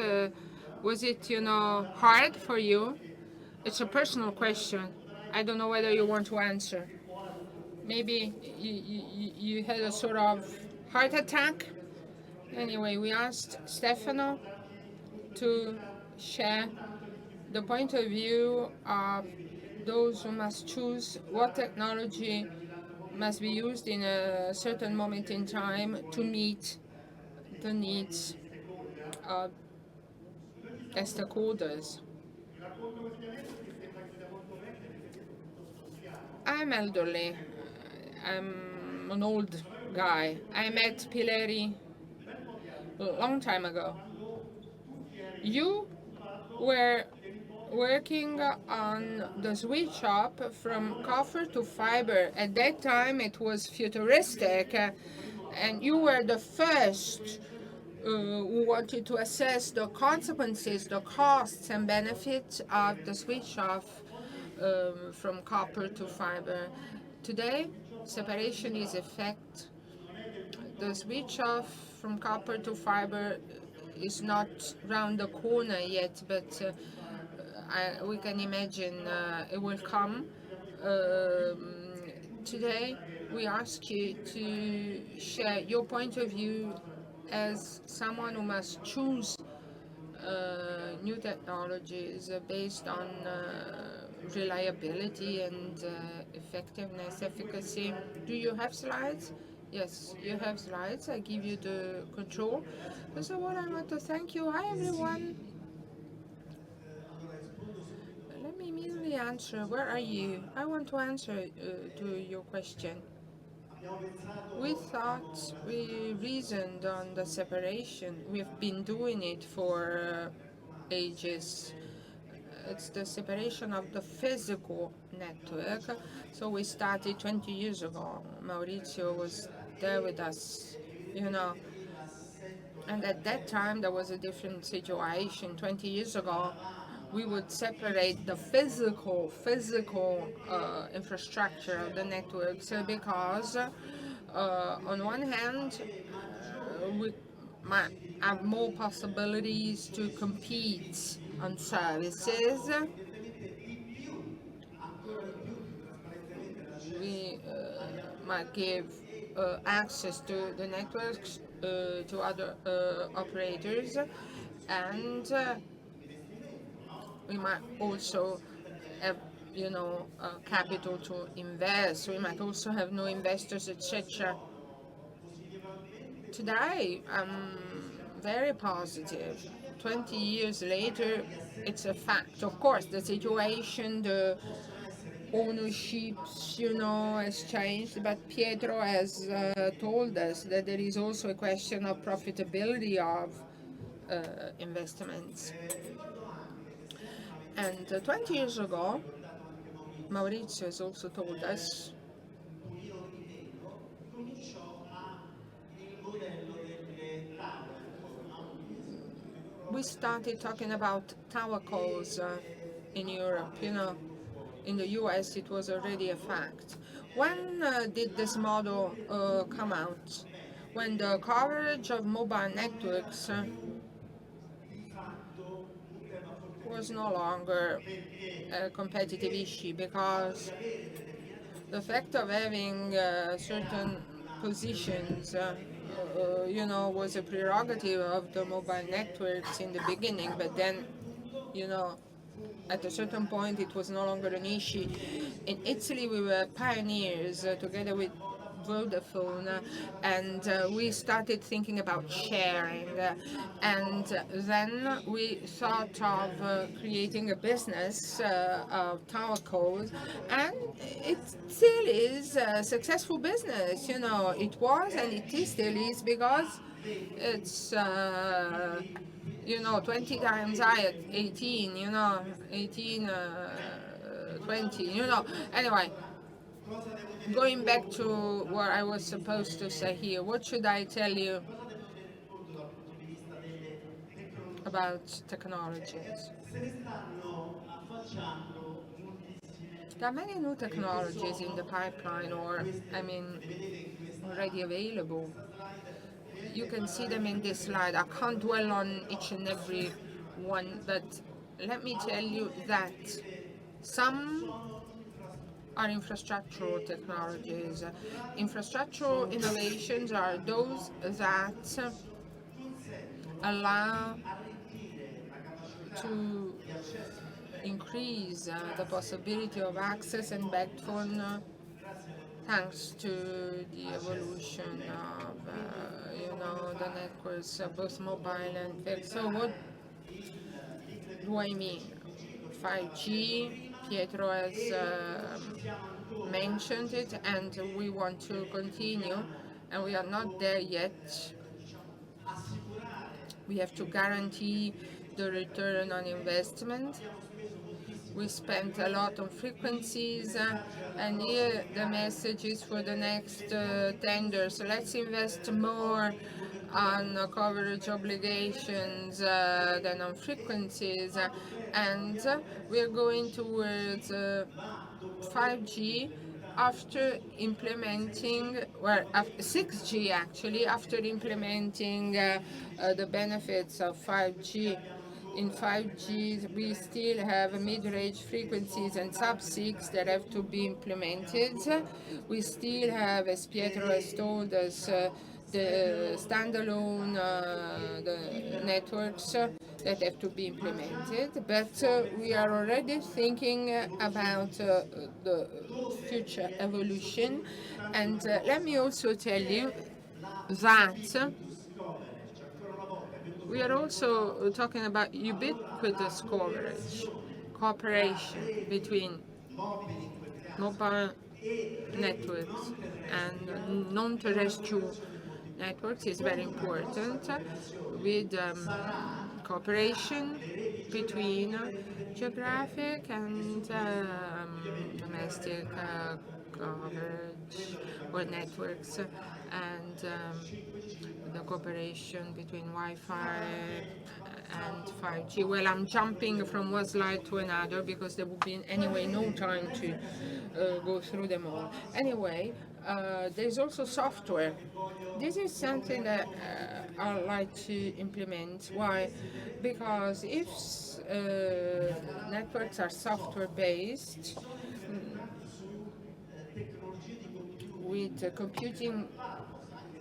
Speaker 2: Was it, hard for you? It's a personal question. I don't know whether you want to answer. Maybe you had a sort of heart attack. Anyway, we asked Stefano to share the point of view of those who must choose what technology must be used in a certain moment in time to meet the needs of the stakeholders. I'm elderly. I'm an old guy. I met Plenary a long time ago. You were working on the switch up from copper to fiber. At that time, it was futuristic, and you were the first who wanted to assess the consequences, the costs and benefits of the switch off from copper to fiber. Today, separation is effect. The switch off from copper to fiber is not round the corner yet, but we can imagine it will come. Today, we ask you to share your point of view as someone who must choose new technologies based on reliability and effectiveness, efficacy. Do you have slides? Yes, you have slides. I give you the control. First of all, I want to thank you. Hi, everyone. Let me immediately answer. Where are you? I want to answer to your question. We thought, we reasoned on the separation. We've been doing it for ages. It's the separation of the physical network. So we started 20 years ago. Maurizio was there with us, And at that time, there was a different situation. 20 years ago, we would separate the physical infrastructure of the networks because on one hand, we might have more possibilities to compete on services. We might give access to the networks to other operators, and we might also have capital to invest. We might also have new investors, etc. Today, I'm very positive. 20 years later, it's a fact. Of course, the situation, the ownership, has changed, but Pietro has told us that there is also a question of profitability of investments. And 20 years ago, Maurizio has also told us we started talking about tower calls in Europe, In the US, it was already a fact. When did this model come out? When the coverage of mobile networks was no longer a competitive issue because the fact of having certain positions was a prerogative of the mobile networks in the beginning, but then, at a certain point it was no longer an issue. In Italy, we were pioneers together with Vodafone, and we started thinking about sharing, and then we thought of creating a business of tower codes, and it still is a successful business. It was and it still is because it's 20 times higher, 18, 18, 20, Anyway, going back to what I was supposed to say here, what should I tell you about technologies? There are many new technologies in the pipeline, or, already available. You can see them in this slide. I can't dwell on each and every one, but let me tell you that some are infrastructural technologies. Infrastructural innovations are those that allow to increase the possibility of access and backbone thanks to the evolution of the networks, both mobile and fixed. So what do I mean? 5G, Pietro has mentioned it, and we want to continue, and we are not there yet. We have to guarantee the return on investment. We spent a lot on frequencies, and here the message is for the next tenders. Let's invest more on coverage obligations than on frequencies, and we're going towards 5G after implementing, well, 6G actually, after implementing the benefits of 5G. In 5G, we still have mid-range frequencies and sub-6 that have to be implemented. We still have, as Pietro has told us, the standalone the networks that have to be implemented, but we are already thinking about the future evolution. And let me also tell you that we are also talking about ubiquitous coverage, cooperation between mobile networks and non-terrestrial networks is very important, with cooperation between geographic and domestic coverage or networks, and the cooperation between Wi-Fi and 5G. Well, I'm jumping from one slide to another because there would be anyway no time to go through them all. Anyway, there's also software. This is something that I'd like to implement. Why? Because if networks are software-based, with computing,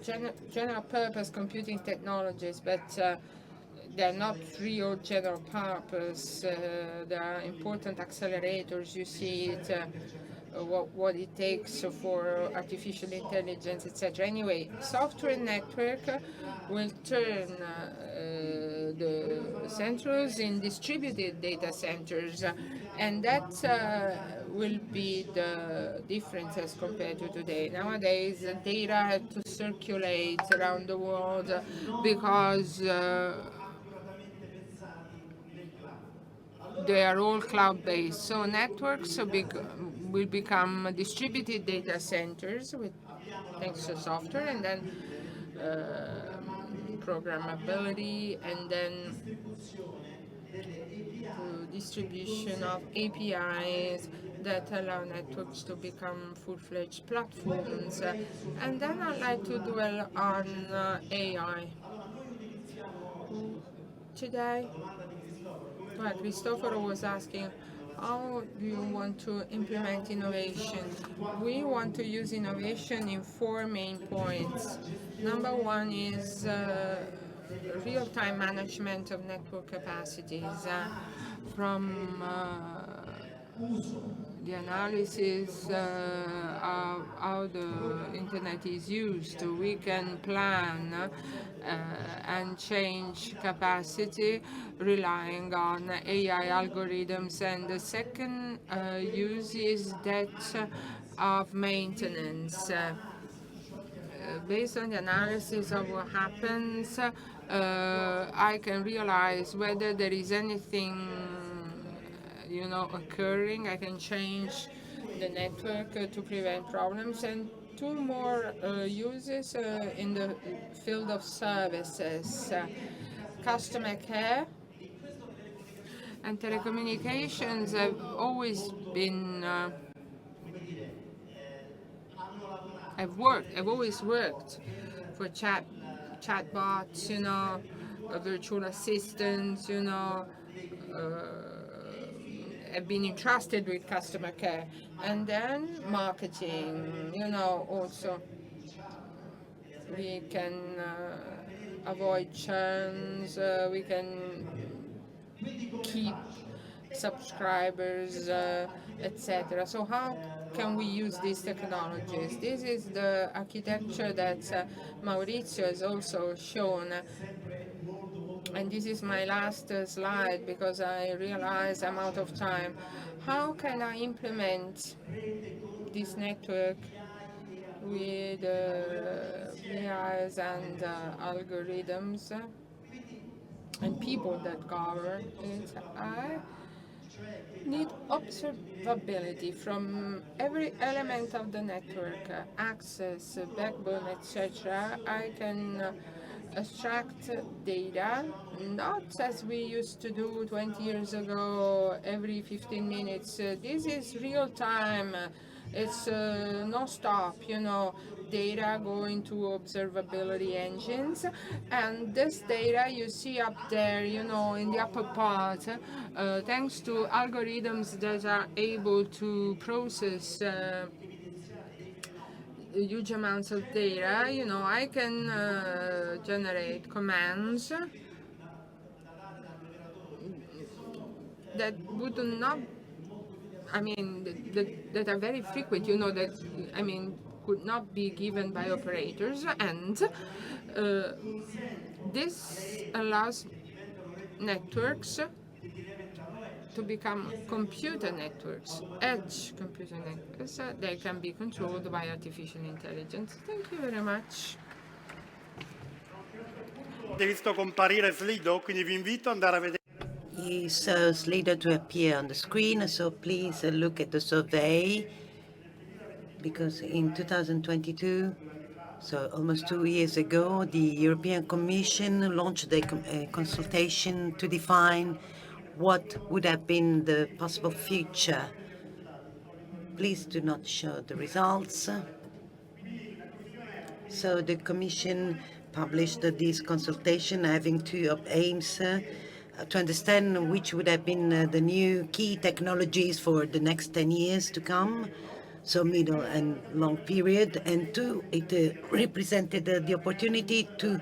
Speaker 2: general purpose computing technologies, but they're not real general purpose. There are important accelerators. You see it, what it takes for artificial intelligence, etc. Anyway, software network will turn the centers in distributed data centers, and that will be the difference as compared to today. Nowadays, data had to circulate around the world because they are all cloud-based. So networks will become distributed data centers thanks to software, and then programmability, and then distribution of APIs that allow networks to become full-fledged platforms. And then I'd like to dwell on AI. Today, well, Cristoforo was asking, how do you want to implement innovation? We want to use innovation in 4 main points. Number one is real-time management of network capacities. From the analysis of how the internet is used, we can plan and change capacity relying on AI algorithms. And the second use is that of maintenance. Based on the analysis of what happens, I can realize whether there is anything occurring. I can change the network to prevent problems. And 2 more uses in the field of services, customer care and telecommunications have always been I've always worked for chatbots, virtual assistants, have been entrusted with customer care, and then marketing, also we can avoid churns, we can keep subscribers, etc. So how can we use these technologies? This is the architecture that Maurizio has also shown. And this is my last slide because I realize I'm out of time. How can I implement this network with AIs and algorithms and people that govern it? I need observability from every element of the network, access, backbone, etc. I can extract data, not as we used to do 20 years ago, every 15 minutes. This is real time. It's non-stop, data going to observability engines. And this data you see up there, in the upper part, thanks to algorithms that are able to process huge amounts of data, I can generate commands that would not, that are very frequent, could not be given by operators, and this allows networks to become computer networks, edge computer networks. They can be controlled by artificial intelligence. Thank you very much.
Speaker 11: Avete visto comparire Slido, quindi vi invito ad andare a vedere.
Speaker 15: He saw Slido to appear on the screen, so please look at the survey, because in 2022, so almost 2 years ago, the European Commission launched a consultation to define what would have been the possible future. Please do not show the results. So the Commission published this consultation having two aims: to understand which would have been the new key technologies for the next 10 years to come, so middle and long period, and two, it represented the opportunity to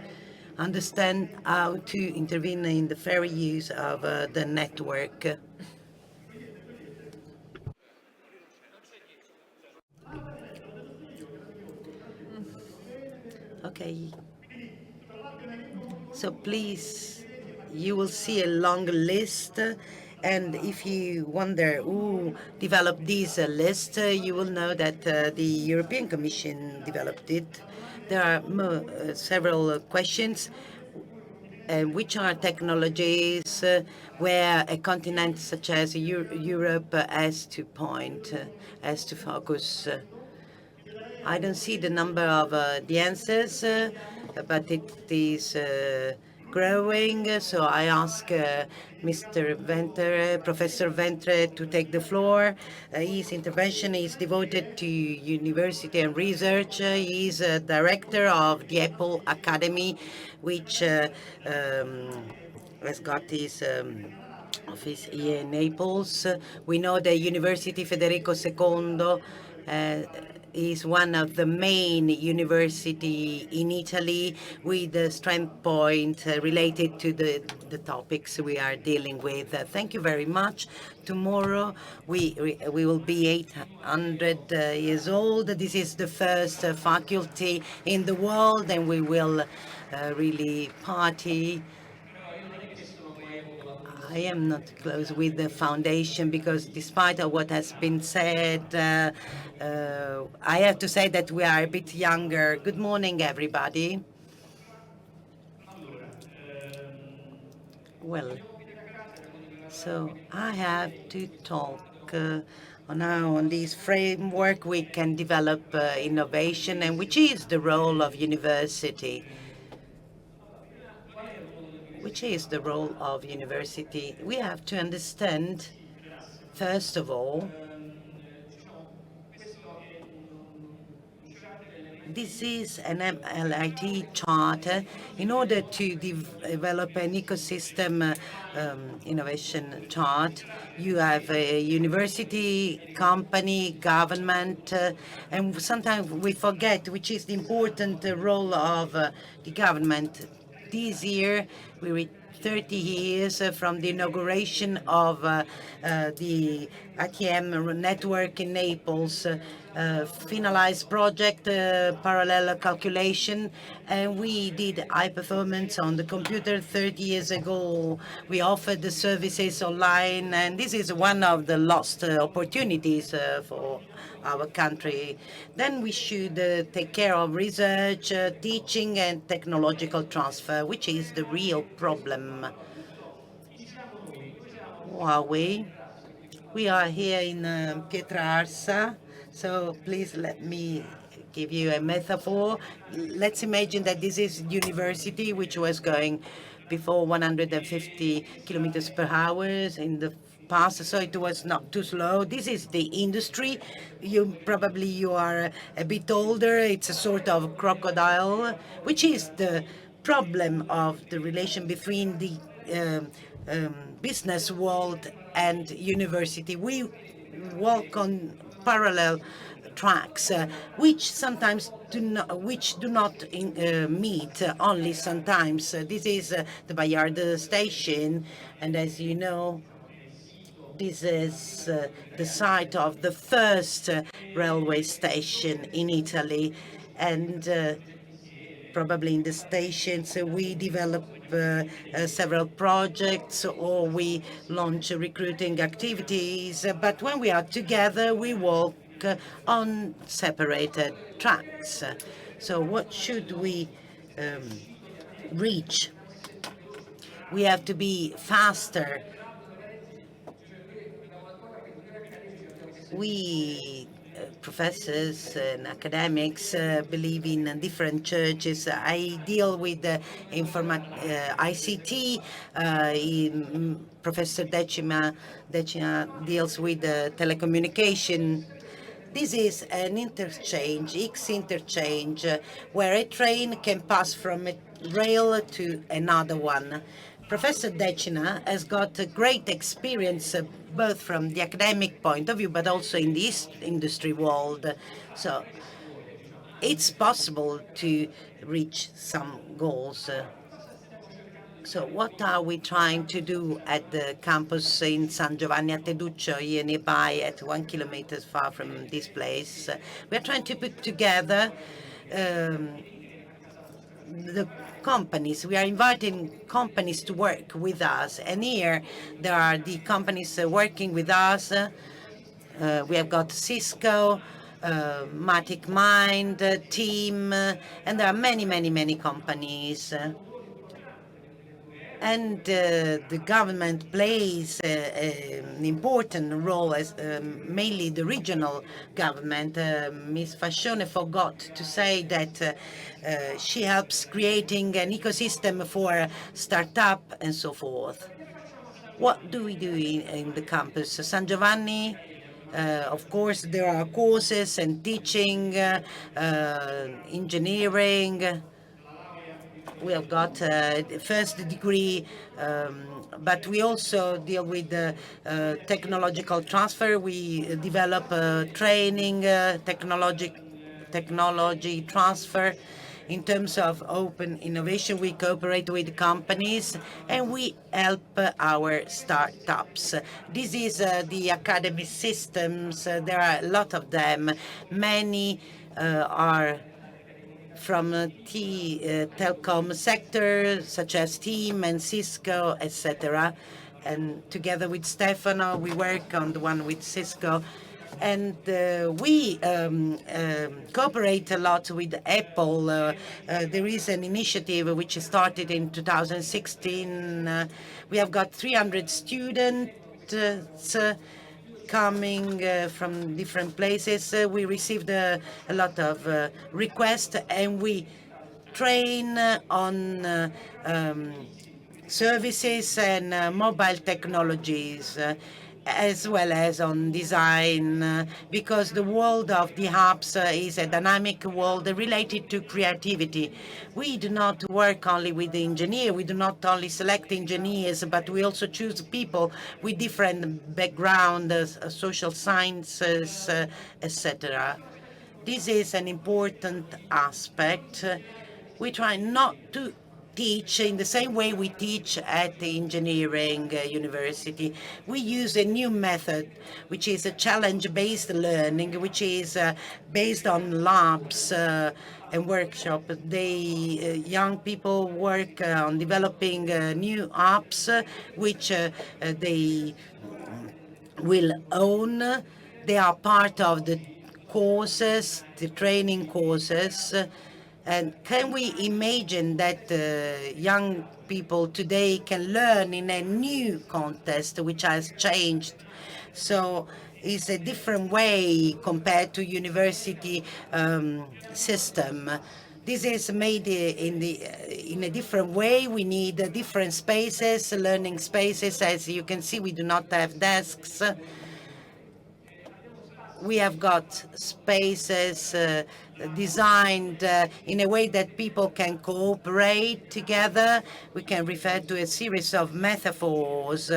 Speaker 15: understand how to intervene in the fair use of the network. Okay. So please, you will see a long list, and if you wonder who developed this list, you will know that the European Commission developed it. There are several questions. Which are technologies where a continent such as Europe has to point, has to focus? I don't see the number of the answers, but it is growing. So I ask Mr. Ventre, Professor Ventre, to take the floor. His intervention is devoted to university and research. He is director of the Apple Academy, which has got his office here in Naples. We know the University Federico II is one of the main university in Italy with a strength point related to the topics we are dealing with. Thank you very much. Tomorrow we will be 800 years old. This is the first faculty in the world, and we will really party. I am not close with the foundation because despite of what has been said, I have to say that we are a bit younger. Good morning, everybody. Well, so I have to talk now on this framework we can develop innovation, and which is the role of university. Which is the role of university? We have to understand, first of all, This is an MLIT charter in order to develop an ecosystem innovation chart. You have a university, company, government, and sometimes we forget which is the important role of the government. This year, we reached 30 years from the inauguration of the ATM network in Naples, finalized project parallel calculation, and we did high performance on the computer 30 years ago. We offered the services online, and this is one of the lost opportunities for our country. Then we should take care of research, teaching, and technological transfer, which is the real problem. Huawei. We are here in Pietrarsa, so please let me give you a metaphor. Let's imagine that this is university, which was going before 150 kilometers per hour in the past, so it was not too slow. This is the industry. You are a bit older. It's a sort of crocodile, which is the problem of the relation between the business world and university. We walk on parallel tracks, which sometimes do not meet, only sometimes. This is the Bayard station, and as you know, this is the site of the first railway station in Italy, and probably in the stations we develop several projects or we launch recruiting activities, but when we are together we walk on separated tracks. So what should we reach? We have to be faster. We professors and academics believe in different churches. I deal with ICT. Professor Decima deals with telecommunication. This is an interchange, X-interchange, where a train can pass from a rail to another one. Professor Decina has got a great experience both from the academic point of view, but also in this industry world. So it's possible to reach some goals. So what are we trying to do at the campus in San Giovanni a Teduccio, here nearby, at 1 kilometer far from this place? We're trying to put together the companies. We are inviting companies to work with us, and here there are the companies working with us. We have got Cisco, Matic Mind, Team, and there are many companies. And the government plays an important role, as mainly the regional government. Ms. Fascione forgot to say that she helps creating an ecosystem for startup and so forth. What do we do in the campus? San Giovanni, of course, there are courses and teaching, engineering. We have got first degree, but we also deal with technological transfer. We develop training, technology transfer. In terms of open innovation, we cooperate with companies and we help our startups. This is the academy systems. There are a lot of them. Many are from telecom sector, such as Team and Cisco, etc. And together with Stefano, we work on the one with Cisco. And we cooperate a lot with Apple. There is an initiative which started in 2016. We have got 300 students coming from different places. We received a lot of requests, and we train on services and mobile technologies. as well as on design, because the world of the apps is a dynamic world related to creativity. We do not work only with the engineer, we do not only select engineers, but we also choose people with different backgrounds, social sciences, etc. This is an important aspect. We try not to teach in the same way we teach at the engineering university. We use a new method, which is a challenge-based learning, which is based on labs and workshop. Young people work on developing new apps, which they will own. They are part of the courses, the training courses. And can we imagine that young people today can learn in a new context which has changed? So it's a different way compared to university system. This is made in a different way. We need different spaces, learning spaces. As you can see, we do not have desks. We have got spaces designed in a way that people can cooperate together. We can refer to a series of metaphors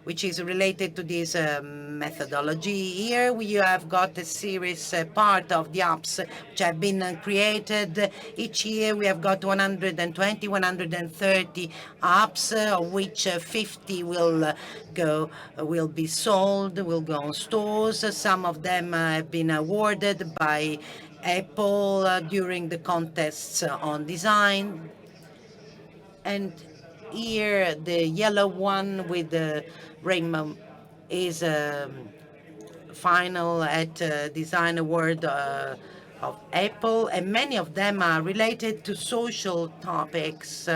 Speaker 15: which is related to this methodology. Here we have got a series part of the apps which have been created. Each year we have got 120, 130 apps, of which 50 will be sold, will go on stores. Some of them have been awarded by Apple during the contests on design. And here the yellow one with the rainbow is final at Design Award of Apple, and many of them are related to social topics.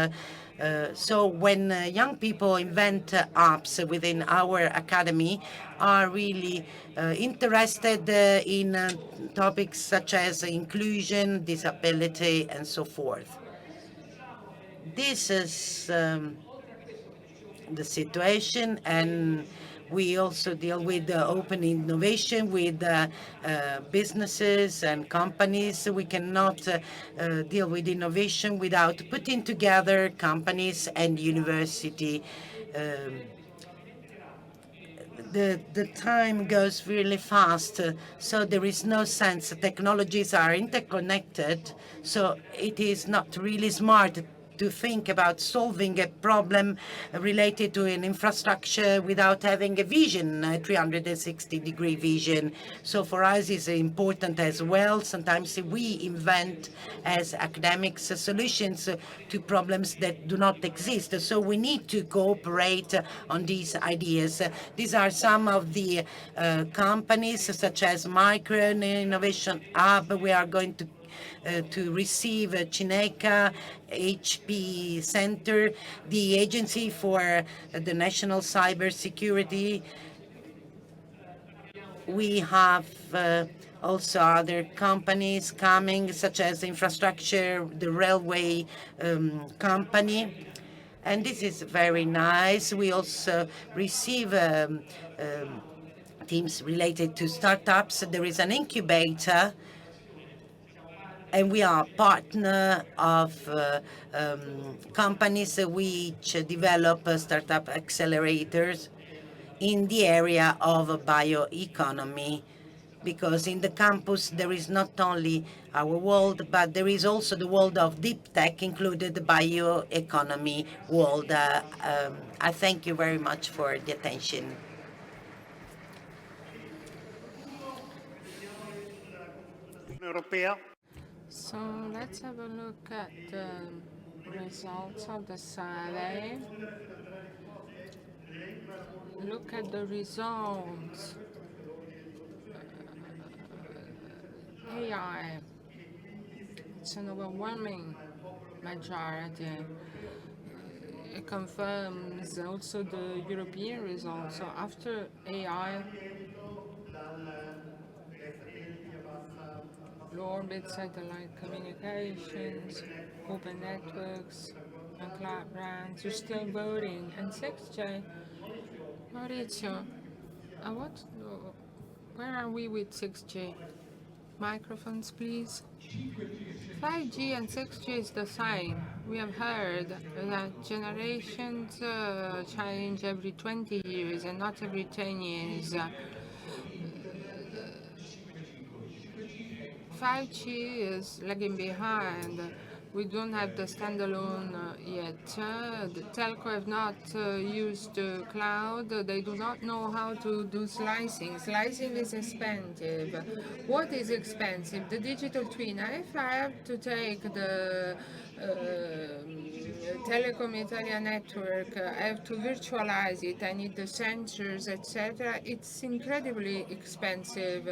Speaker 15: So when young people invent apps within our academy are really interested in topics such as inclusion, disability, and so forth. This is the situation, and we also deal with open innovation with businesses and companies. We cannot deal with innovation without putting together companies and university. The time goes really fast, so there is no sense. Technologies are interconnected, so it is not really smart to think about solving a problem related to an infrastructure without having a vision, a 360-degree vision. So for us, it's important as well. Sometimes we invent as academics solutions to problems that do not exist. So we need to cooperate on these ideas. These are some of the companies, such as Micro Innovation Hub. We are going to receive Cineca, HP Center, the Agency for the National Cybersecurity. We have also other companies coming, such as infrastructure, the railway company. And this is very nice. We also receive teams related to startups. There is an incubator, and we are partner of companies which develop startup accelerators in the area of bioeconomy, because in the campus there is not only our world, but there is also the world of deep tech, included the bioeconomy world. I thank you very much for the attention.
Speaker 2: So let's have a look at the results of the survey. Look at the results. AI, it's an overwhelming majority. It confirms also the European results. So after AI, low orbit satellite communications, open networks, and cloud brands, you're still voting. And 6J, Maurizio, What? Where are we with 6G? Microphones, please. 5G and 6G is the same. We have heard that generations change every 20 years and not every 10 years. 5G is lagging behind. We don't have the standalone yet. The telco have not used cloud. They do not know how to do slicing. Slicing is expensive. What is expensive? The digital twin. If I have to take the Telecom Italia network, I have to virtualize it. I need the sensors, etc. It's incredibly expensive.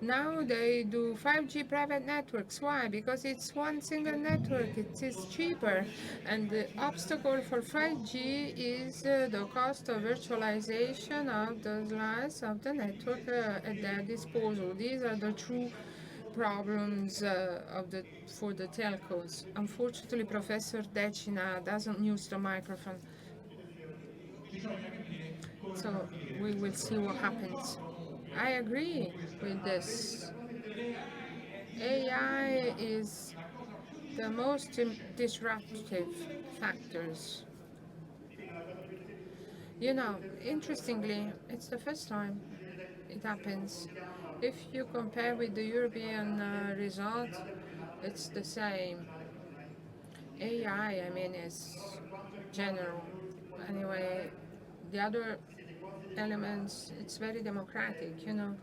Speaker 2: Now they do 5G private networks. Why? Because it's one single network. It is cheaper. And the obstacle for 5G is the cost of virtualization of the slice of the network at their disposal. These are the true problems for the telcos. Unfortunately, Professor Decina doesn't use the microphone. So we will see what happens. I agree with this. AI is the most disruptive factors. You know, interestingly, it's the first time it happens. If you compare with the European result, it's the same. AI, I mean, is general. Anyway, the other elements, it's very democratic, you know.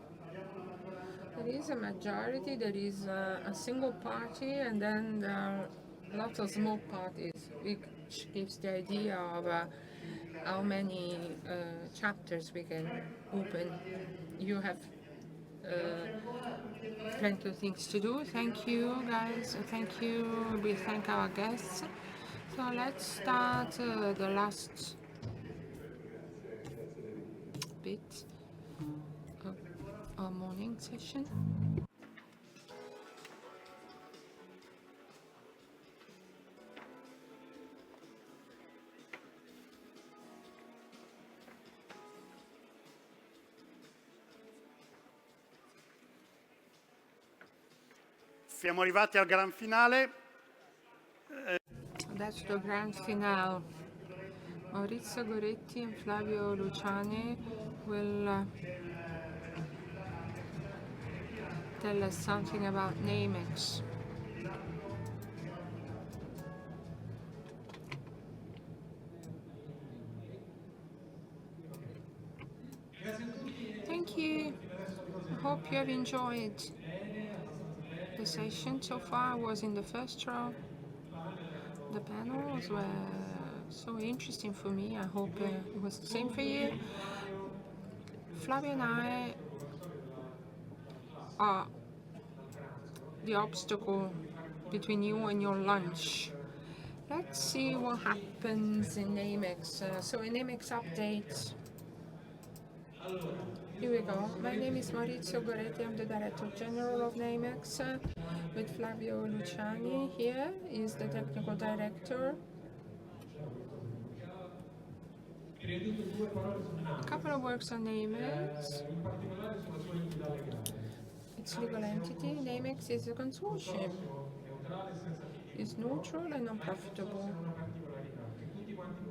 Speaker 2: There is a majority, there is a single party, and then there are lots of small parties, which gives the idea of how many chapters we can open. You have plenty of things to do. Thank you, guys. Thank you. We thank our guests. So let's start the last bit of our morning session.
Speaker 11: Siamo arrivati al gran finale.
Speaker 2: That's the grand finale. Maurizio Goretti and Flavio Luciani will tell us something about Namex. Thank you. I hope you have enjoyed the session so far. I was in the first row. The panels were so interesting for me. I hope it was the same for you. Flavio and I are the obstacle between you and your lunch. Let's see what happens in Namex. So in Namex update, here we go. My name is Maurizio Goretti. I'm the Director General of Namex. With Flavio Luciani here is the Technical Director. A couple of words on Namex. Its legal entity, Namex, is a consortium. It's neutral and non-profitable.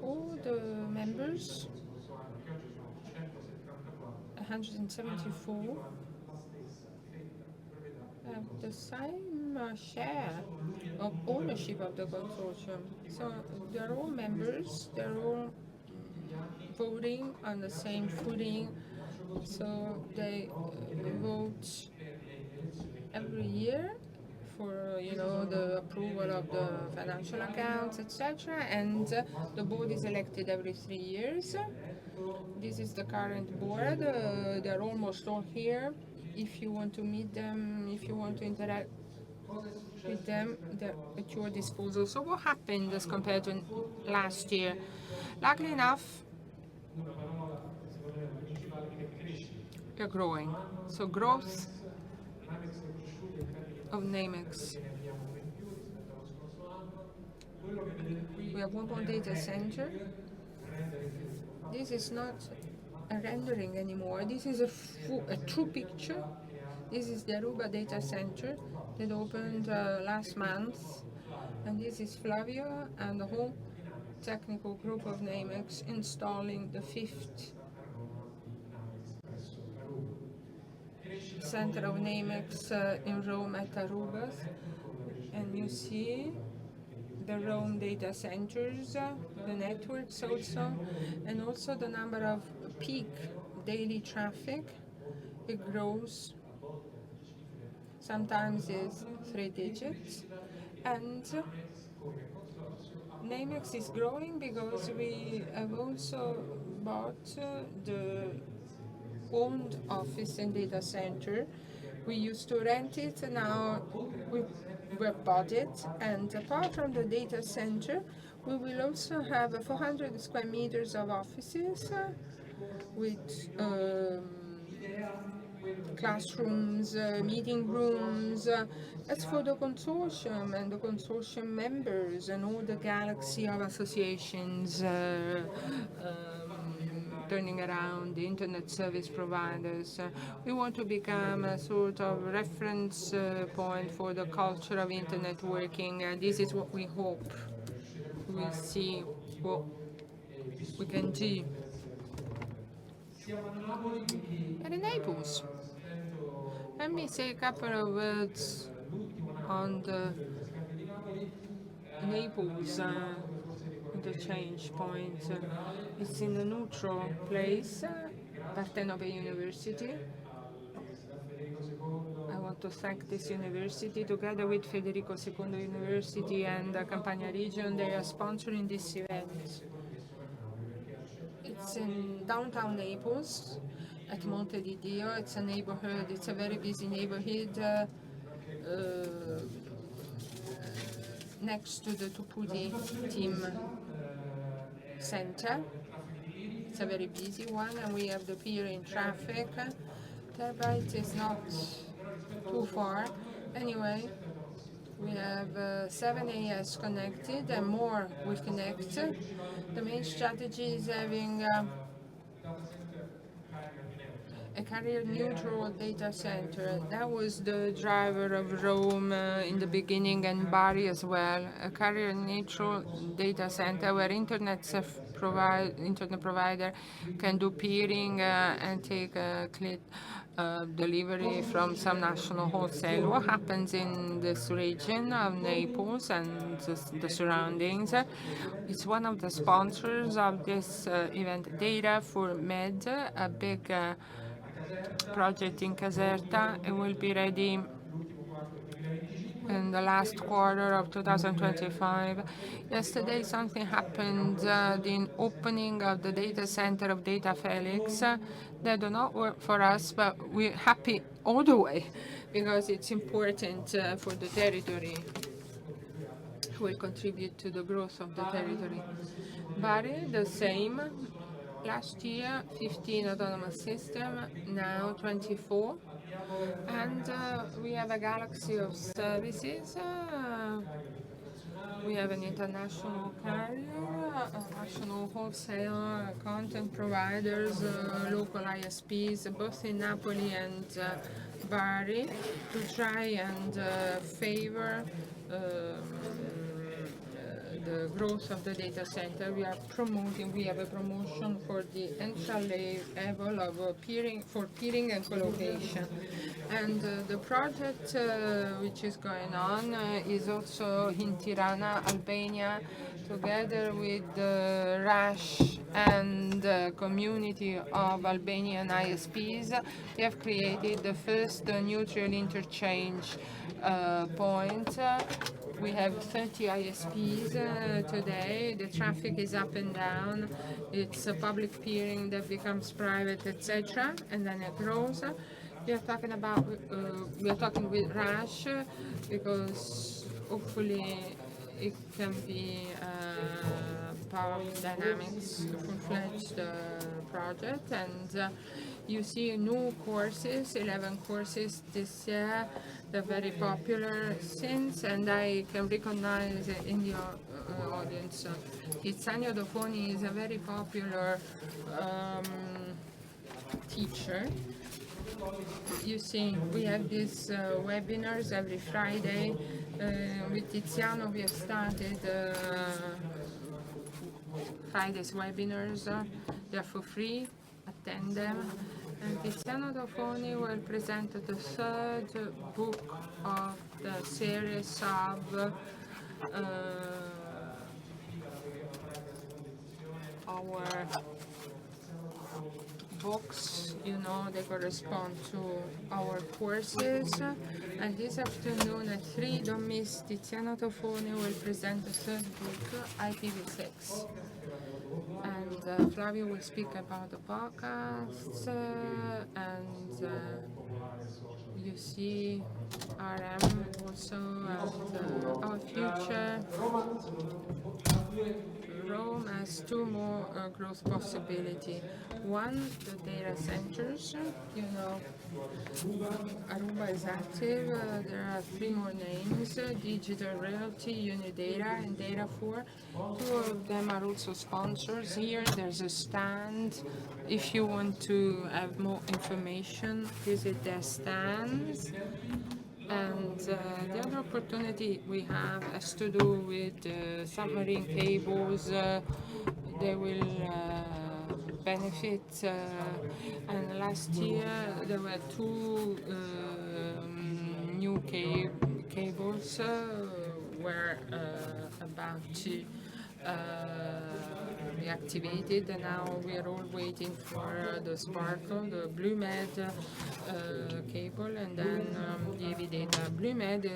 Speaker 2: All the members, 174, have the same share of ownership of the consortium. So they're all members, they're all voting on the same footing. So they vote every year for the approval of the financial accounts, etc. And the board is elected every 3 years. This is the current board. They're almost all here. If you want to meet them, if you want to interact with them, they're at your disposal. So what happened as compared to last year? Luckily enough, they're growing. So growth of Namex. We have one more data center. This is not a rendering anymore. This is a true picture. This is the Aruba data center that opened last month, and this is Flavio and the whole technical group of Namex installing the 5th center of Namex in Rome at Aruba. And you see the Rome data centers, the networks also, and also the number of peak daily traffic. It grows, sometimes it's 3 digits, and Namex is growing because we have also bought the owned office and data center. We used to rent it, now we bought it, and apart from the data center, we will also have 400 square meters of offices with classrooms, meeting rooms. That's for the consortium and the consortium members and all the galaxy of associations turning around the internet service providers. We want to become a sort of reference point for the culture of internet working. This is what we hope. We'll see what we can do. And in Naples, let me say a couple of words on the Naples, the change point. It's in a neutral place, Partenope University. I want to thank this university, together with Federico II University and the Campania region. They are sponsoring this event. It's in downtown Naples, at Monte di Dio. It's a neighborhood, it's a very busy neighborhood next to the Tupudi team center. It's a very busy one, and we have the pier in traffic. Terabyte is not too far. Anyway, we have 7 AS connected and more will connect. The main strategy is having a carrier-neutral data center. That was the driver of Rome in the beginning, and Bari as well. A carrier-neutral data center where internet provider can do peering and take a click delivery from some national wholesale. What happens in this region of Naples and the surroundings? It's one of the sponsors of this event, Data for Med, a big project in Caserta. It will be ready in the last quarter of 2025. Yesterday something happened, the opening of the data center of Data Felix. They do not work for us, but we're happy all the way because it's important for the territory. It will contribute to the growth of the territory. Bari, the same. Last year, 15 autonomous systems, now 24. And we have a galaxy of services. We have an international carrier, national wholesale, content providers, local ISPs, both in Napoli and Bari, to try and favor the growth of the data center. We have a promotion for the entry level of peering and collocation. And the project which is going on is also in Tirana, Albania, together with the RASH and the community of Albanian ISPs. We have created the first neutral interchange point. We have 30 ISPs today. The traffic is up and down. It's a public peering that becomes private, etc., and then it grows. We are talking with RASH because hopefully it can be part of Dynamics full-fledged project. And you see new courses, 11 courses this year. They're very popular since, and I can recognize in the audience. Tiziano Dofoni is a very popular teacher. You see, we have these webinars every Friday. With Tiziano, we have started Friday's webinars. They're for free. Attend them. And Tiziano Tofoni will present the third book of the series of our books, they correspond to our courses. And this afternoon at 3, don't miss, Tiziano Tofoni will present the third book, IPv6. And Flavio will speak about the podcasts, and you see RM also, and our future. Rome has two more growth possibilities. One, the data centers. Aruba is active. There are 3 more names: Digital Realty, Unidata, and Data4. 2 of them are also sponsors here. There's a stand. If you want to have more information, visit their stands. And the other opportunity we have has to do with submarine cables. They will benefit. And last year there were 2 new cables were about to be activated, and now we are all waiting for the Sparkle, the Blue Med cable, and then the Evidata. Blue Med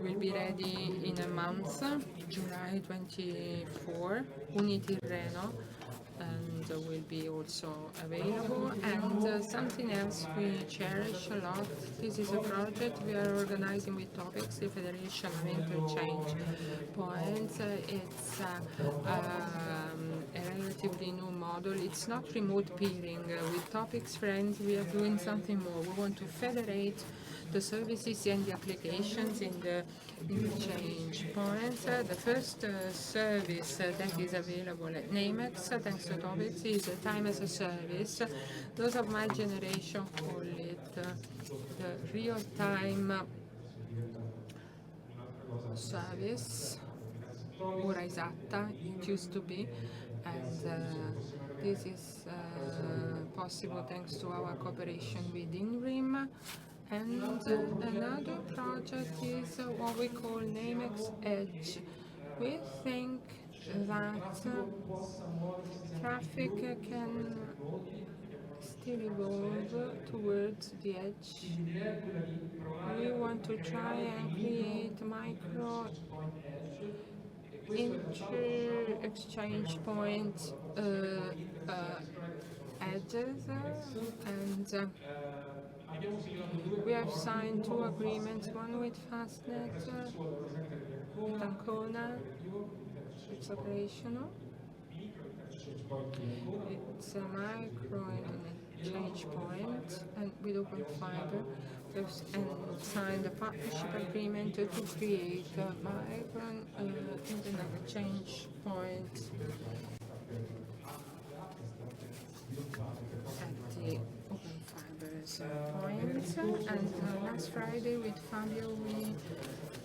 Speaker 2: will be ready in a month, July 24, Unitirreno, and will be also available. And something else we cherish a lot, this is a project we are organizing with Topics, the Federation of Interchange Points. It's a relatively new model. It's not remote peering. With Topics Friends, we are doing something more. We want to federate the services and the applications in the interchange points. The first service that is available at Namex, thanks to Topics, is Time as a Service. Those of my generation call it the real-time service, ora esatta, it used to be, and this is possible thanks to our cooperation with INRIM. And another project is what we call Namex Edge. We think that traffic can still evolve towards the edge. We want to try and create micro inter-exchange point edges, and we have signed 2 agreements, one with Fastnet, with Ancona. It's operational. It's a micro interchange point, and with Open Fiber, we've signed a partnership agreement to create a micro internet exchange point at the Open Fiber's points. And last Friday with Fabio we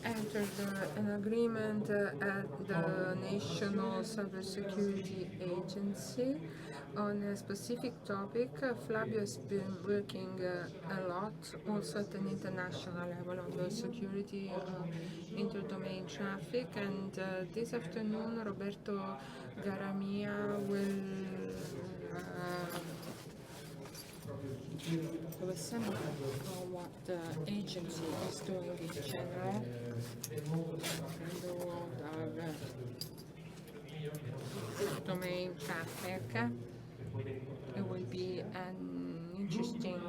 Speaker 2: entered an agreement at the National Cybersecurity Agency on a specific topic. Flavio has been working a lot also at an international level on the security of interdomain traffic, and this afternoon Roberto Garamia will summary on what the agency is doing in general in the world of domain traffic. It will be an interesting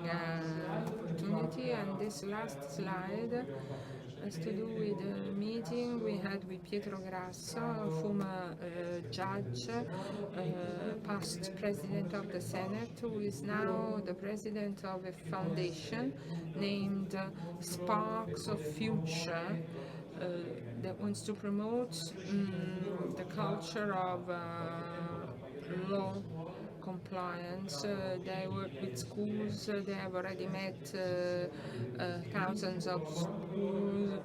Speaker 2: opportunity, and this last slide has to do with a meeting we had with Pietro Grasso, a former judge, past president of the Senate, who is now the president of a foundation named Sparks of Future, that wants to promote the culture of law compliance. They work with schools. They have already met thousands of school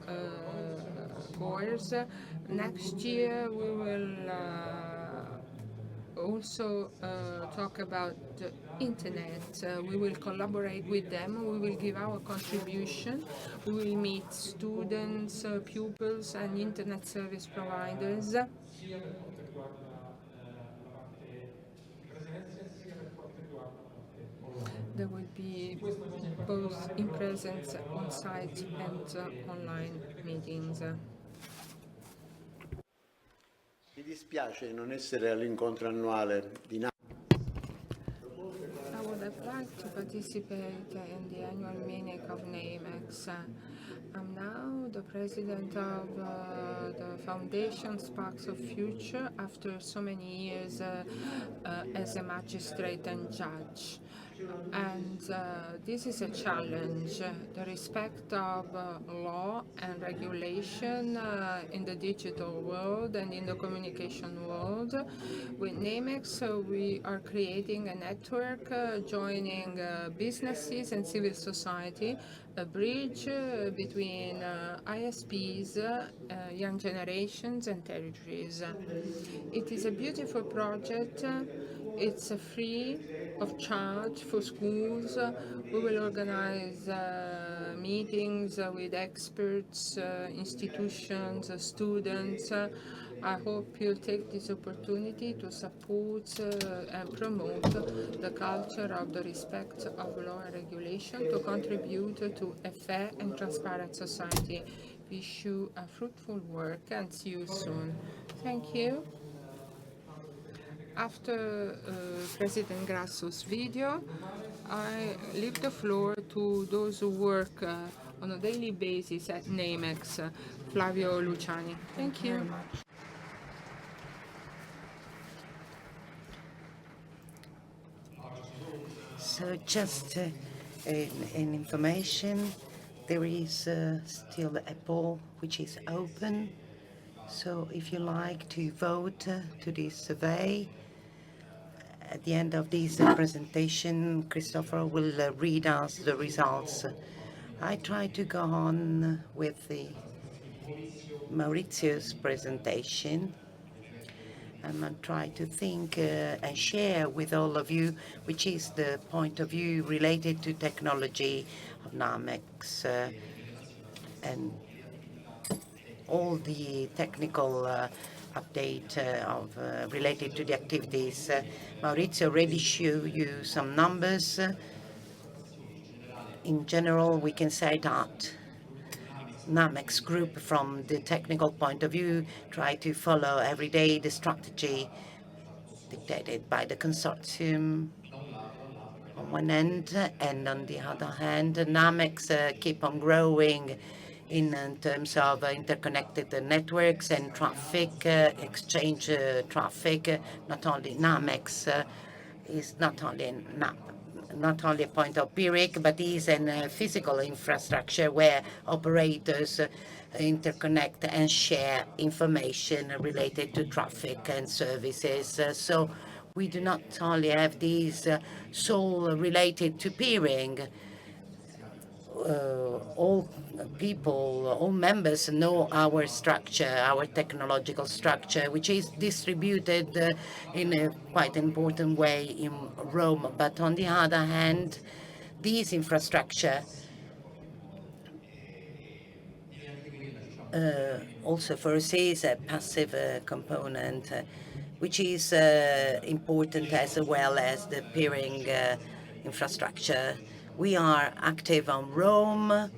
Speaker 2: goers. Next year we will also talk about the internet. We will collaborate with them. We will give our contribution. We will meet students, pupils, and internet service providers. There will be both in presence on site and online meetings.
Speaker 20: Mi dispiace non essere all'incontro annuale di Napoli.
Speaker 2: I would have liked to participate in the annual meeting of NAMEX. I'm now the president of the Foundation Sparks of Future after so many years as a magistrate and judge. And this is a challenge, the respect of law and regulation in the digital world and in the communication world. With NAMEX, we are creating a network joining businesses and civil society, a bridge between ISPs, young generations and territories. It is a beautiful project. It's free of charge for schools. We will organize meetings with experts, institutions, students. I hope you'll take this opportunity to support and promote the culture of the respect of law and regulation to contribute to a fair and transparent society. Wish you a fruitful work and see you soon. Thank you. After President Grasso's video, I leave the floor to those who work on a daily basis at NAMEX, Flavio Luciani. Thank you.
Speaker 15: So just an information, there is still a poll which is open. So if you like to vote to this survey, at the end of this presentation, Christopher will read us the results. I try to go on with the Maurizio's presentation. And I try to think and share with all of you, which is the point of view related to technology of NAMEX and all the technical update related to the activities. Maurizio already showed you some numbers. In general, we can say that NAMEX group, from the technical point of view, try to follow every day the strategy dictated by the consortium on one end, and on the other hand, NAMEX keep on growing in terms of interconnected networks and traffic, exchange traffic. Not only NAMEX is not only a point of peering, but is a physical infrastructure where operators interconnect and share information related to traffic and services. So we do not only have these sole related to peering. All people, all members know our structure, our technological structure, which is distributed in a quite important way in Rome. But on the other hand, this infrastructure also foresees a passive component, which is important as well as the peering infrastructure. We are active on Rome.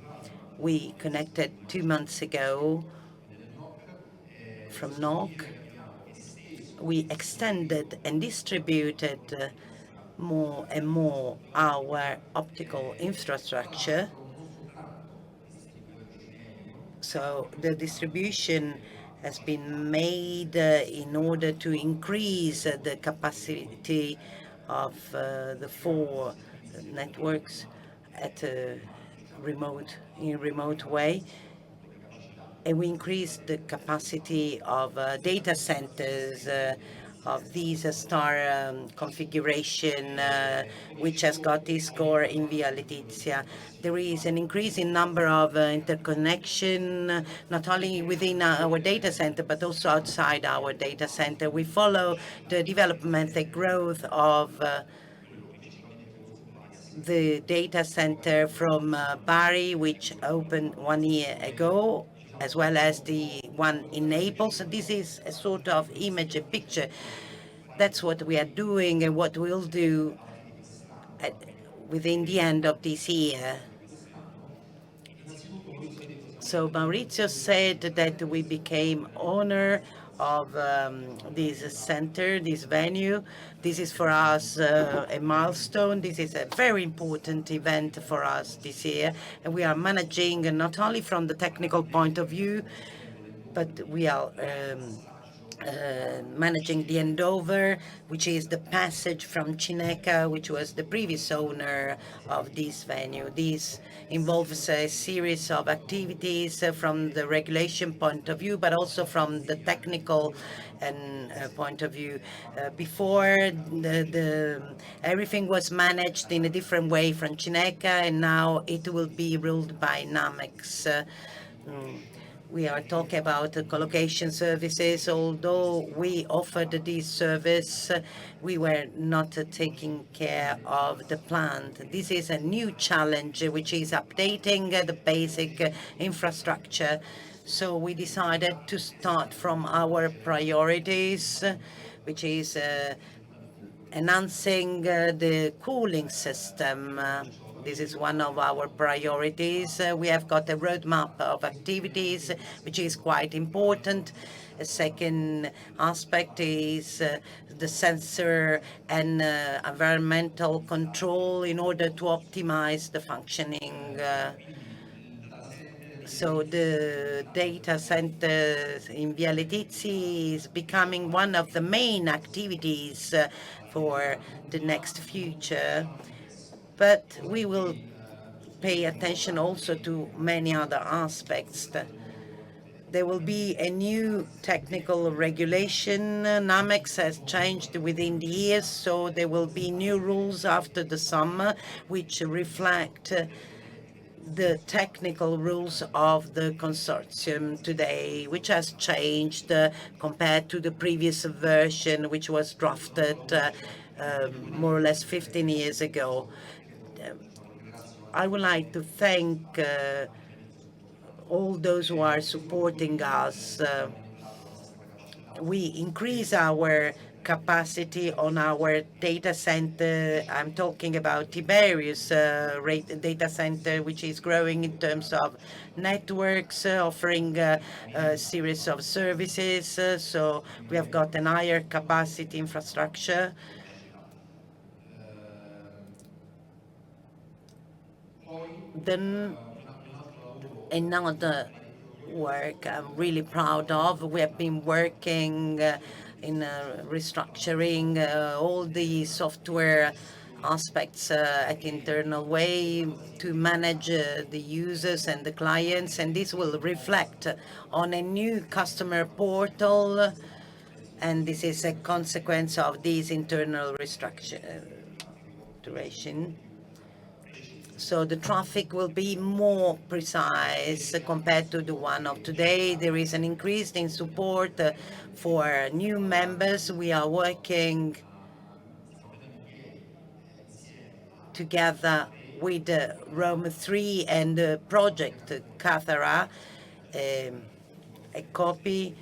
Speaker 15: We connected 2 months ago from NOC. We extended and distributed more and more our optical infrastructure. So the distribution has been made in order to increase the capacity of the 4 networks at a remote way. And we increased the capacity of data centers of this star configuration, which has got its core in Via Letizia. There is an increasing number of interconnection, not only within our data center, but also outside our data center. We follow the development, the growth of the data center from Bari, which opened 1 year ago, as well as the one in Naples. So this is a sort of image, a picture. That's what we are doing and what we'll do within the end of this year. So Maurizio said that we became owner of this center, this venue. This is for us a milestone. This is a very important event for us this year. And we are managing not only from the technical point of view, but we are managing the handover, which is the passage from Cineca, which was the previous owner of this venue. This involves a series of activities from the regulation point of view, but also from the technical and point of view. Before, everything was managed in a different way from Cineca, and now it will be ruled by Namex. We are talking about collocation services. Although we offered this service, we were not taking care of the plant. This is a new challenge, which is updating the basic infrastructure. So we decided to start from our priorities, which is enhancing the cooling system. This is one of our priorities. We have got a roadmap of activities, which is quite important. A second aspect is the sensor and environmental control in order to optimize the functioning. So the data center in Via Letizia is becoming one of the main activities for the next future. But we will pay attention also to many other aspects. There will be a new technical regulation. Namex has changed within the years, so there will be new rules after the summer, which reflect the technical rules of the consortium today, which has changed compared to the previous version, which was drafted more or less 15 years ago. I would like to thank all those who are supporting us. We increase our capacity on our data center. I'm talking about Tiberius data center, which is growing in terms of networks, offering a series of services. So we have got an higher capacity infrastructure. Then another work I'm really proud of. We have been working in restructuring all the software aspects at internal way to manage the users and the clients, and this will reflect on a new customer portal, and this is a consequence of this internal restructuration. So the traffic will be more precise compared to the one of today. There is an increase in support for new members. We are working together with Rome 3 and Project Cathara, a copy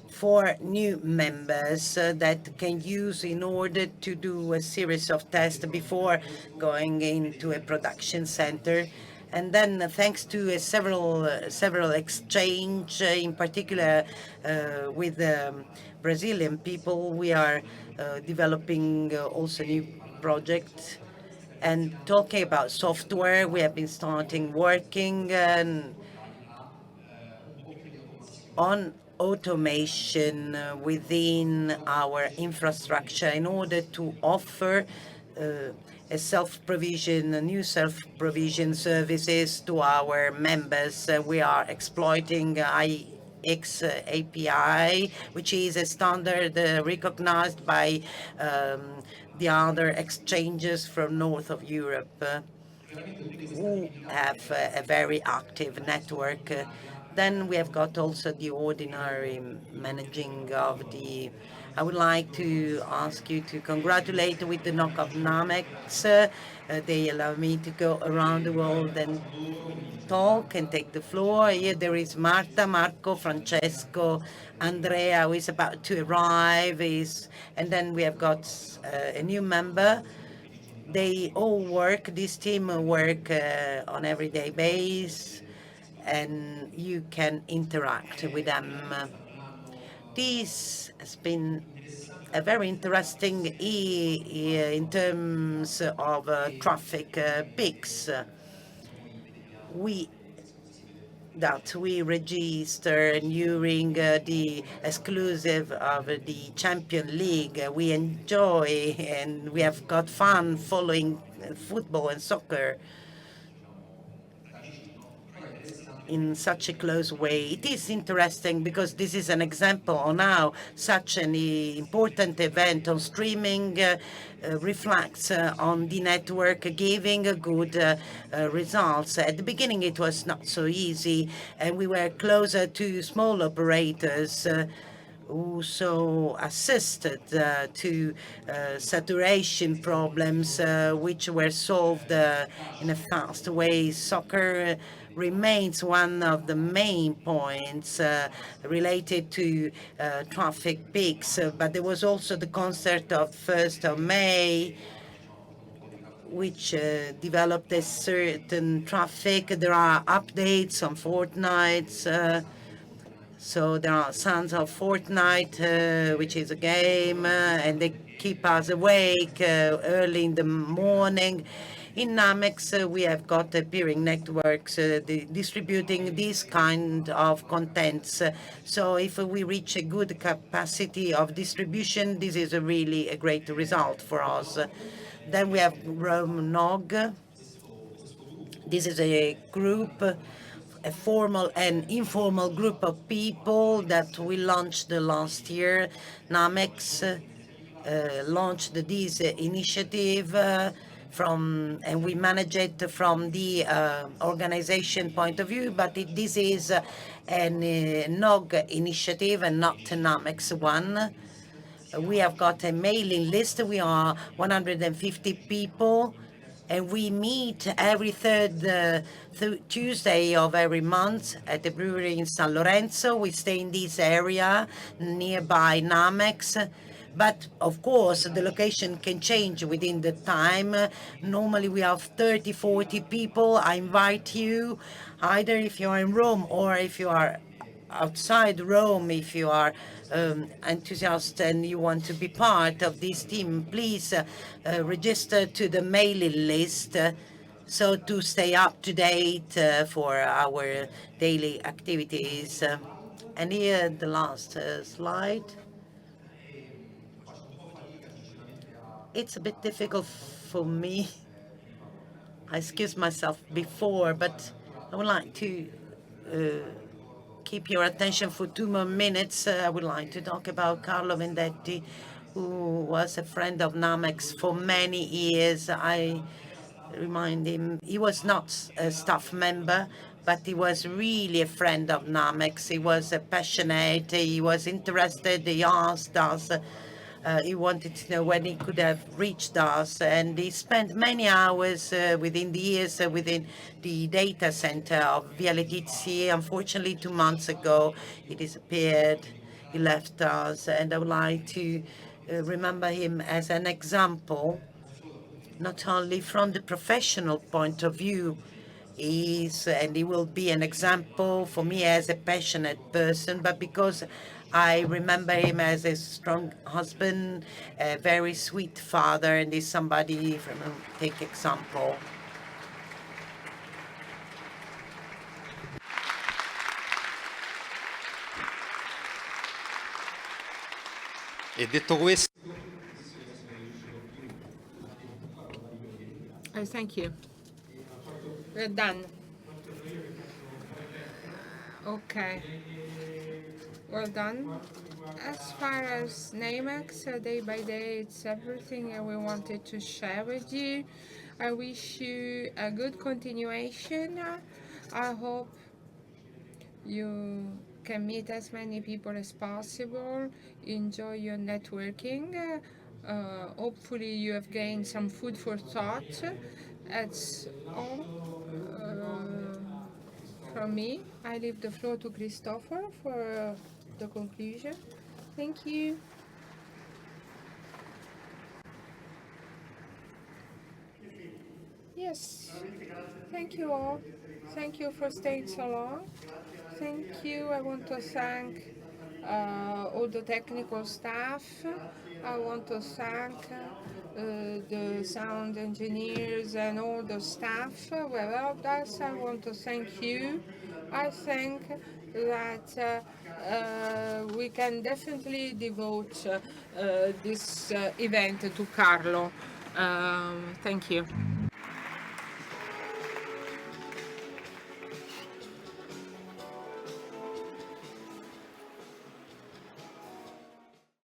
Speaker 15: for new members that can use in order to do a series of tests before going into a production center. And then thanks to several exchange, in particular with Brazilian people, we are developing also new projects. And talking about software, we have been starting working on automation within our infrastructure in order to offer a new self-provision services to our members. We are exploiting X API, which is a standard recognized by the other exchanges from north of Europe who have a very active network. Then we have got also the ordinary managing of the. I would like to ask you to congratulate with the knock of NAMEX. They allow me to go around the world and talk and take the floor. Here there is Marta, Marco, Francesco, Andrea, who is about to arrive, and then we have got a new member. They all work, this team work on everyday basis, and you can interact with them. This has been a very interesting in terms of traffic peaks. That we register during the exclusive of the Champion League. We enjoy and we have got fun following football and soccer in such a close way. It is interesting because this is an example on how such an important event on streaming reflects on the network, giving good results. At the beginning, it was not so easy, and we were closer to small operators who so assisted to saturation problems which were solved in a fast way. Soccer remains one of the main points related to traffic peaks, but there was also the concert of 1st of May, which developed a certain traffic. There are updates on fortnights. So there are sounds of Fortnite, which is a game, and they keep us awake early in the morning. In NAMEX, we have got peering networks distributing these kind of contents. So if we reach a good capacity of distribution, this is really a great result for us. Then we have RoamNog. This is a group, a formal and informal group of people that we launched last year. NAMEX launched this initiative and we manage it from the organization point of view, but this is a NOG initiative and not a NAMEX one. We have got a mailing list. We are 150 people, and we meet every third Tuesday of every month at the brewery in San Lorenzo. We stay in this area nearby NAMEX. But of course, the location can change within the time. Normally, we have 30, 40 people. I invite you, either if you are in Rome or if you are outside Rome, if you are enthusiastic and you want to be part of this team, please register to the mailing list so to stay up to date for our daily activities. And here, the last slide. It's a bit difficult for me. I excused myself before, but I would like to keep your attention for 2 more minutes. I would like to talk about Carlo Vendetti, who was a friend of NAMEX for many years. I remind him, he was not a staff member, but he was really a friend of NAMEX. He was passionate, he was interested, he asked us, he wanted to know when he could have reached us, and he spent many hours within the years within the data center of Via Letizia. Unfortunately, 2 months ago, he disappeared. He left us, and I would like to remember him as an example, not only from the professional point of view, and he will be an example for me as a passionate person, but because I remember him as a strong husband, a very sweet father, and is somebody from whom I take example.
Speaker 21: E detto questo,
Speaker 2: thank you. We're done. Okay. Well done. As far as Namex, day by day, it's everything we wanted to share with you. I wish you a good continuation. I hope you can meet as many people as possible, enjoy your networking. Hopefully you have gained some food for thought. That's all from me. I leave the floor to Christopher for the conclusion. Thank you. Yes, thank you all. Thank you for staying so long. Thank you. I want to thank all the technical staff. I want to thank the sound engineers and all the staff who have helped us. I want to thank you. I think that we can definitely devote this event to Carlo. Thank you.